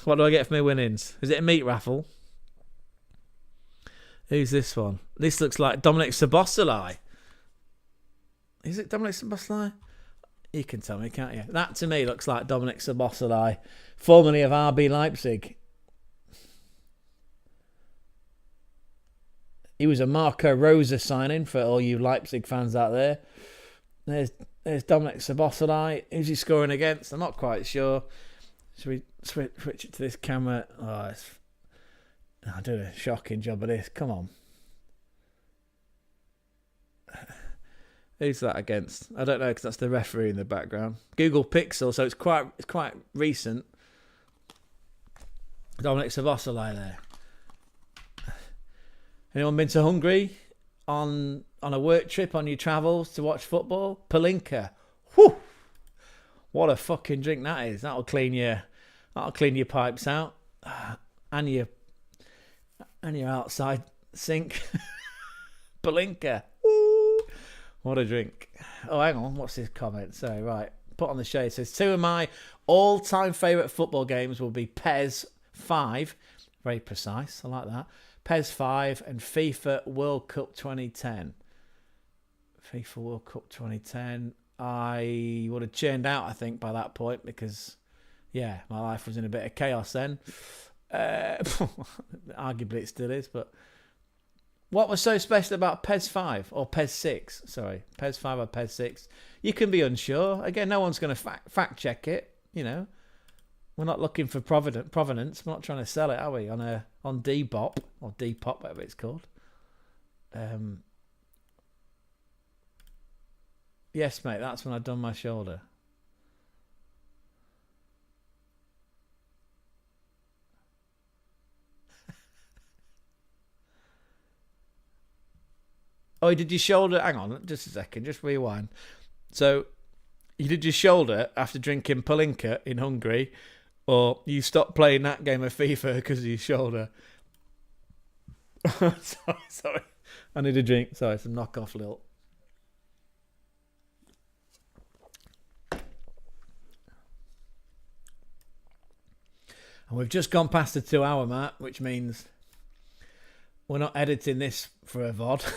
What do I get for my winnings? Is it a meat raffle? Who's this one? This looks like Dominic Szoboszlai. Is it Dominic Szoboszlai? You can tell me, can't you? That to me looks like Dominic Szoboszlai, formerly of RB Leipzig. He was a Marco Rosa signing for all you Leipzig fans out there. There's Dominic Szoboszlai. Who's he scoring against? I'm not quite sure. Should we switch it to this camera? I'm doing a shocking job of this. Come on. Who's that against? I don't know because that's the referee in the background. Google Pixel, so it's quite recent. Dominic Szoboszlai there. Anyone been to Hungary on a work trip on your travels to watch football? Palinka. Whew! What a fucking drink that is. That'll clean your pipes out. And your outside sink. Palinka. Woo! What a drink. Oh, hang on. What's this comment? Sorry, right. Put on the shade. It says, 2 of my all-time favourite football games will be PES 5. Very precise. I like that. PES 5 and FIFA World Cup 2010. FIFA World Cup 2010. I would have churned out, I think, by that point because, yeah, my life was in a bit of chaos then. Arguably it still is, but what was so special about PES 5 or PES 6? Sorry, PES 5 or PES 6? You can be unsure. Again, no one's going to fact check it. You know, we're not looking for provenance. We're not trying to sell it, are we? On Depop or Depop, whatever it's called. Yes, mate. That's when I done my shoulder. Oh, you did your shoulder. Hang on, just a second. Just rewind. So, you did your shoulder after drinking Palinka in Hungary, or you stopped playing that game of FIFA because of your shoulder? Sorry. I need a drink. Sorry, some knockoff little. And we've just gone past the 2 hour mark, which means we're not editing this for a VOD.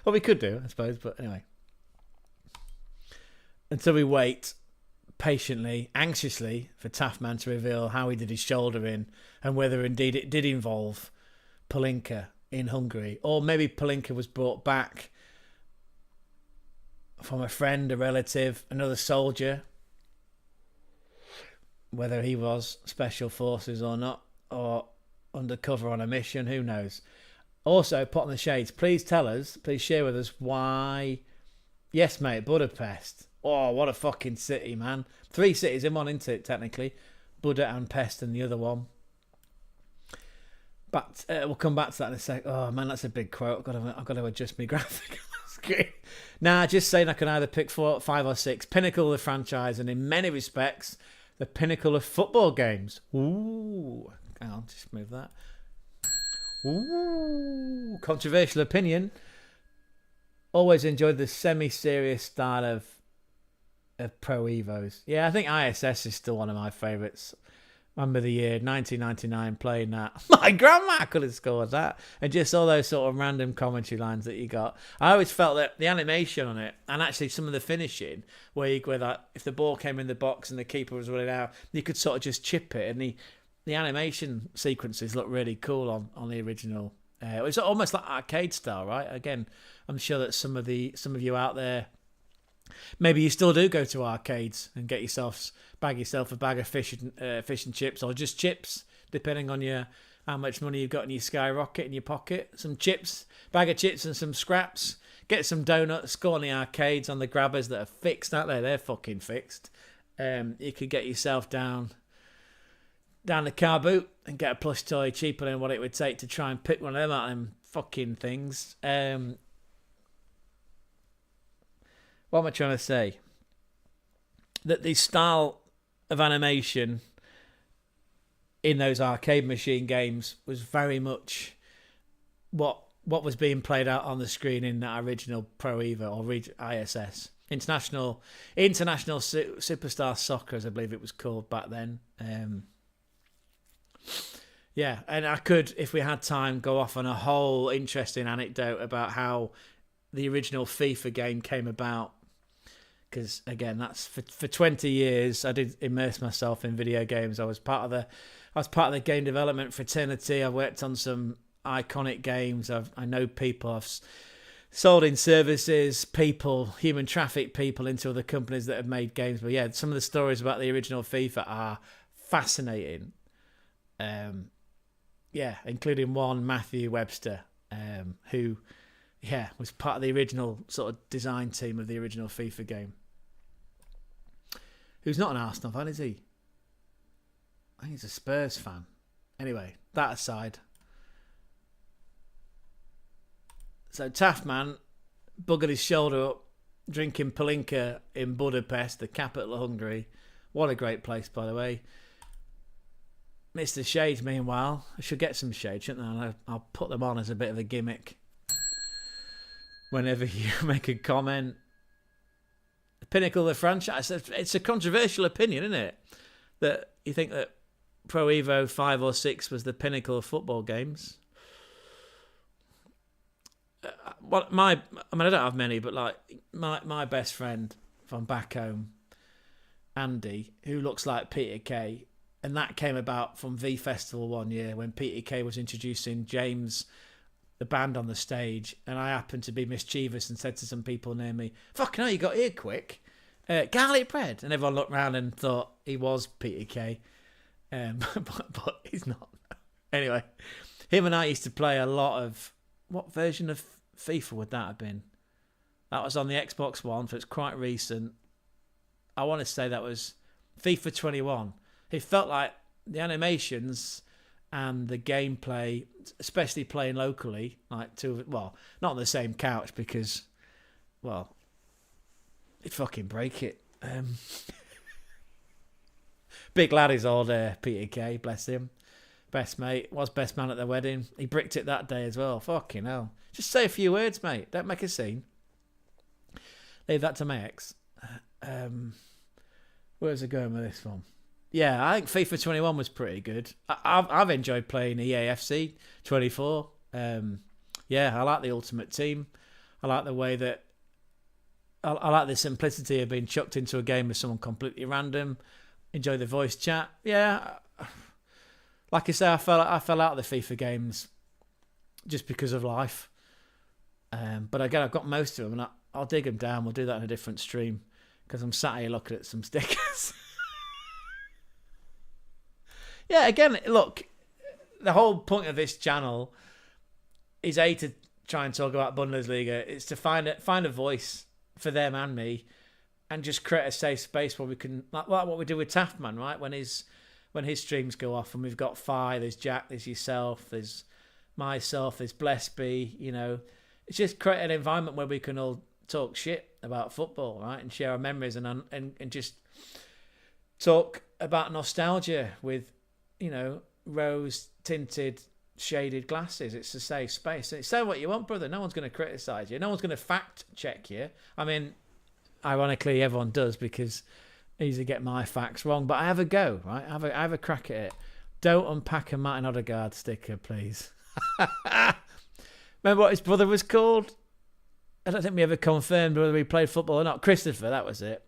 Well, we could do, I suppose, but anyway. Until we wait patiently, anxiously for Taffman to reveal how he did his shoulder in and whether indeed it did involve Palinka in Hungary. Or maybe Palinka was brought back from a friend, a relative, another soldier. Whether he was special forces or not, or undercover on a mission, who knows. Also, put on the shades, please tell us, please share with us why. Yes, mate, Budapest. Oh, what a fucking city, man. 3 cities in one, isn't it, technically? Buda and Pest and the other one. But we'll come back to that in a sec. Oh, man, that's a big quote. I've got to adjust my graphic on the screen. Nah, just saying I can either pick 4, 5 or 6. Pinnacle of the franchise, and in many respects, the pinnacle of football games. Ooh. Hang on, just move that. Ooh. Controversial opinion. Always enjoyed the semi-serious style of Pro Evos. Yeah, I think ISS is still one of my favourites. Remember the year 1999 playing that. My grandma could have scored that. And just all those sort of random commentary lines that you got. I always felt that the animation on it, and actually some of the finishing, where that if the ball came in the box and the keeper was running out, you could sort of just chip it. And the animation sequences look really cool on the original. It's almost like arcade style, right? Again, I'm sure that some of you out there, maybe you still do go to arcades and bag yourself a bag of fish and chips, or just chips, depending on how much money you've got in your skyrocket in your pocket. Some chips, bag of chips and some scraps. Get some donuts, go on the arcades on the grabbers that are fixed out there. They're fucking fixed. You could get yourself down the car boot and get a plush toy cheaper than what it would take to try and pick one of them out of them fucking things. What am I trying to say? That the style of animation in those arcade machine games was very much what was being played out on the screen in that original Pro Evo or ISS. International Superstar Soccer, as I believe it was called back then. Yeah, and I could, if we had time, go off on a whole interesting anecdote about how the original FIFA game came about. Because again, that's for 20 years I did immerse myself in video games. I was part of the game development fraternity. I worked on some iconic games. I know people. I've sold in services, human traffic people into other companies that have made games. But yeah, some of the stories about the original FIFA are fascinating. Yeah, including one, Matthew Webster, who was part of the original sort of design team of the original FIFA game. Who's not an Arsenal fan, is he? I think he's a Spurs fan. Anyway, that aside. So Taffman buggered his shoulder up, drinking Palinka in Budapest, the capital of Hungary. What a great place, by the way. Mr. Shades, meanwhile. I should get some shades, shouldn't I? I'll put them on as a bit of a gimmick. Whenever you make a comment. The pinnacle of the franchise. It's a controversial opinion, isn't it? That you think that Pro Evo 5 or 6 was the pinnacle of football games. I don't have many, but like my best friend from back home, Andy, who looks like Peter Kay, and that came about from V Festival one year when Peter Kay was introducing James, the band, on the stage, and I happened to be mischievous and said to some people near me, "Fucking hell, you got here quick. Garlic bread," and everyone looked around and thought he was Peter Kay, but he's not. Anyway, him and I used to play a lot of, what version of FIFA would that have been? That was on the Xbox One, so it's quite recent. I want to say that was FIFA 21. It felt like the animations and the gameplay, especially playing locally, like not on the same couch because, well, it'd fucking break it. Big lad is old Peter Kay, bless him. Best mate, was best man at the wedding. He bricked it that day as well. Fucking hell. Just say a few words, mate. Don't make a scene. Leave that to my ex. Where's it going with this one? Yeah, I think FIFA 21 was pretty good. I've enjoyed playing EAFC 24. Yeah, I like the Ultimate Team. I like the way that I like the simplicity of being chucked into a game with someone completely random. Enjoy the voice chat. Yeah, like I say, I fell out of the FIFA games just because of life. But again, I've got most of them, and I'll dig them down. We'll do that in a different stream because I'm sat here looking at some stickers. Yeah, again, look, the whole point of this channel is to try and talk about Bundesliga. It's to find a voice for them and me, and just create a safe space where we can, like what we do with Taftman, right? When his streams go off, and we've got Fi, there's Jack, there's yourself, there's myself, there's Blessby. You know, it's just create an environment where we can all talk shit about football, right, and share our memories and just talk about nostalgia with, you know, rose-tinted, shaded glasses. It's a safe space. Say what you want, brother. No one's going to criticise you. No one's going to fact-check you. I mean, ironically, everyone does because I usually get my facts wrong. But I have a go, right? I have a crack at it. Don't unpack a Martin Odegaard sticker, please. Remember what his brother was called? I don't think we ever confirmed whether he played football or not. Christopher, that was it.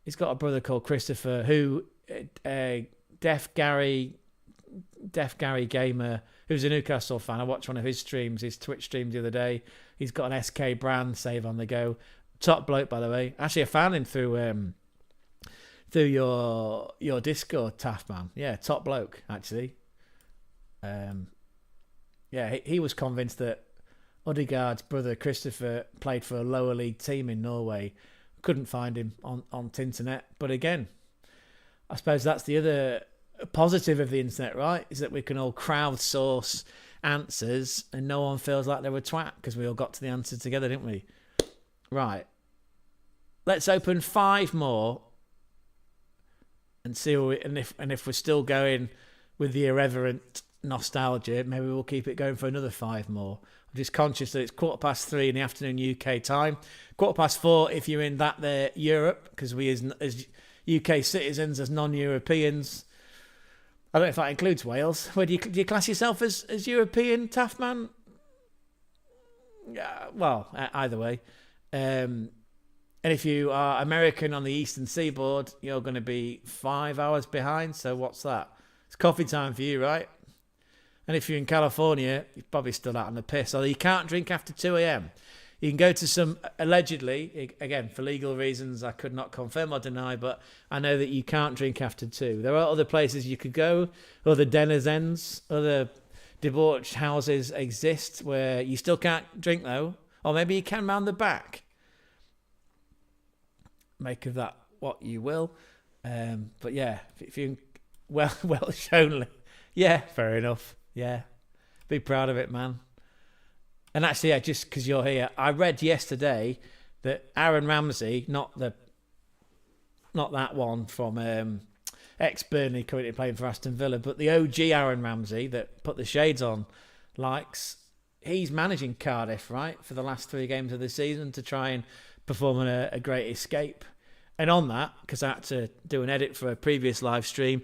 He's got a brother called Christopher who... Deaf Gary Gamer, who's a Newcastle fan. I watched one of his streams, his Twitch streams the other day. He's got an SK brand save on the go. Top bloke, by the way. Actually, I found him through your Discord, Taftman. Yeah, top bloke, actually. Yeah, he was convinced that Odegaard's brother Christopher played for a lower league team in Norway. Couldn't find him on Tinternet. But again, I suppose that's the other positive of the internet, right? Is that we can all crowdsource answers and no one feels like they were twat because we all got to the answer together, didn't we? Right. Let's open 5 more and see if we're still going with the irreverent nostalgia, maybe we'll keep it going for another 5 more. I'm just conscious that it's 3:15 in the afternoon UK time. 4:15 if you're in that there Europe, because we as UK citizens, as non-Europeans, I don't know if that includes Wales. Where do you class yourself as European, Taftman? Yeah, well, either way. And if you are American on the Eastern Seaboard, you're going to be 5 hours behind. So what's that? It's coffee time for you, right? And if you're in California, you're probably still out on the piss. Although you can't drink after 2 a.m. You can go to some, allegedly, again, for legal reasons, I could not confirm or deny, but I know that you can't drink after 2. There are other places you could go, other denizens, other debauched houses exist where you still can't drink, though. Or maybe you can round the back. Make of that what you will. But yeah, if you Welsh only. Yeah, fair enough. Yeah. Be proud of it, man. And actually, yeah, just because you're here, I read yesterday that Aaron Ramsey, not that one from ex-Burnley currently playing for Aston Villa, but the OG Aaron Ramsey that put the shades on, he's managing Cardiff, right, for the last 3 games of the season to try and perform a great escape. And on that, because I had to do an edit for a previous live stream,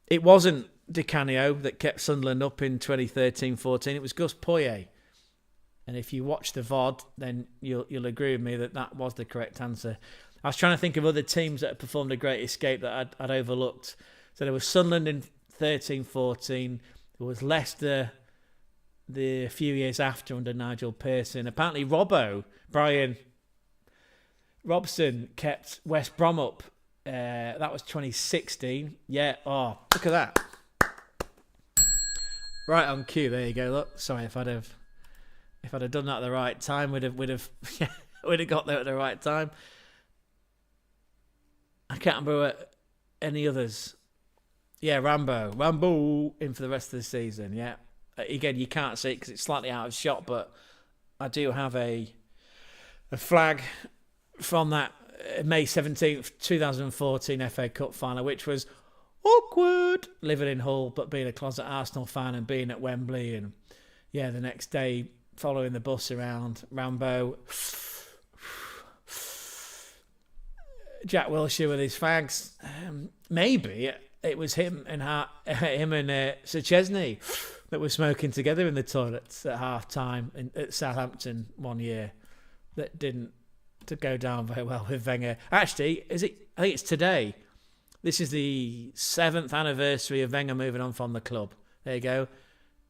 it wasn't Di Canio that kept Sunderland up in 2013-14. It was Gus Poyet. And if you watch the VOD, then you'll agree with me that was the correct answer. I was trying to think of other teams that had performed a great escape that I'd overlooked. So there was Sunderland in 13-14. There was Leicester the few years after under Nigel Pearson. Apparently Brian Robson kept West Brom up. That was 2016. Yeah. Oh, look at that. Right on cue. There you go. Look. Sorry if I'd have done that at the right time, we'd have got there at the right time. I can't remember any others. Yeah, Rambo in for the rest of the season. Yeah. Again, you can't see it because it's slightly out of shot, but I do have a flag from that May 17th, 2014 FA Cup final, which was awkward, living in Hull, but being a closet Arsenal fan and being at Wembley. And yeah, the next day, following the bus around, Rambo, Jack Wilshere with his fags. Maybe it was him and Sir Chesney that were smoking together in the toilets at half time at Southampton one year. That didn't go down very well with Wenger. Actually, I think it's today. This is the 7th anniversary of Wenger moving on from the club. There you go.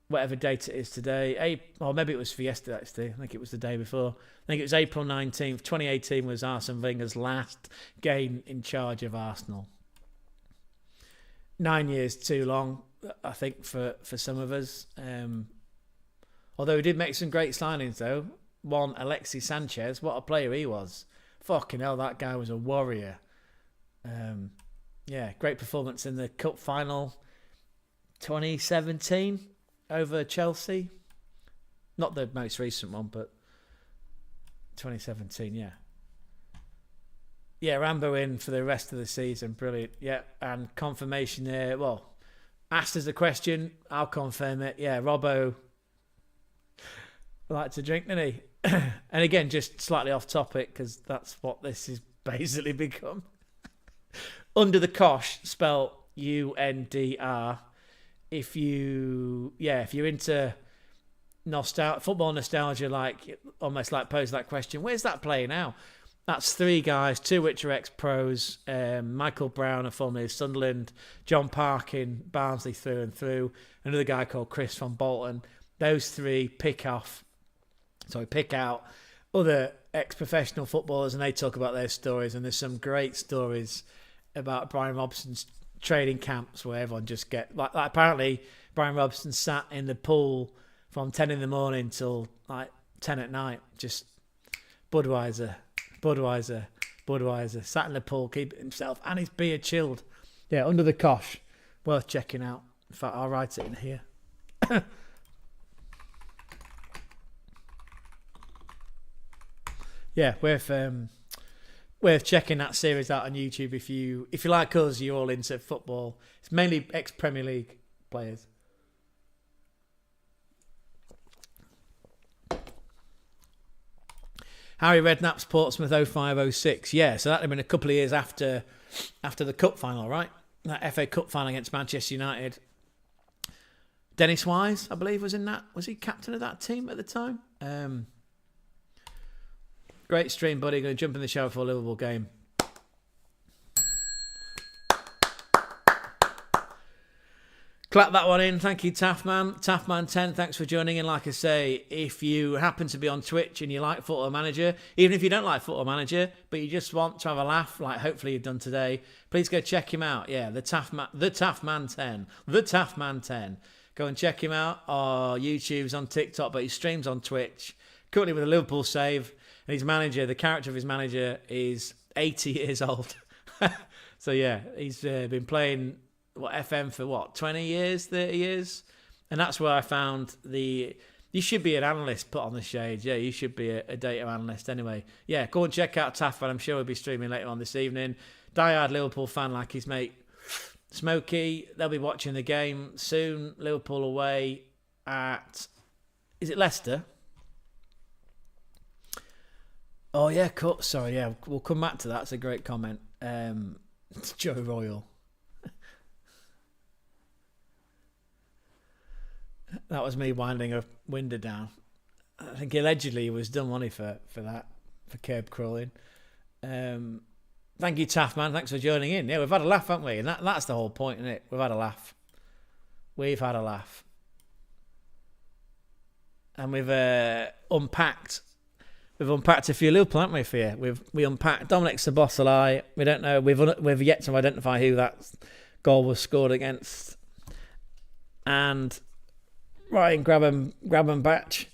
Whatever date it is today. Or maybe it was for yesterday, actually. I think it was the day before. I think it was April 19th. 2018 was Arsene Wenger's last game in charge of Arsenal. 9 years too long, I think, for some of us. Although he did make some great signings, though. One, Alexis Sanchez. What a player he was. Fucking hell, that guy was a warrior. Yeah, great performance in the cup final 2017 over Chelsea. Not the most recent one, but 2017, yeah. Yeah, Rambo in for the rest of the season. Brilliant. Yeah, and confirmation there. Well, asked as a question, I'll confirm it. Yeah, Robbo liked to drink, didn't he? And again, just slightly off topic, because that's what this has basically become. Under the Kosh, spelled UNDR. If you're into football nostalgia, like almost like pose that question, where's that playing now? That's three guys, two which are ex-pros. Michael Brown, a formerly of Sunderland, John Parkin, Barnsley through and through, another guy called Chris from Bolton. Those three pick out other ex-professional footballers, and they talk about their stories. And there's some great stories about Brian Robson's training camps where everyone just like apparently Brian Robson sat in the pool from 10 in the morning till like 10 at night, just Budweiser, sat in the pool, keeping himself and his beer chilled. Yeah, Under the Kosh, worth checking out. In fact, I'll write it in here. Yeah, worth checking that series out on YouTube if you like us, you're all into football. It's mainly ex-Premier League players. Harry Redknapp's Portsmouth 05-06. Yeah, so that would have been a couple of years after the cup final, right? That FA Cup final against Manchester United. Dennis Wise, I believe, was in that. Was he captain of that team at the time? Great stream, buddy. Going to jump in the shower for a Liverpool game. Clap that one in. Thank you, Taffman. Taffman10, thanks for joining in. Like I say, if you happen to be on Twitch and you like Football Manager, even if you don't like Football Manager, but you just want to have a laugh, like hopefully you've done today, please go check him out. Yeah, the Taffman10. Go and check him out. Our YouTube's on TikTok, but he streams on Twitch. Currently with a Liverpool save. And his manager, the character of his manager, is 80 years old. So yeah, he's been playing FM for 20 years, 30 years? And that's where I found you should be an analyst put on the shades. Yeah, you should be a data analyst anyway. Yeah, go and check out Taff, I'm sure he'll be streaming later on this evening. Diehard Liverpool fan like his mate Smokey. They'll be watching the game soon. Liverpool away at, is it Leicester? Oh yeah, cut. Sorry, yeah, we'll come back to that. It's a great comment. Joe Royal. That was me winding a window down. I think allegedly he was done money for that, for curb crawling. Thank you, Taff, man. Thanks for joining in. Yeah, we've had a laugh, haven't we? And that's the whole point, isn't it? We've had a laugh. We've had a laugh. And we've unpacked. We've unpacked a few Liverpool, haven't we, for you? We unpacked Dominic Szoboszlai. We don't know. We've yet to identify who that goal was scored against. And Ryan Grabenbach.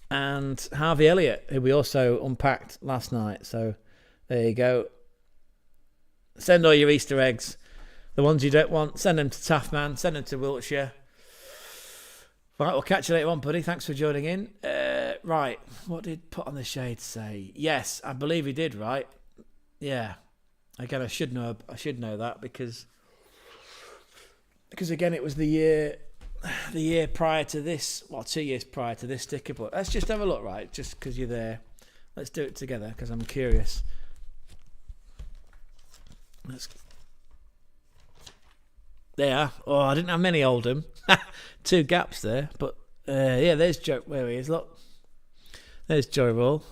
And Harvey Elliott, who we also unpacked last night. So there you go. Send all your Easter eggs. The ones you don't want, send them to Taffman. Send them to Wiltshire. Right, we'll catch you later on, buddy. Thanks for joining in. Right, what did Put on the Shade say? Yes, I believe he did, right? Yeah. Again, I should know that because again, it was the year prior to this, 2 years prior to this sticker book. Let's just have a look, right? Just because you're there. Let's do it together because I'm curious. There. Oh, I didn't have many Oldham. 2 gaps there. But, yeah, there's Joe. Where he is, look. There's Joe Roll.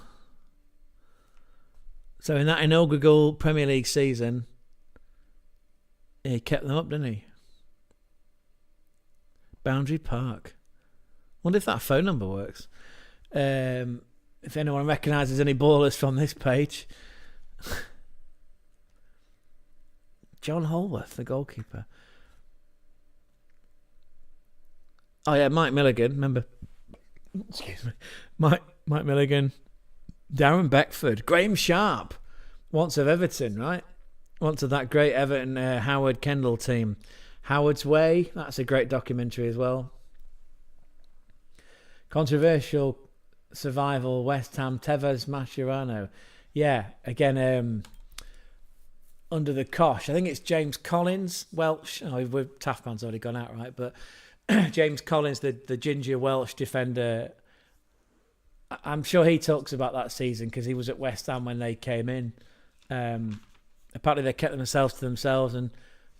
So in that inaugural Premier League season, he kept them up, didn't he? Boundary Park. Wonder if that phone number works. If anyone recognises any ballers from this page. John Holworth, the goalkeeper. Oh yeah, Mike Milligan. Remember? Excuse me. Mike Milligan. Darren Beckford. Graham Sharp. Once of Everton, right? Once of that great Everton Howard Kendall team. Howard's Way. That's a great documentary as well. Controversial survival. West Ham. Tevez Mascherano. Yeah. Again, under the cosh. I think it's James Collins. Welsh. Oh, Taffman's already gone out, right? But James Collins, the ginger Welsh defender, I'm sure he talks about that season because he was at West Ham when they came in. Apparently they kept themselves to themselves and,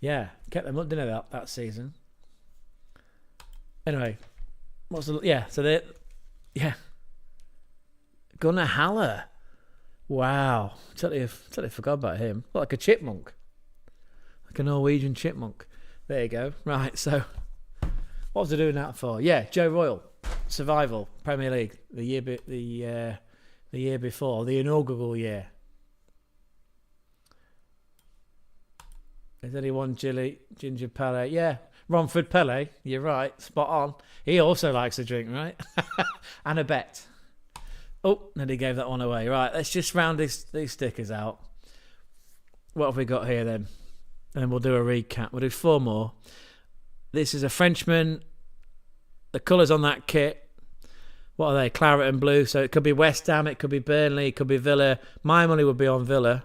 yeah, kept them up, didn't they, that season? Anyway, Gunnar Haller. Wow. Totally forgot about him. Look, like a chipmunk. Like a Norwegian chipmunk. There you go. Right, so what was I doing that for? Yeah, Joe Royal, Survival, Premier League, the year before, the inaugural year. Is anyone Ginger Pele? Yeah, Romford Pele. You're right, spot on. He also likes a drink, right? And a bet. Oh, and he gave that one away. Right, let's just round these stickers out. What have we got here then? And then we'll do a recap. We'll do 4 more. This is a Frenchman. The colours on that kit, what are they? Claret and blue. So it could be West Ham, it could be Burnley, it could be Villa. My money would be on Villa.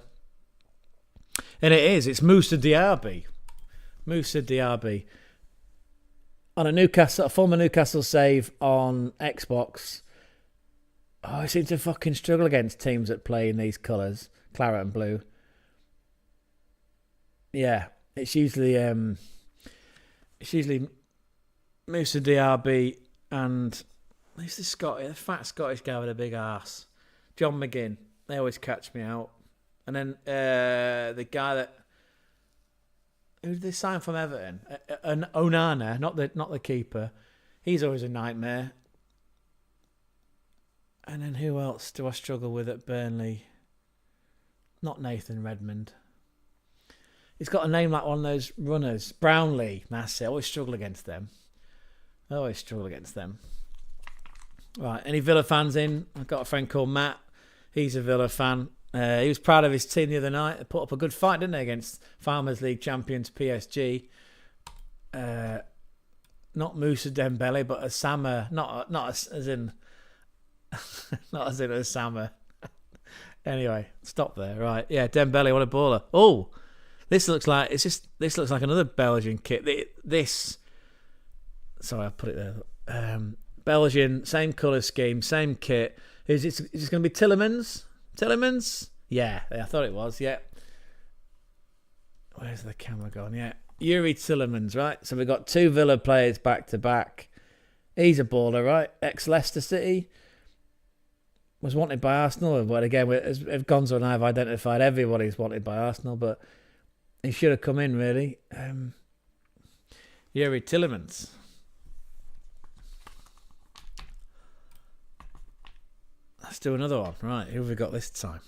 And it is. It's Moussa Diaby. Moussa Diaby. On a former Newcastle save on Xbox. Oh, I seem to fucking struggle against teams that play in these colours. Claret and blue. Yeah. It's usually Moussa Diaby and who's the fat Scottish guy with a big arse? John McGinn. They always catch me out. And then the guy who did they sign from Everton? Onana, not the keeper. He's always a nightmare. And then who else do I struggle with at Burnley? Not Nathan Redmond. He's got a name like one of those runners. Brownlee. That's it. I always struggle against them. Right. Any Villa fans in? I've got a friend called Matt. He's a Villa fan. He was proud of his team the other night. They put up a good fight, didn't they, against Farmers League champions PSG. Not Moussa Dembele, but Osama. Not as in Osama. Anyway, stop there. Right. Yeah, Dembele, what a baller. Oh. This looks like another Belgian kit. Sorry, I put it there. Belgian, same colour scheme, same kit. Is it going to be Tillemans? Tillemans? Yeah, I thought it was. Yeah. Where's the camera gone? Yeah, Yuri Tillemans. Right. So we've got 2 Villa players back to back. He's a baller, right? Ex-Leicester City. Was wanted by Arsenal. But again, as Gonzo and I have identified, everybody's wanted by Arsenal. But he should have come in, really. Yuri Tillemans. Let's do another one. Right, who have we got this time?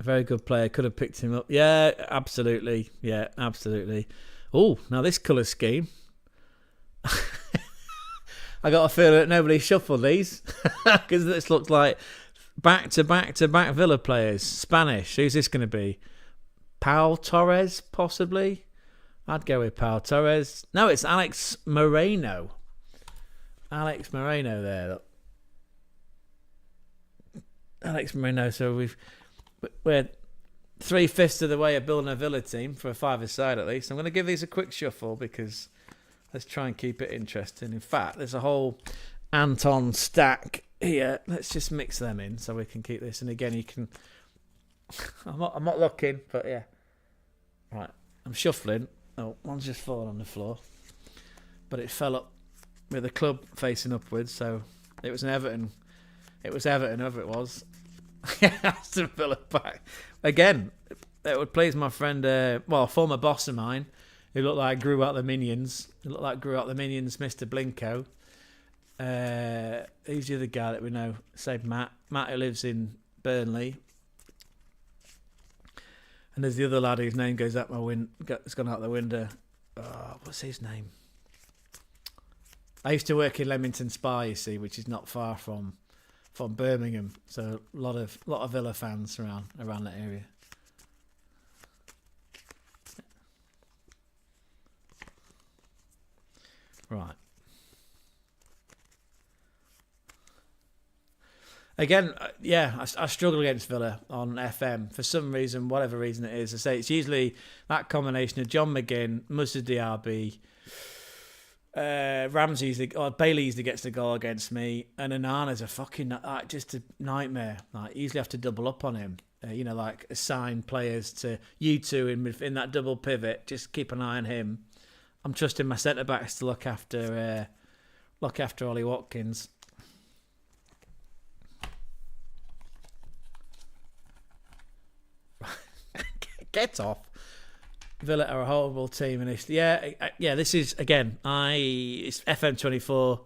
A very good player. Could have picked him up. Yeah, absolutely. Yeah, absolutely. Oh, now this colour scheme. I got a feeling that nobody shuffled these. Because this looks like back-to-back-to-back Villa players. Spanish. Who's this going to be? Pau Torres, possibly? I'd go with Pau Torres. No, it's Alex Moreno. Alex Moreno there. Look. Alex Moreno. So we're 3/5 of the way of building a Villa team for a 5-a-side at least. I'm going to give these a quick shuffle because let's try and keep it interesting. In fact, there's a whole Anton stack here. Let's just mix them in so we can keep this. And again, you can. I'm not looking, but yeah. Right, I'm shuffling. Oh, one's just fallen on the floor, but it fell up with the club facing upwards, so it was an Everton. It was Everton, whoever it was. Aston Villa back again. It would please my friend, a former boss of mine, who looked like grew out the Minions. Mr. Blinko. Who's the other guy that we know? Say Matt. Matt, who lives in Burnley. And there's the other lad whose name goes out it's gone out the window. Oh, what's his name? I used to work in Leamington Spa, you see, which is not far from Birmingham. So a lot of Villa fans around that area. Right. Again, yeah, I struggle against Villa on FM for some reason, whatever reason it is. I say it's usually that combination of John McGinn, Moussa Diaby, Ramsey or Bailey that gets the goal against me, and Onana's a fucking just a nightmare. Like, you usually have to double up on him. Like assign players to you two in that double pivot. Just keep an eye on him. I'm trusting my centre backs to look after Ollie Watkins. Get off. Villa are a horrible team, and this is again. It's FM24,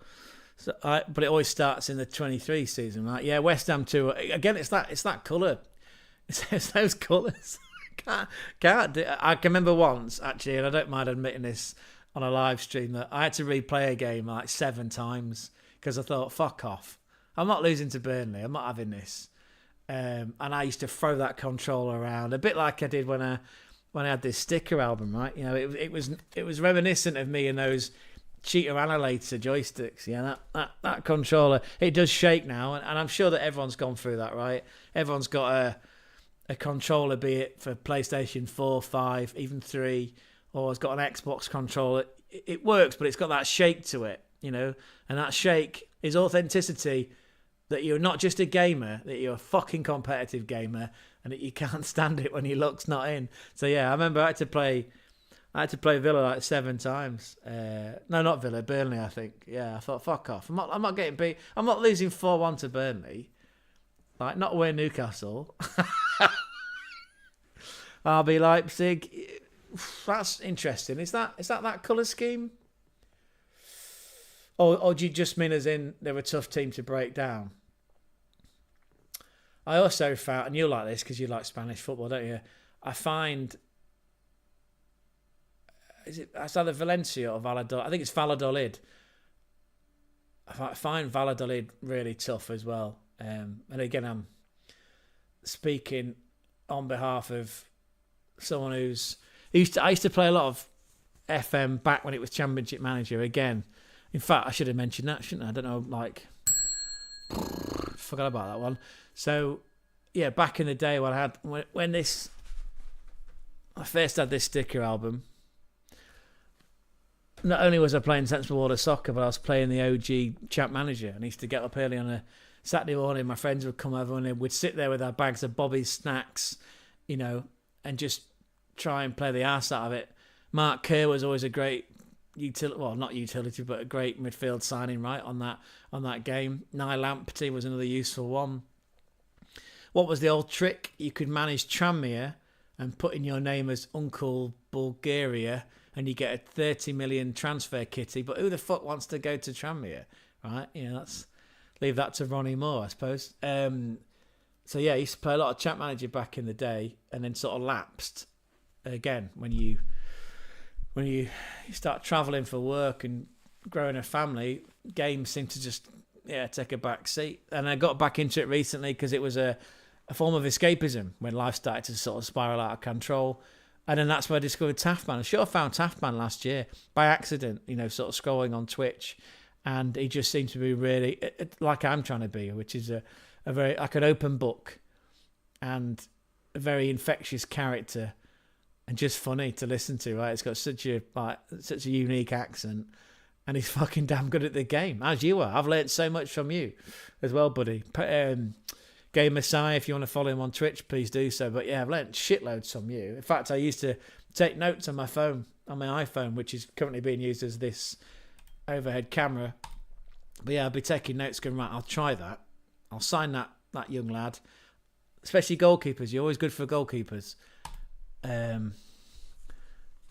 but it always starts in the 23 season, right? Yeah, West Ham too. Again, it's that colour. It's those colours. Can't do. I can remember once actually, and I don't mind admitting this on a live stream, that I had to replay a game like 7 times because I thought, fuck off. I'm not losing to Burnley. I'm not having this. And I used to throw that controller around a bit like I did when I had this sticker album, right? It was reminiscent of me and those cheater annihilator joysticks. Yeah, that controller, it does shake now, and I'm sure that everyone's gone through that, right? Everyone's got a controller, be it for PlayStation 4, 5, even 3, or has got an Xbox controller. It works, but it's got that shake to it, and that shake is authenticity. That you're not just a gamer, that you're a fucking competitive gamer, and that you can't stand it when your luck's not in. So yeah, I remember I had to play Villa like 7 times. No, not Villa, Burnley, I think. Yeah, I thought, fuck off. I'm not getting beat. I'm not losing 4-1 to Burnley. Like, not away Newcastle. RB Leipzig. That's interesting. Is that colour scheme? Or do you just mean as in they're a tough team to break down? I also found, and you'll like this because you like Spanish football, don't you? I find, it's either Valencia or Valladolid. I think it's Valladolid. I find Valladolid really tough as well. And again, I'm speaking on behalf of someone I used to play a lot of FM back when it was Championship Manager. Again, in fact, I should have mentioned that, shouldn't I? I don't know, forgot about that one. So, yeah, back in the day when I first had this sticker album, not only was I playing Sensible World of Soccer, but I was playing the OG Champ Manager. And I used to get up early on a Saturday morning. My friends would come over and we'd sit there with our bags of Bobby's snacks, and just try and play the arse out of it. Mark Kerr was always a great not utility, but a great midfield signing right on that game. Nye Lamptey was another useful one. What was the old trick? You could manage Tranmere and put in your name as Uncle Bulgaria, and you get a 30 million transfer kitty. But who the fuck wants to go to Tranmere, right? Let's leave that to Ronnie Moore, I suppose. So yeah, I used to play a lot of Champ Manager back in the day, and then sort of lapsed again when you start travelling for work and growing a family. Games seem to just take a back seat. And I got back into it recently because it was a form of escapism when life started to sort of spiral out of control. And then that's where I discovered Taftman. I should have found Taftman last year by accident, sort of scrolling on Twitch. And he just seemed to be really like I'm trying to be, which is a very, like an open book and a very infectious character and just funny to listen to, right? It's got such a unique accent and he's fucking damn good at the game, as you are. I've learned so much from you as well, buddy. Game Messiah, if you want to follow him on Twitch, please do so. But yeah, I've learned shitloads from you. In fact, I used to take notes on my phone, on my iPhone, which is currently being used as this overhead camera. But yeah, I'll be taking notes going, right, I'll try that. I'll sign that young lad. Especially goalkeepers. You're always good for goalkeepers.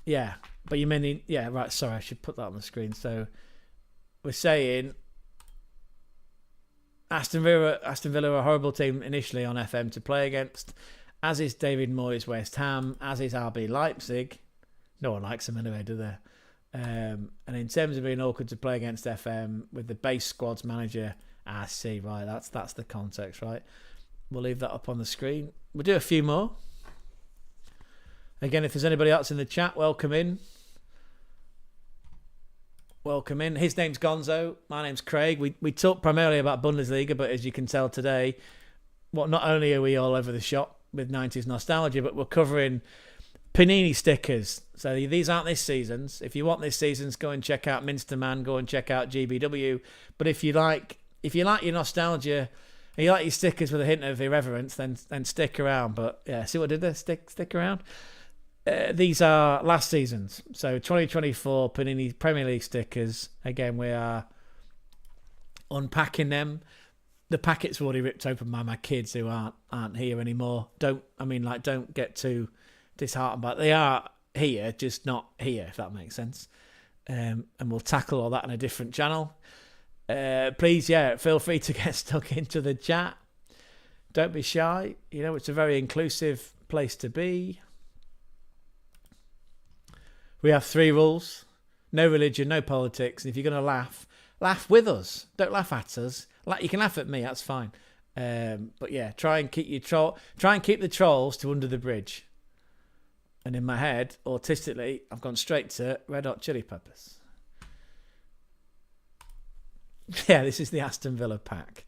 Yeah. But you mean, yeah, right, sorry, I should put that on the screen. So we're saying Aston Villa are a horrible team initially on FM to play against, as is David Moyes' West Ham, as is RB Leipzig. No one likes them anyway, do they? And in terms of being awkward to play against FM with the base squad's manager, I see, right, that's the context, right? We'll leave that up on the screen. We'll do a few more. Again, if there's anybody else in the chat, welcome in. Welcome in. His name's Gonzo. My name's Craig. We talk primarily about Bundesliga, but as you can tell today, not only are we all over the shop with 90s nostalgia, but we're covering Panini stickers. So these aren't this season's. If you want this season's, go and check out Minsterman. Go and check out GBW. But if you like your nostalgia and you like your stickers with a hint of irreverence, then stick around. But yeah, see what I did there? Stick around. These are last season's. So 2024 Panini Premier League stickers. Again, we are unpacking them. The packets were already ripped open by my kids who aren't here anymore. Don't get too disheartened, but they are here, just not here, if that makes sense. And we'll tackle all that on a different channel. Please, feel free to get stuck into the chat. Don't be shy. It's a very inclusive place to be. We have 3 rules. No religion, no politics. And if you're going to laugh with us. Don't laugh at us. You can laugh at me, that's fine. But yeah, try and keep the trolls to under the bridge. And in my head, autistically, I've gone straight to Red Hot Chili Peppers. Yeah, this is the Aston Villa pack.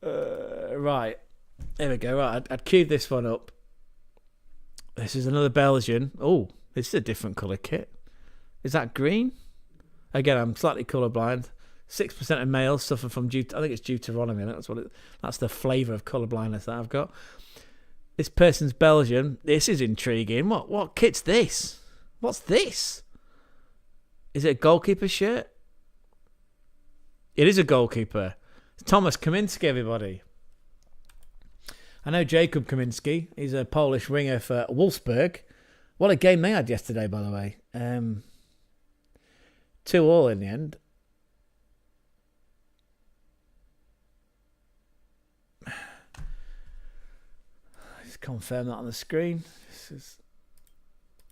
Right. There we go. Right, I'd queued this one up. This is another Belgian. Oh, this is a different colour kit. Is that green? Again, I'm slightly colourblind. 6% of males suffer from I think it's Deuteronomy. That's the flavour of colour blindness that I've got. This person's Belgian. This is intriguing. What kit's this? What's this? Is it a goalkeeper shirt? It is a goalkeeper. It's Thomas Kaminski, everybody. I know Jacob Kaminski. He's a Polish winger for Wolfsburg. What a game they had yesterday, by the way. 2-2 in the end. Just confirm that on the screen. This is...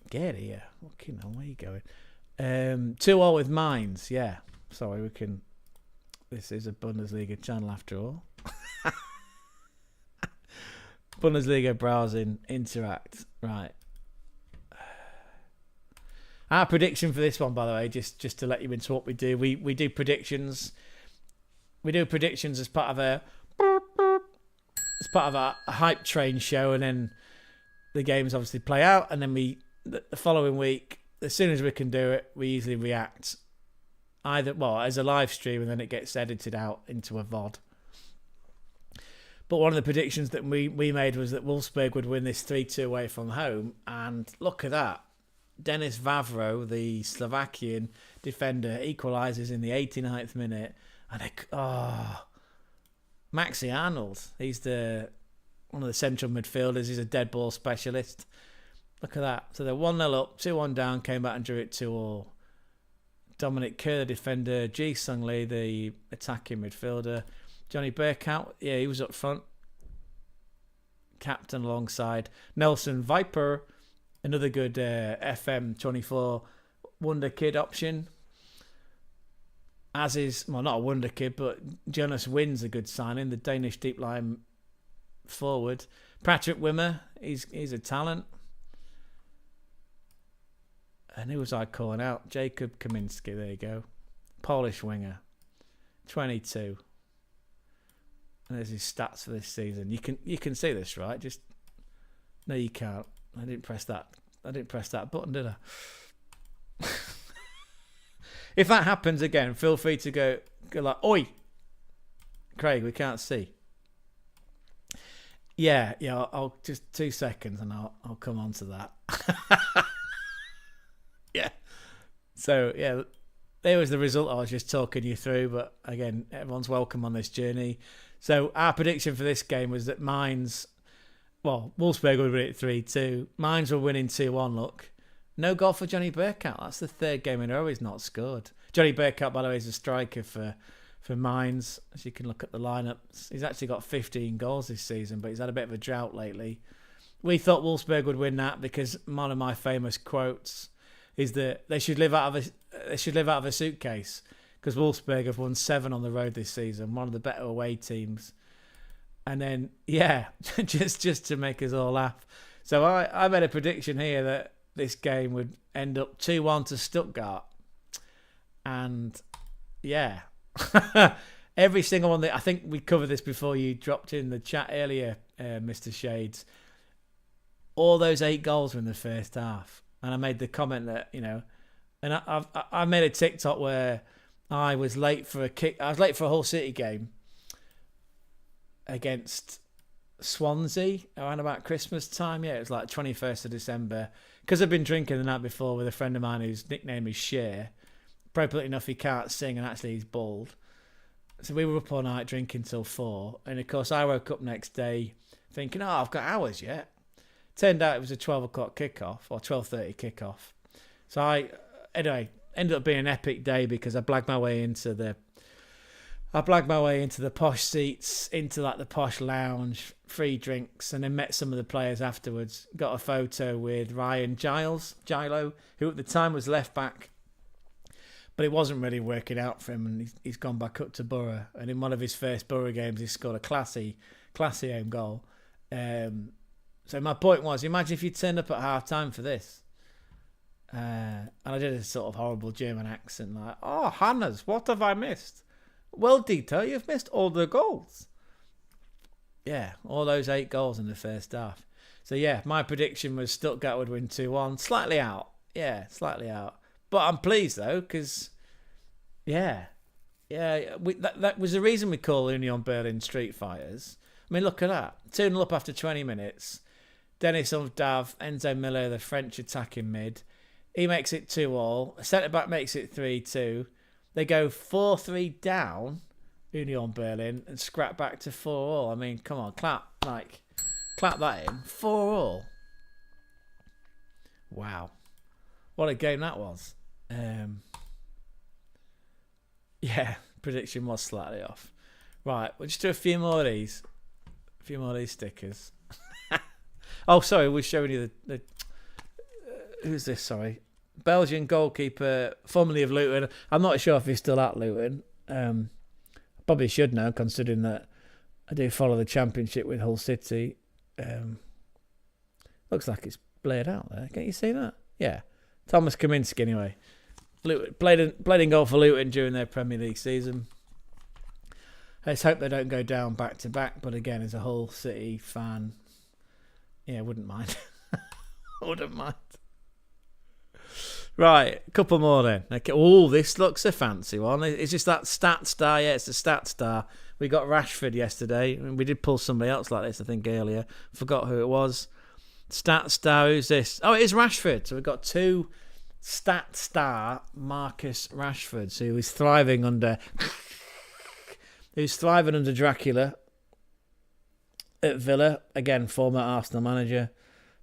Get here. Where are you going? 2-2 with Mainz. Yeah. Sorry, we can... This is a Bundesliga channel after all. Bundesliga browsing, interact. Right. Our prediction for this one, by the way, just to let you into what we do. We do predictions. We do predictions as part of a hype train show, and then the games obviously play out, and then the following week, as soon as we can do it, we usually react as a live stream, and then it gets edited out into a VOD. But one of the predictions that we made was that Wolfsburg would win this 3-2 away from home. And look at that. Denis Vavro, the Slovakian defender, equalises in the 89th minute. And Maxi Arnold, he's one of the central midfielders. He's a dead ball specialist. Look at that. So they're 1-0 up, 2-1 down, came back and drew it 2-2. Dominic Kerr, the defender. Ji Sung Lee, the attacking midfielder. Johnny Burkout, yeah, he was up front. Captain alongside Nelson Viper, another good FM24 Wonder Kid option. As is, well, not a Wonder Kid, but Jonas Wynn's a good signing, the Danish deep line forward. Patrick Wimmer, he's a talent. And who was I calling out? Jacob Kaminski, there you go. Polish winger, 22. And there's his stats for this season. You can see this, right? No, you can't. I didn't press that button, did I? If that happens again, feel free to go like, oi, Craig, we can't see. Yeah, I'll just 2 seconds and I'll come on to that. Yeah. So, yeah, there was the result I was just talking you through. But again, everyone's welcome on this journey. So our prediction for this game was that Wolfsburg would win it 3-2. Mainz were winning 2-1, look. No goal for Johnny Burkout. That's the third game in a row he's not scored. Johnny Burkout, by the way, is a striker for Mainz. As you can look at the lineups, he's actually got 15 goals this season, but he's had a bit of a drought lately. We thought Wolfsburg would win that because one of my famous quotes is that they should live out of a suitcase, because Wolfsburg have won 7 on the road this season, one of the better away teams. And then, yeah, just to make us all laugh. So I made a prediction here that this game would end up 2-1 to Stuttgart. And, yeah, every single one I think we covered this before you dropped in the chat earlier, Mr. Shades. All those 8 goals were in the first half. And I made the comment that, and I made a TikTok where I was late for a Hull City game against Swansea around about Christmas time. Yeah, it was like 21st of December. Because I've been drinking the night before with a friend of mine whose nickname is Cher. Appropriately enough, he can't sing and actually he's bald. So we were up all night drinking till 4. And of course, I woke up next day thinking, I've got hours yet. Turned out it was a 12 o'clock kickoff or 12:30 kickoff. So anyway, ended up being an epic day because I blagged my way into the posh seats, into like the posh lounge, free drinks, and then met some of the players afterwards. Got a photo with Ryan Gilo, who at the time was left back, but it wasn't really working out for him, and he's gone back up to Borough. And in one of his first Borough games, he scored a classy home goal. So my point was, imagine if you turned up at half time for this. And I did a sort of horrible German accent, like, Hannes, what have I missed? Well, Dieter, you've missed all the goals. Yeah, all those 8 goals in the first half. So yeah, my prediction was Stuttgart would win 2-1. Slightly out. Yeah, slightly out. But I'm pleased though, because, that was the reason we call Union Berlin Street Fighters. I mean, look at that. 2-0 up after 20 minutes. Denis Undav, Enzo Miller, the French attacking mid. He makes it 2-2. Centre-back makes it 3-2. They go 4-3 down, Union Berlin, and scrap back to 4-4. I mean, come on, clap that in. 4-4. Wow. What a game that was. Prediction was slightly off. Right, we'll just do a few more of these. A few more of these stickers. Oh, sorry, we're showing you the who's this? Sorry, Belgian goalkeeper, formerly of Luton. I'm not sure if he's still at Luton. Probably should know, considering that I do follow the Championship with Hull City. Looks like it's blared out there. Can't you see that? Yeah, Thomas Kaminski. Anyway, Luton, played in goal for Luton during their Premier League season. Let's hope they don't go down back to back. But again, as a Hull City fan, yeah, wouldn't mind. Wouldn't mind. Right, a couple more then. Okay. Oh, this looks a fancy one. It's just that Stat Star. Yeah, it's a Stat Star. We got Rashford yesterday. I mean, we did pull somebody else like this, I think, earlier. Forgot who it was. Stat star, who's this? Oh, it is Rashford. So we've got 2 stat star Marcus Rashford. So he's thriving under Dracula at Villa. Again, former Arsenal manager.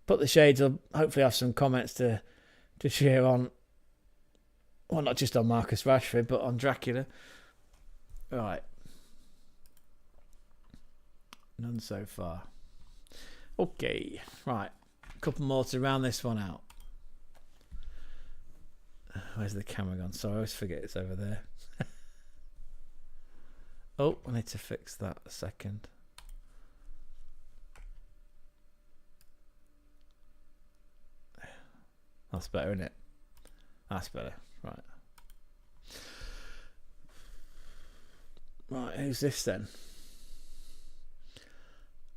Put the shades up. Hopefully have some comments to share on, well, not just on Marcus Rashford, but on Dracula. Right. None so far. Okay. Right. A couple more to round this one out. Where's the camera gone? Sorry, I always forget it's over there. Oh, I need to fix that a second. That's better, isn't it? That's better. Right. Right, who's this then?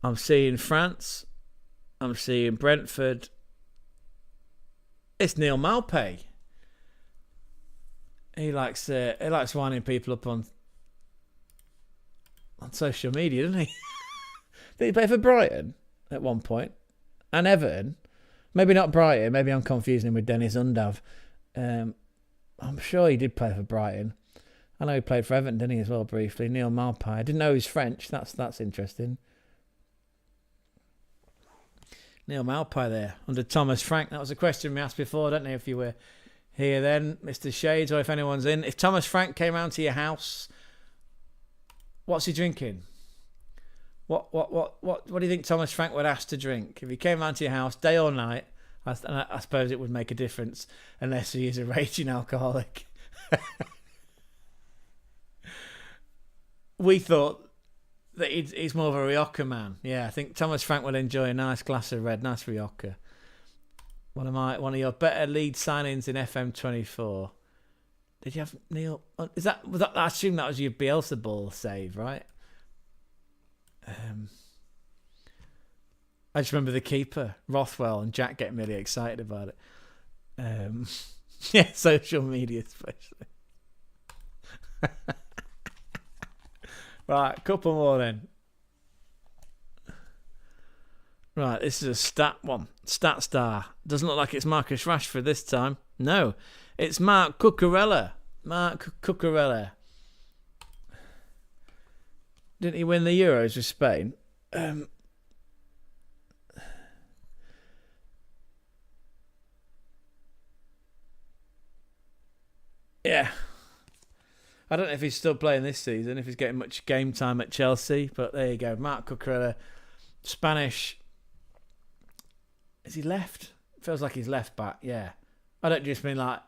I'm seeing France. I'm seeing Brentford. It's Neil Maupay. He likes winding people up on social media, doesn't he? Did he play for Brighton at one point? And Everton? Maybe not Brighton. Maybe I'm confusing him with Dennis Undav. I'm sure he did play for Brighton. I know he played for Everton, didn't he, as well, briefly? Neil Maupay. I didn't know he was French. That's interesting. Neil Maupay there, under Thomas Frank. That was a question we asked before. I don't know if you were here then, Mr. Shades, or if anyone's in. If Thomas Frank came round to your house, what's he drinking? What do you think Thomas Frank would ask to drink? If he came round to your house, day or night, I suppose it would make a difference, unless he is a raging alcoholic. We thought that he's more of a Rioja man. Yeah, I think Thomas Frank would enjoy a nice glass of red, nice Rioja. One of your better lead signings in FM24. Did you have Neil? Was that? I assume that was your Bielsa ball save, right? I just remember the keeper, Rothwell, and Jack getting really excited about it. Yeah, social media especially. Right, couple more then. Right, this is a stat one. Stat star. Doesn't look like it's Marcus Rashford this time. No, it's Mark Cucurella. Mark Cucurella. Didn't he win the Euros with Spain? Yeah. I don't know if he's still playing this season, if he's getting much game time at Chelsea, but there you go. Mark Cucurella, Spanish. Is he left? Feels like he's left back, yeah. I don't just mean like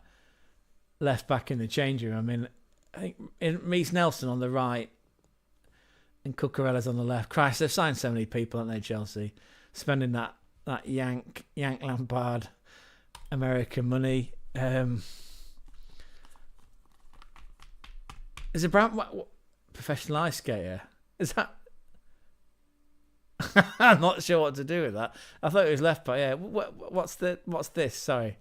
left back in the changing room. I mean, I think Reece Nelson on the right and Cucurella's on the left. Christ, they've signed so many people, haven't they, Chelsea? Spending that Yank Lampard American money. Is it Brown professional ice skater? Is that? I'm not sure what to do with that. I thought it was left back. Yeah. What's this? Sorry.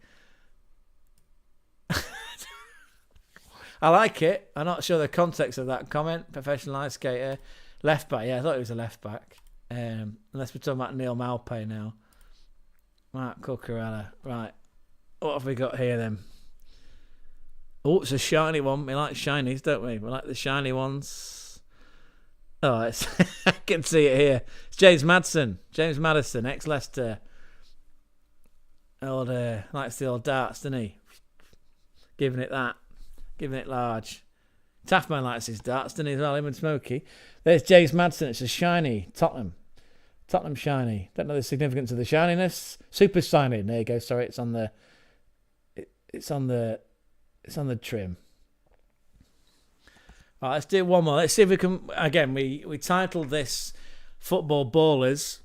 I like it. I'm not sure the context of that comment. Professional ice skater, left back. Yeah, I thought it was a left back. Unless we're talking about Neil Maupay now. Mark Cucurella. Right. What have we got here then? Oh, it's a shiny one. We like shinies, don't we? We like the shiny ones. Oh, it's I can see it here. It's James Maddison, ex-Leicester. Likes the old darts, doesn't he? Giving it large. Taffman likes his darts, doesn't he, as well, him and Smokey. There's James Maddison. It's a shiny. Tottenham shiny. Don't know the significance of the shininess. Super signing. There you go. Sorry, it's on the trim. All right, let's do one more. Let's see if we can. Again, we titled this "Football Ballers."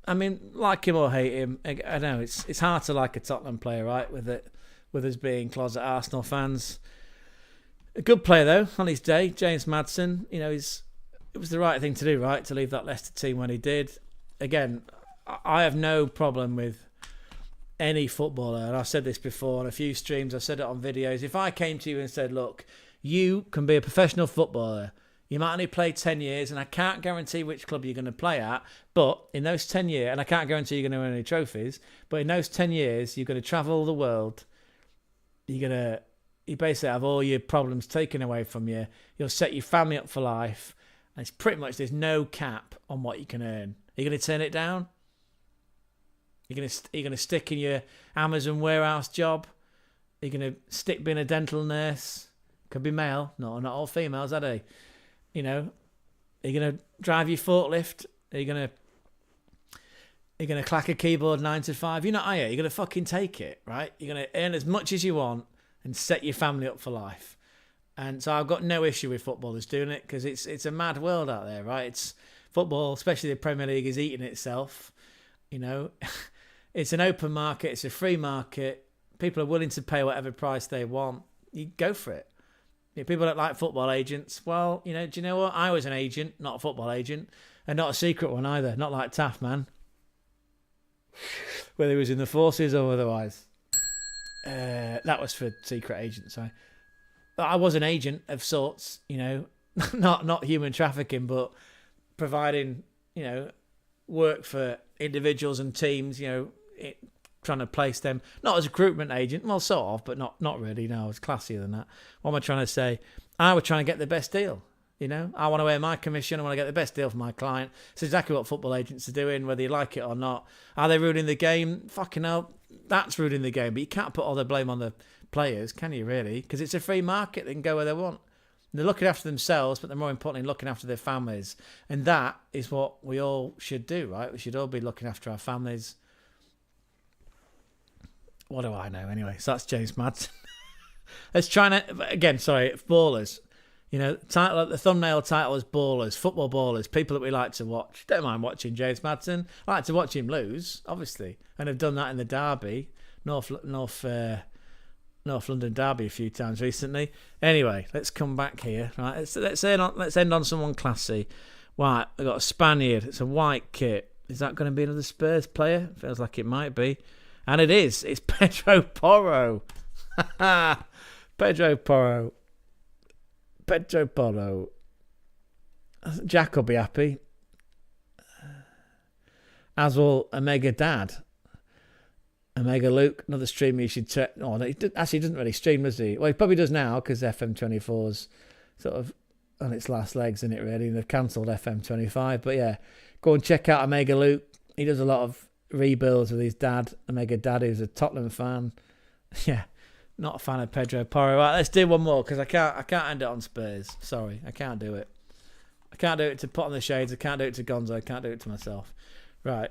I mean, like him or hate him, I know it's hard to like a Tottenham player, right? With us being closet Arsenal fans. A good player though on his day, James Maddison. You know, it was the right thing to do, right? To leave that Leicester team when he did. Again, I have no problem with any footballer, and I've said this before on a few streams, I've said it on videos. If I came to you and said, look, you can be a professional footballer, You might only play 10 years, and I can't guarantee which club you're going to play at, but in those 10 years, and I can't guarantee you're going to win any trophies, but in those 10 years, you're going to travel the world. You basically have all your problems taken away from you. You'll set your family up for life, and it's pretty much, there's no cap on what you can earn. Are you going to turn it down? You're going to stick in your Amazon warehouse job? Are you going to stick being a dental nurse? Could be male. No, not all females, are they? You know, are you going to drive your forklift? Are you going to clack a keyboard 9 to 5? You're not, are you? You're going to fucking take it, right? You're going to earn as much as you want and set your family up for life. And so I've got no issue with footballers doing it, because it's a mad world out there, right? It's football, especially the Premier League, is eating itself. You know, it's an open market. It's a free market. People are willing to pay whatever price they want. You go for it. If people don't like football agents, well, you know, do you know what? I was an agent, not a football agent, and not a secret one either. Not like Taff, man. Whether he was in the forces or otherwise. That was for secret agents, sorry. But I was an agent of sorts, you know, not human trafficking, but providing, you know, work for individuals and teams, you know, trying to place them, not as a recruitment agent, well, sort of, but not really. No, I was classier than that. What am I trying to say? I was trying to get the best deal, you know. I want to earn my commission. I want to get the best deal for my client. It's exactly what football agents are doing, whether you like it or not. Are they ruining the game? Fucking hell, that's ruining the game. But you can't put all the blame on the players, can you really? Because it's a free market. They can go where they want. They're looking after themselves, but they're more importantly looking after their families. And that is what we all should do, right? We should all be looking after our families. What do I know? Anyway, so that's James Madsen. Let's try and, again, sorry, ballers. You know, the thumbnail title is ballers, football ballers, people that we like to watch. Don't mind watching James Madsen. I like to watch him lose, obviously. And I've done that in the derby, North London derby a few times recently. Anyway, let's come back here. Right, let's end on someone classy. Right, we've got a Spaniard. It's a white kit. Is that going to be another Spurs player? Feels like it might be. And it is. It's Pedro Porro. Pedro Porro. Pedro Porro. Jack will be happy. As will Omega Dad. Omega Luke, another streamer you should check. Oh, no, he doesn't really stream, does he? Well, he probably does now, because FM24's sort of on its last legs, isn't it, really? They've cancelled FM25. But yeah, go and check out Omega Luke. He does a lot of rebuilds with his dad, Omega Dad, who's a Tottenham fan. Yeah, not a fan of Pedro Porro. Right, let's do one more, because I can't end it on Spurs. Sorry, I can't do it. I can't do it to Pot on the Shades. I can't do it to Gonzo. I can't do it to myself. Right.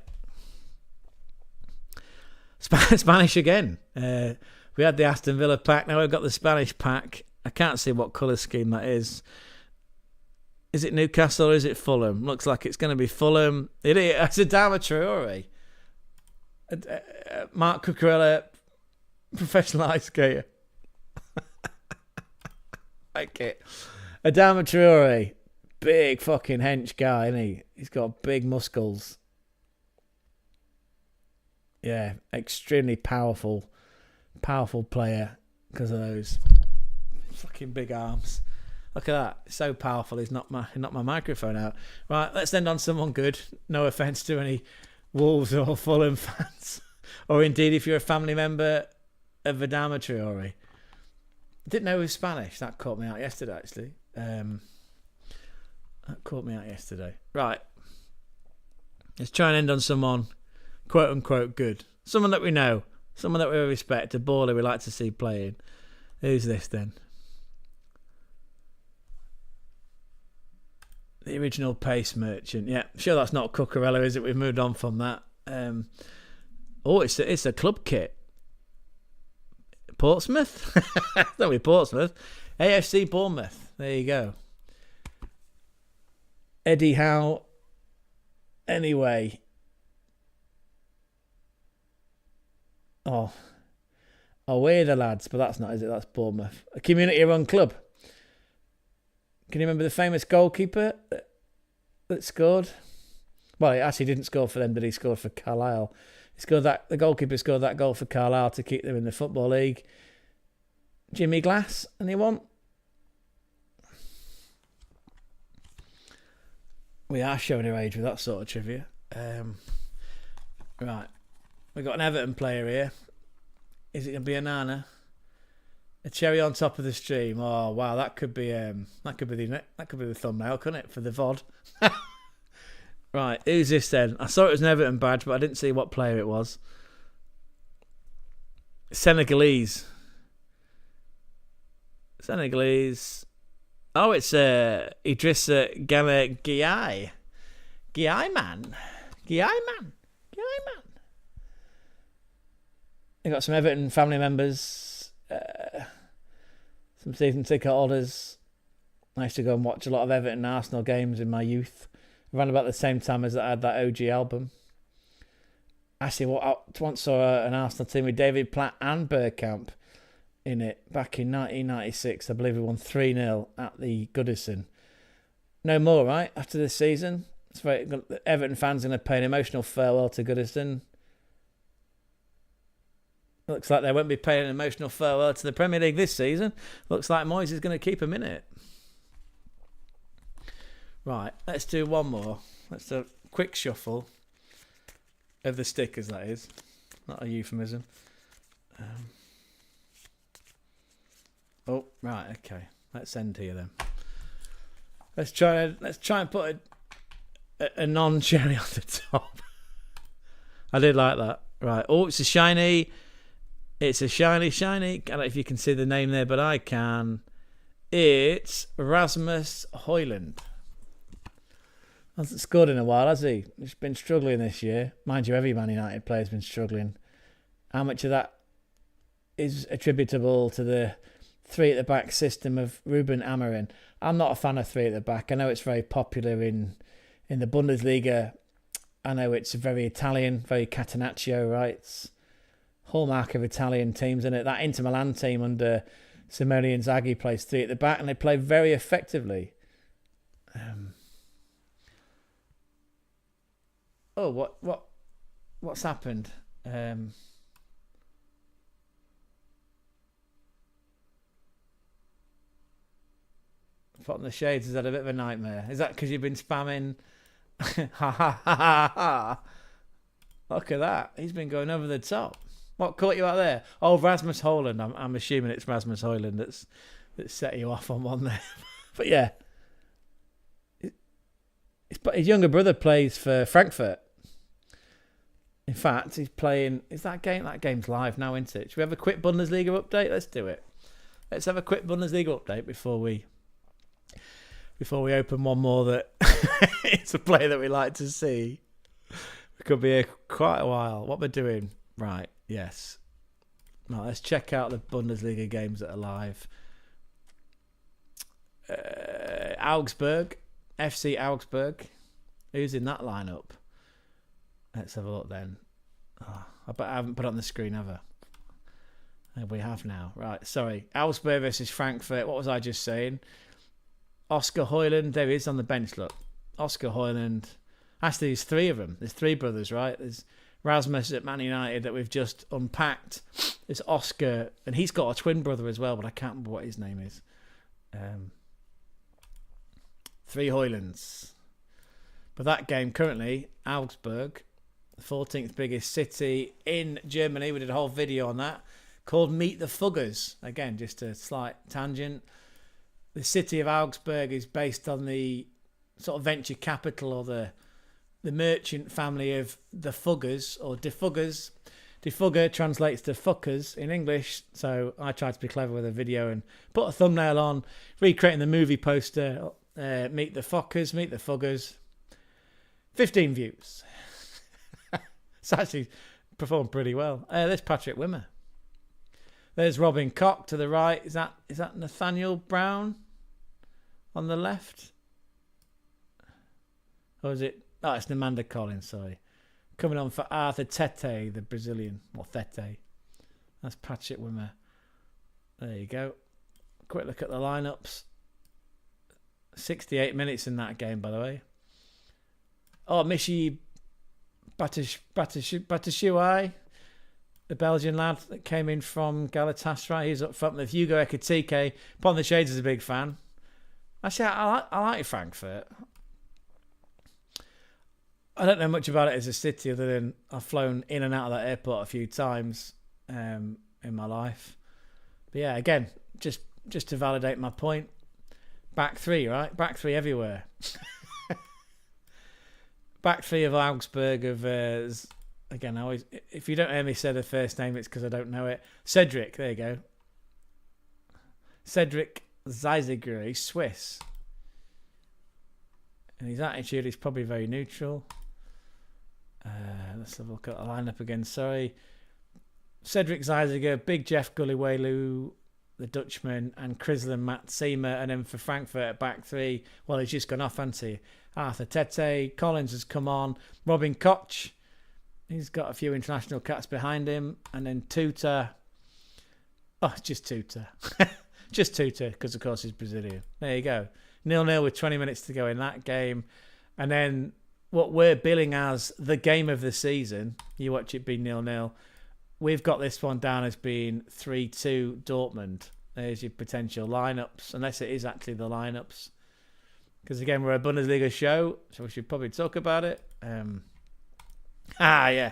Spanish again. We had the Aston Villa pack. Now we've got the Spanish pack. I can't see what colour scheme that is. Is it Newcastle or is it Fulham? Looks like it's going to be Fulham. It's a Adama Traore. Mark Cucurella, professional ice skater. Like it. Adama Traore, big fucking hench guy, isn't he? He's got big muscles. Yeah, extremely powerful player because of those fucking big arms. Look at that, so powerful. He's knocked my microphone out. Right, let's end on someone good. No offence to any Wolves or Fulham fans, or indeed if you're a family member of Adama Traore. Didn't know he was Spanish. That caught me out yesterday, actually. Right, let's try and end on someone quote unquote good. Someone that we know. Someone that we respect. A baller we like to see playing. Who's this then? The original pace merchant. Yeah, sure that's not Cucurella, is it? We've moved on from that. It's a club kit. Portsmouth? That'll be Portsmouth. AFC Bournemouth. There you go. Eddie Howe. Anyway. We're the lads, but that's not, is it? That's Bournemouth. A community-run club. Can you remember the famous goalkeeper that scored? Well, he actually didn't score for them, but he scored for Carlisle. The goalkeeper scored that goal for Carlisle to keep them in the Football League. Jimmy Glass, anyone? We are showing our age with that sort of trivia. Right. We've got an Everton player here. Is it going to be a Nana? A cherry on top of the stream. Oh wow, that could be the thumbnail, couldn't it, for the VOD? Right, who's this then? I saw it was an Everton badge, but I didn't see what player it was. Senegalese. Oh, it's Idrissa Gana Guiai man. They got some Everton family members, some season ticket holders. I used to go and watch a lot of Everton and Arsenal games in my youth, around about the same time as I had that OG album. Actually, I once saw an Arsenal team with David Platt and Bergkamp in it back in 1996. I believe we won 3-0 at the Goodison. No more, right? After this season, it's very Everton fans are going to pay an emotional farewell to Goodison. Looks like they won't be paying an emotional farewell to the Premier League this season. Looks like Moyes is going to keep them in it. Right, let's do one more. Let's do a quick shuffle of the stickers, that is. Not a euphemism. Oh, right, okay. Let's end here then. Let's try and put a non-cherry on the top. I did like that. Right. Oh, it's a shiny. It's a shiny. I don't know if you can see the name there, but I can. It's Rasmus Højlund. Hasn't scored in a while, has he? He's been struggling this year. Mind you, every Man United player's been struggling. How much of that is attributable to the three at the back system of Ruben Amorim? I'm not a fan of three at the back. I know it's very popular in the Bundesliga. I know it's very Italian, very Catenaccio, right? It's hallmark of Italian teams, isn't it? That Inter Milan team under Simone Inzaghi plays three at the back, and they play very effectively. What's happened? Put on the shades, is that a bit of a nightmare? Is that because you've been spamming? Ha ha ha ha ha! Look at that. He's been going over the top. What caught you out there? Oh, Rasmus Højlund. I'm assuming it's Rasmus Højlund that's set you off on one there. But yeah, his younger brother plays for Frankfurt. In fact, he's playing. Is that game? That game's live now, isn't it? Should we have a quick Bundesliga update? Let's do it. Let's have a quick Bundesliga update before we open one more that it's a player that we like to see. We could be here quite a while. What we're doing, right? Yes. Right, let's check out the Bundesliga games that are live. Augsburg, FC Augsburg. Who's in that lineup? Let's have a look then. Oh, I bet I haven't put it on the screen, have I? We have now. Right, sorry. Augsburg versus Frankfurt. What was I just saying? Oscar Højlund. There he is on the bench, look. Oscar Højlund. Actually, there's three of them. There's three brothers, right? There's Rasmus at Man United that we've just unpacked. There's Oscar, and he's got a twin brother as well, but I can't remember what his name is. Three Højlunds. But that game currently, Augsburg, the 14th biggest city in Germany. We did a whole video on that called Meet the Fuggers. Again, just a slight tangent. The city of Augsburg is based on the sort of venture capital or the merchant family of the Fuggers or De Fuggers. De Fugger translates to fuckers in English, so I tried to be clever with a video and put a thumbnail on, recreating the movie poster, Meet the Fuckers, Meet the Fuggers. 15 views. It's actually performed pretty well. There's Patrick Wimmer. There's Robin Koch to the right. Is that Nathaniel Brown on the left? Or is it? Oh, it's Amanda Collins, sorry. Coming on for Arthur Tete, the Brazilian. Or Tete. That's Patrick Wimmer. There you go. Quick look at the lineups. 68 minutes in that game, by the way. Oh, Michi Batshuayi, the Belgian lad that came in from Galatasaray. He's up front with Hugo Ekitike. Pon the Shades is a big fan. Actually, I like Frankfurt. I don't know much about it as a city other than I've flown in and out of that airport a few times in my life. But yeah, again, just to validate my point, back three, right? Back three everywhere. Back three of Augsburg of again. I always, if you don't hear me say the first name, it's because I don't know it. Cedric, there you go. Cedric Zeisiger, he's Swiss, and his attitude is probably very neutral. Let's have a look at the lineup again. Sorry, Cedric Zeisiger, Big Jeff Gulliwelu, the Dutchman, and Crisland Matt Seamer, and then for Frankfurt at back three, well, he's just gone off, hasn't he? Arthur Tete, Collins has come on, Robin Koch, he's got a few international caps behind him, and then Tuta. Oh, just Tuta. Just Tuta, because of course he's Brazilian. There you go. 0-0 with 20 minutes to go in that game. And then what we're billing as the game of the season, you watch it be 0-0. We've got this one down as being 3-2 Dortmund. There's your potential lineups, unless it is actually the lineups. Because again, we're a Bundesliga show, so we should probably talk about it. Yeah.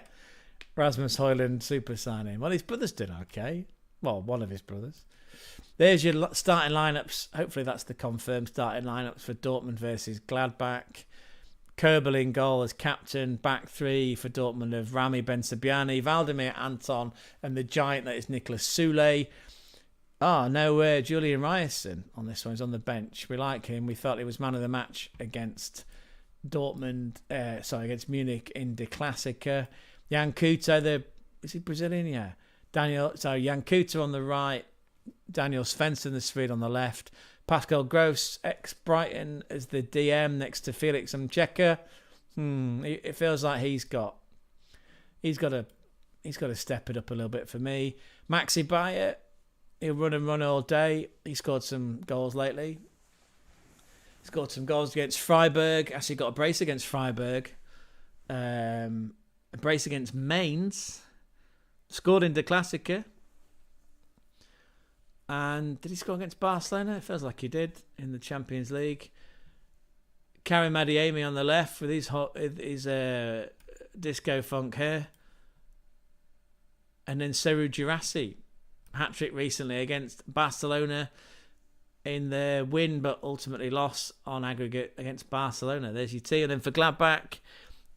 Rasmus Højlund super signing. Well, his brother's done okay. Well, one of his brothers. There's your starting lineups. Hopefully that's the confirmed starting lineups for Dortmund versus Gladbach. Kerbel in goal as captain. Back three for Dortmund of Rami Bensebaini, Valdemir Anton, and the giant that is Nicolas Soule. No, Julian Ryerson on this one. He's on the bench. We like him. We felt he was man of the match against against Munich in the Klassiker. Jan Kuto, is he Brazilian? Yeah. Jan Kuto on the right. Daniel Svensson, the Swede, on the left. Pascal Gross, ex-Brighton, as the DM next to Felix Mcheka. It feels like he's got to step it up a little bit for me. Maxi Bayer, he'll run all day. He scored some goals lately. Scored some goals against Freiburg. Actually got a brace against Freiburg. A brace against Mainz. Scored in the Klassiker. And did he score against Barcelona? It feels like he did in the Champions League. Karim Adeyemi on the left with his disco funk hair. And then Seru Girassi. Hat-trick recently against Barcelona in their win, but ultimately loss on aggregate against Barcelona. There's your team. And then for Gladbach,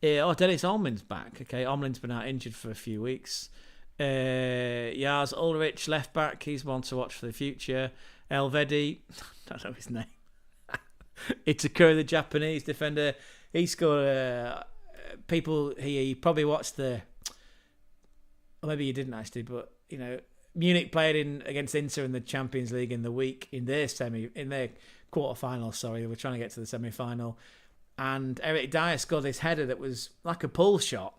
Dennis Olmin's back. Okay, Olmin's been out injured for a few weeks. Jars Ulrich, left back, he's one to watch for the future. Elvedi, I don't know his name. Itakura, the Japanese defender, he scored. He probably watched or maybe he didn't actually, but Munich played against Inter in the Champions League in their quarter-final. Sorry, they were trying to get to the semi-final, and Eric Dyer scored this header that was like a pull shot.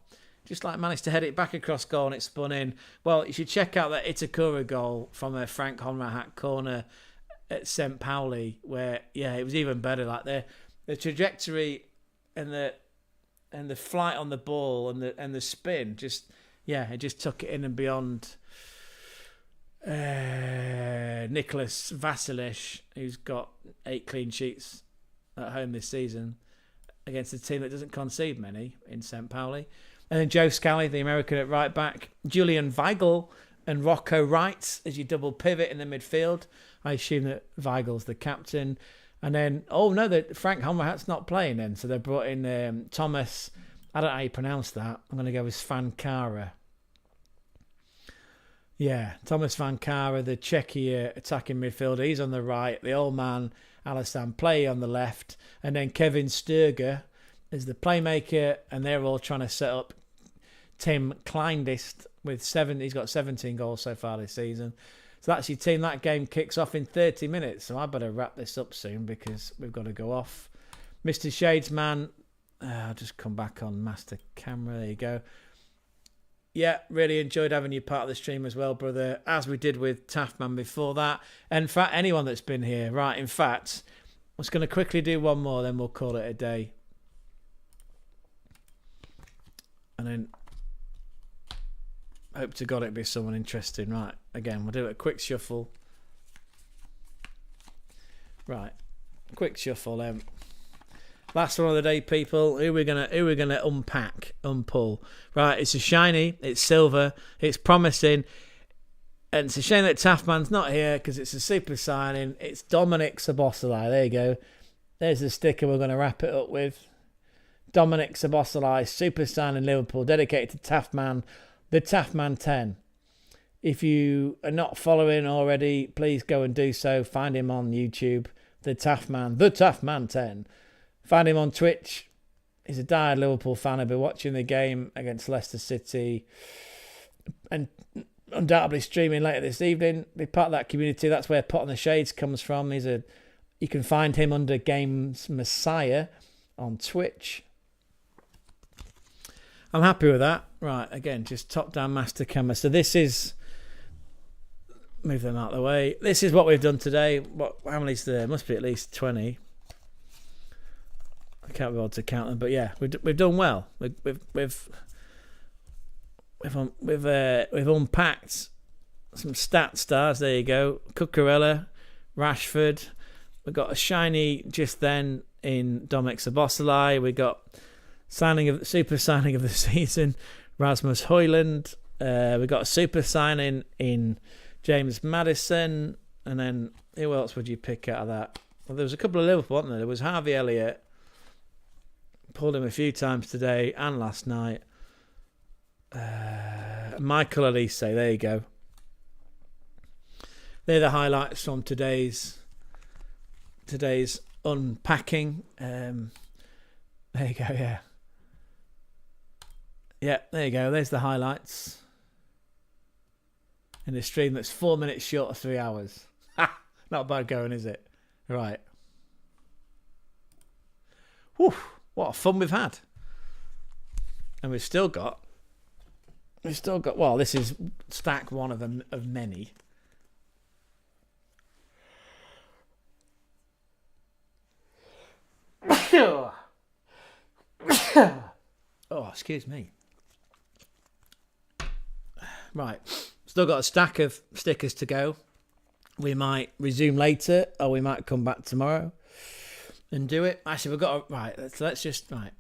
Just managed to head it back across goal and it spun in. Well, you should check out that Itakura goal from a Frank Honrahat corner at St. Pauli, where it was even better. Like the trajectory and the flight on the ball and the spin, it just took it in and beyond. Nicholas Vasilic, who's got 8 clean sheets at home this season against a team that doesn't concede many in St. Pauli. And then Joe Scally, the American at right back. Julian Weigl and Rocco Wright as your double pivot in the midfield. I assume that Weigel's the captain. And then, Frank Honrahat's not playing then. So they brought in Thomas, I don't know how you pronounce that. I'm going to go with Svankara. Yeah, Thomas Svankara, the Czechia attacking midfielder. He's on the right. The old man, Alassane Play, on the left. And then Kevin Sturger is the playmaker, and they're all trying to set up Tim Kleindist with 7. He's got 17 goals so far this season. So that's your team. That game kicks off in 30 minutes. So I better wrap this up soon because we've got to go off. Mr. Shadesman, I'll just come back on master camera. There you go. Yeah, really enjoyed having you part of the stream as well, brother, as we did with Taftman before that. And in fact, anyone that's been here. Right, in fact, I'm just going to quickly do one more, then we'll call it a day. And then hope to God it'll be someone interesting. Right, again, we'll do a quick shuffle. Right, quick shuffle. Last one of the day, people. Who we're gonna unpull? Right, it's a shiny. It's silver. It's promising. And it's a shame that Taffman's not here because it's a super signing. It's Dominic Szoboszlai. There you go. There's the sticker we're going to wrap it up with. Dominic Szoboszlai, super signing Liverpool, dedicated to Taffman, the Taffman 10. If you are not following already, please go and do so. Find him on YouTube, the Taffman 10. Find him on Twitch. He's a diehard Liverpool fan. I'll be watching the game against Leicester City and undoubtedly streaming later this evening. Be part of that community. That's where Pot on the Shades comes from. You can find him under Games Messiah on Twitch. I'm happy with that. Right, again, just top-down master camera. So this is... Move them out of the way. This is what we've done today. How many's there? Must be at least 20. I can't be able to count them, but yeah, we've done well. We've unpacked some stat stars. There you go. Cucurella, Rashford. We got a shiny just then in Dominic Szoboszlai. We got super signing of the season, Rasmus Højlund. We got a super signing in James Maddison. And then who else would you pick out of that? Well, there was a couple of Liverpool, wasn't there? There was Harvey Elliott. Pulled him a few times today and last night. Michael Elise, there you go. They're the highlights from today's unpacking. There you go, yeah. Yeah, there you go. There's the highlights. In a stream that's 4 minutes short of 3 hours. Ha! Not bad going, is it? Right. Whew, what a fun we've had. And we've still got, well, this is stack one of many. Oh, excuse me. Right. Still got a stack of stickers to go. We might resume later, or we might come back tomorrow and do it. Actually, we've got right. Let's just right.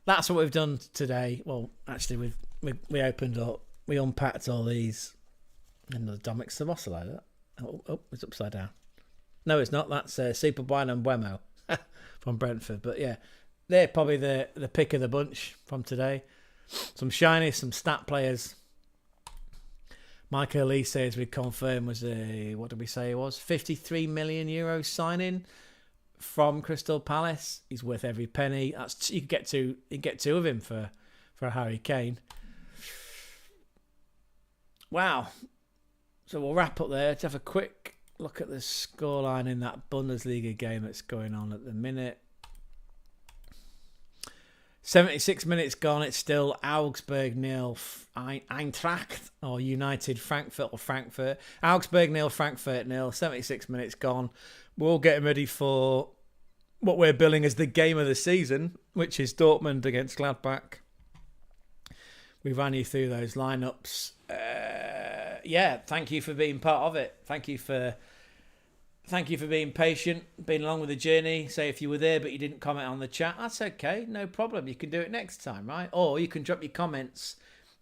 That's what we've done today. Well, actually, we opened up, we unpacked all these, and the Dominic Szoboszlai. Oh, it's upside down. No, it's not. That's Super Wine and Mbeumo from Brentford. But yeah, they're probably the pick of the bunch from today. Some shiny, some stat players. Michael Elise, as we confirmed, was what did we say it was? €53 million signing from Crystal Palace. He's worth every penny. You could get two of him for Harry Kane. Wow. So we'll wrap up there. Let's have a quick look at the scoreline in that Bundesliga game that's going on at the minute. 76 minutes gone. It's still Augsburg 0, Eintracht or United Frankfurt or Frankfurt. Augsburg 0, Frankfurt 0. 76 minutes gone. We're all getting ready for what we're billing as the game of the season, which is Dortmund against Gladbach. We ran you through those lineups. Yeah, thank you for being part of it. Thank you for being patient, being along with the journey. Say if you were there but you didn't comment on the chat, that's okay, no problem. You can do it next time, right? Or you can drop your comments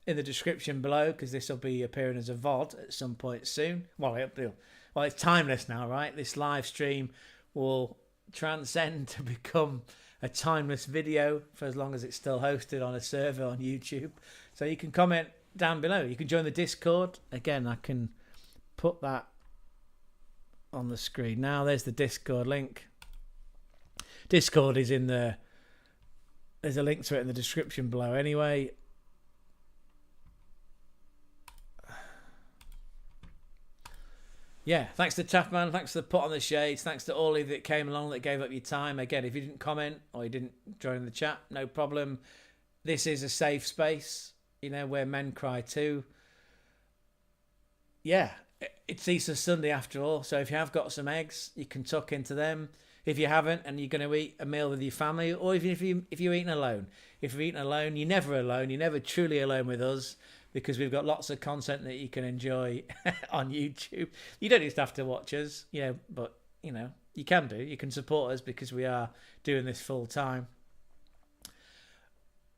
in the description below, because this will be appearing as a VOD at some point soon. Well, it's timeless now, right? This live stream will transcend to become a timeless video for as long as it's still hosted on a server on YouTube. So you can comment down below. You can join the Discord. Again, I can put that on the screen now. There's the Discord link. Discord is there's a link to it in the description below anyway. Yeah, thanks to Taffman, thanks to the Pot on the Shades, thanks to all of you that came along, that gave up your time. Again, if you didn't comment or you didn't join the chat, no problem. This is a safe space, where men cry too. Yeah, it's Easter Sunday after all, so if you have got some eggs, you can tuck into them. If you haven't, and you're going to eat a meal with your family, or even if you're eating alone. If you're eating alone, you're never alone. You're never truly alone with us, because we've got lots of content that you can enjoy on YouTube. You don't just have to watch us, but you You can do. You can support us because we are doing this full time.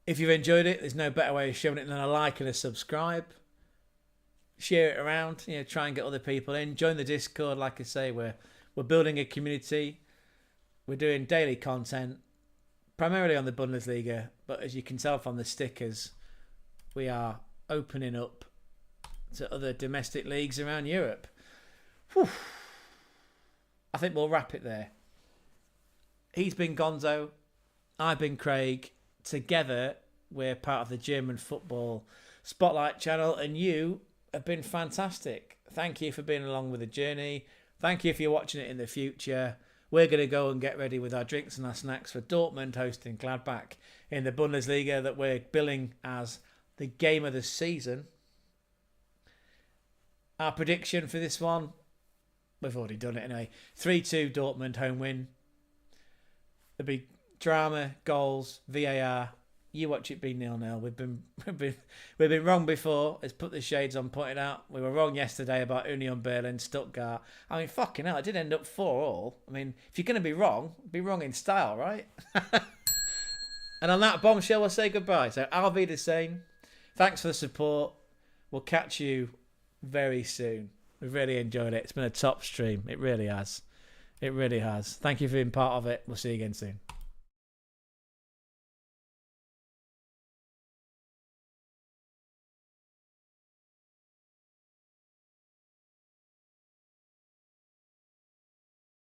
If you've enjoyed it, there's no better way of showing it than a like and a subscribe. Share it around. Try and get other people in. Join the Discord. Like I say, we're building a community. We're doing daily content, primarily on the Bundesliga. But as you can tell from the stickers, we are opening up to other domestic leagues around Europe. Whew. I think we'll wrap it there. He's been Gonzo. I've been Craig. Together, we're part of the German Football Spotlight channel, and you have been fantastic. Thank you for being along with the journey. Thank you if you're watching it in the future. We're going to go and get ready with our drinks and our snacks for Dortmund hosting Gladbach in the Bundesliga that we're billing as the game of the season. Our prediction for this one, we've already done it anyway. 3-2 Dortmund home win. There'll be drama, goals, VAR. You watch it be 0-0. We've been wrong before. Let's put the shades on, pointed out. We were wrong yesterday about Union Berlin, Stuttgart. I mean, fucking hell, it did end up 4-4. I mean, if you're going to be wrong in style, right? And on that bombshell, we'll say goodbye. So I'll be the same. Thanks for the support. We'll catch you very soon. We've really enjoyed it. It's been a top stream. It really has. It really has. Thank you for being part of it. We'll see you again soon.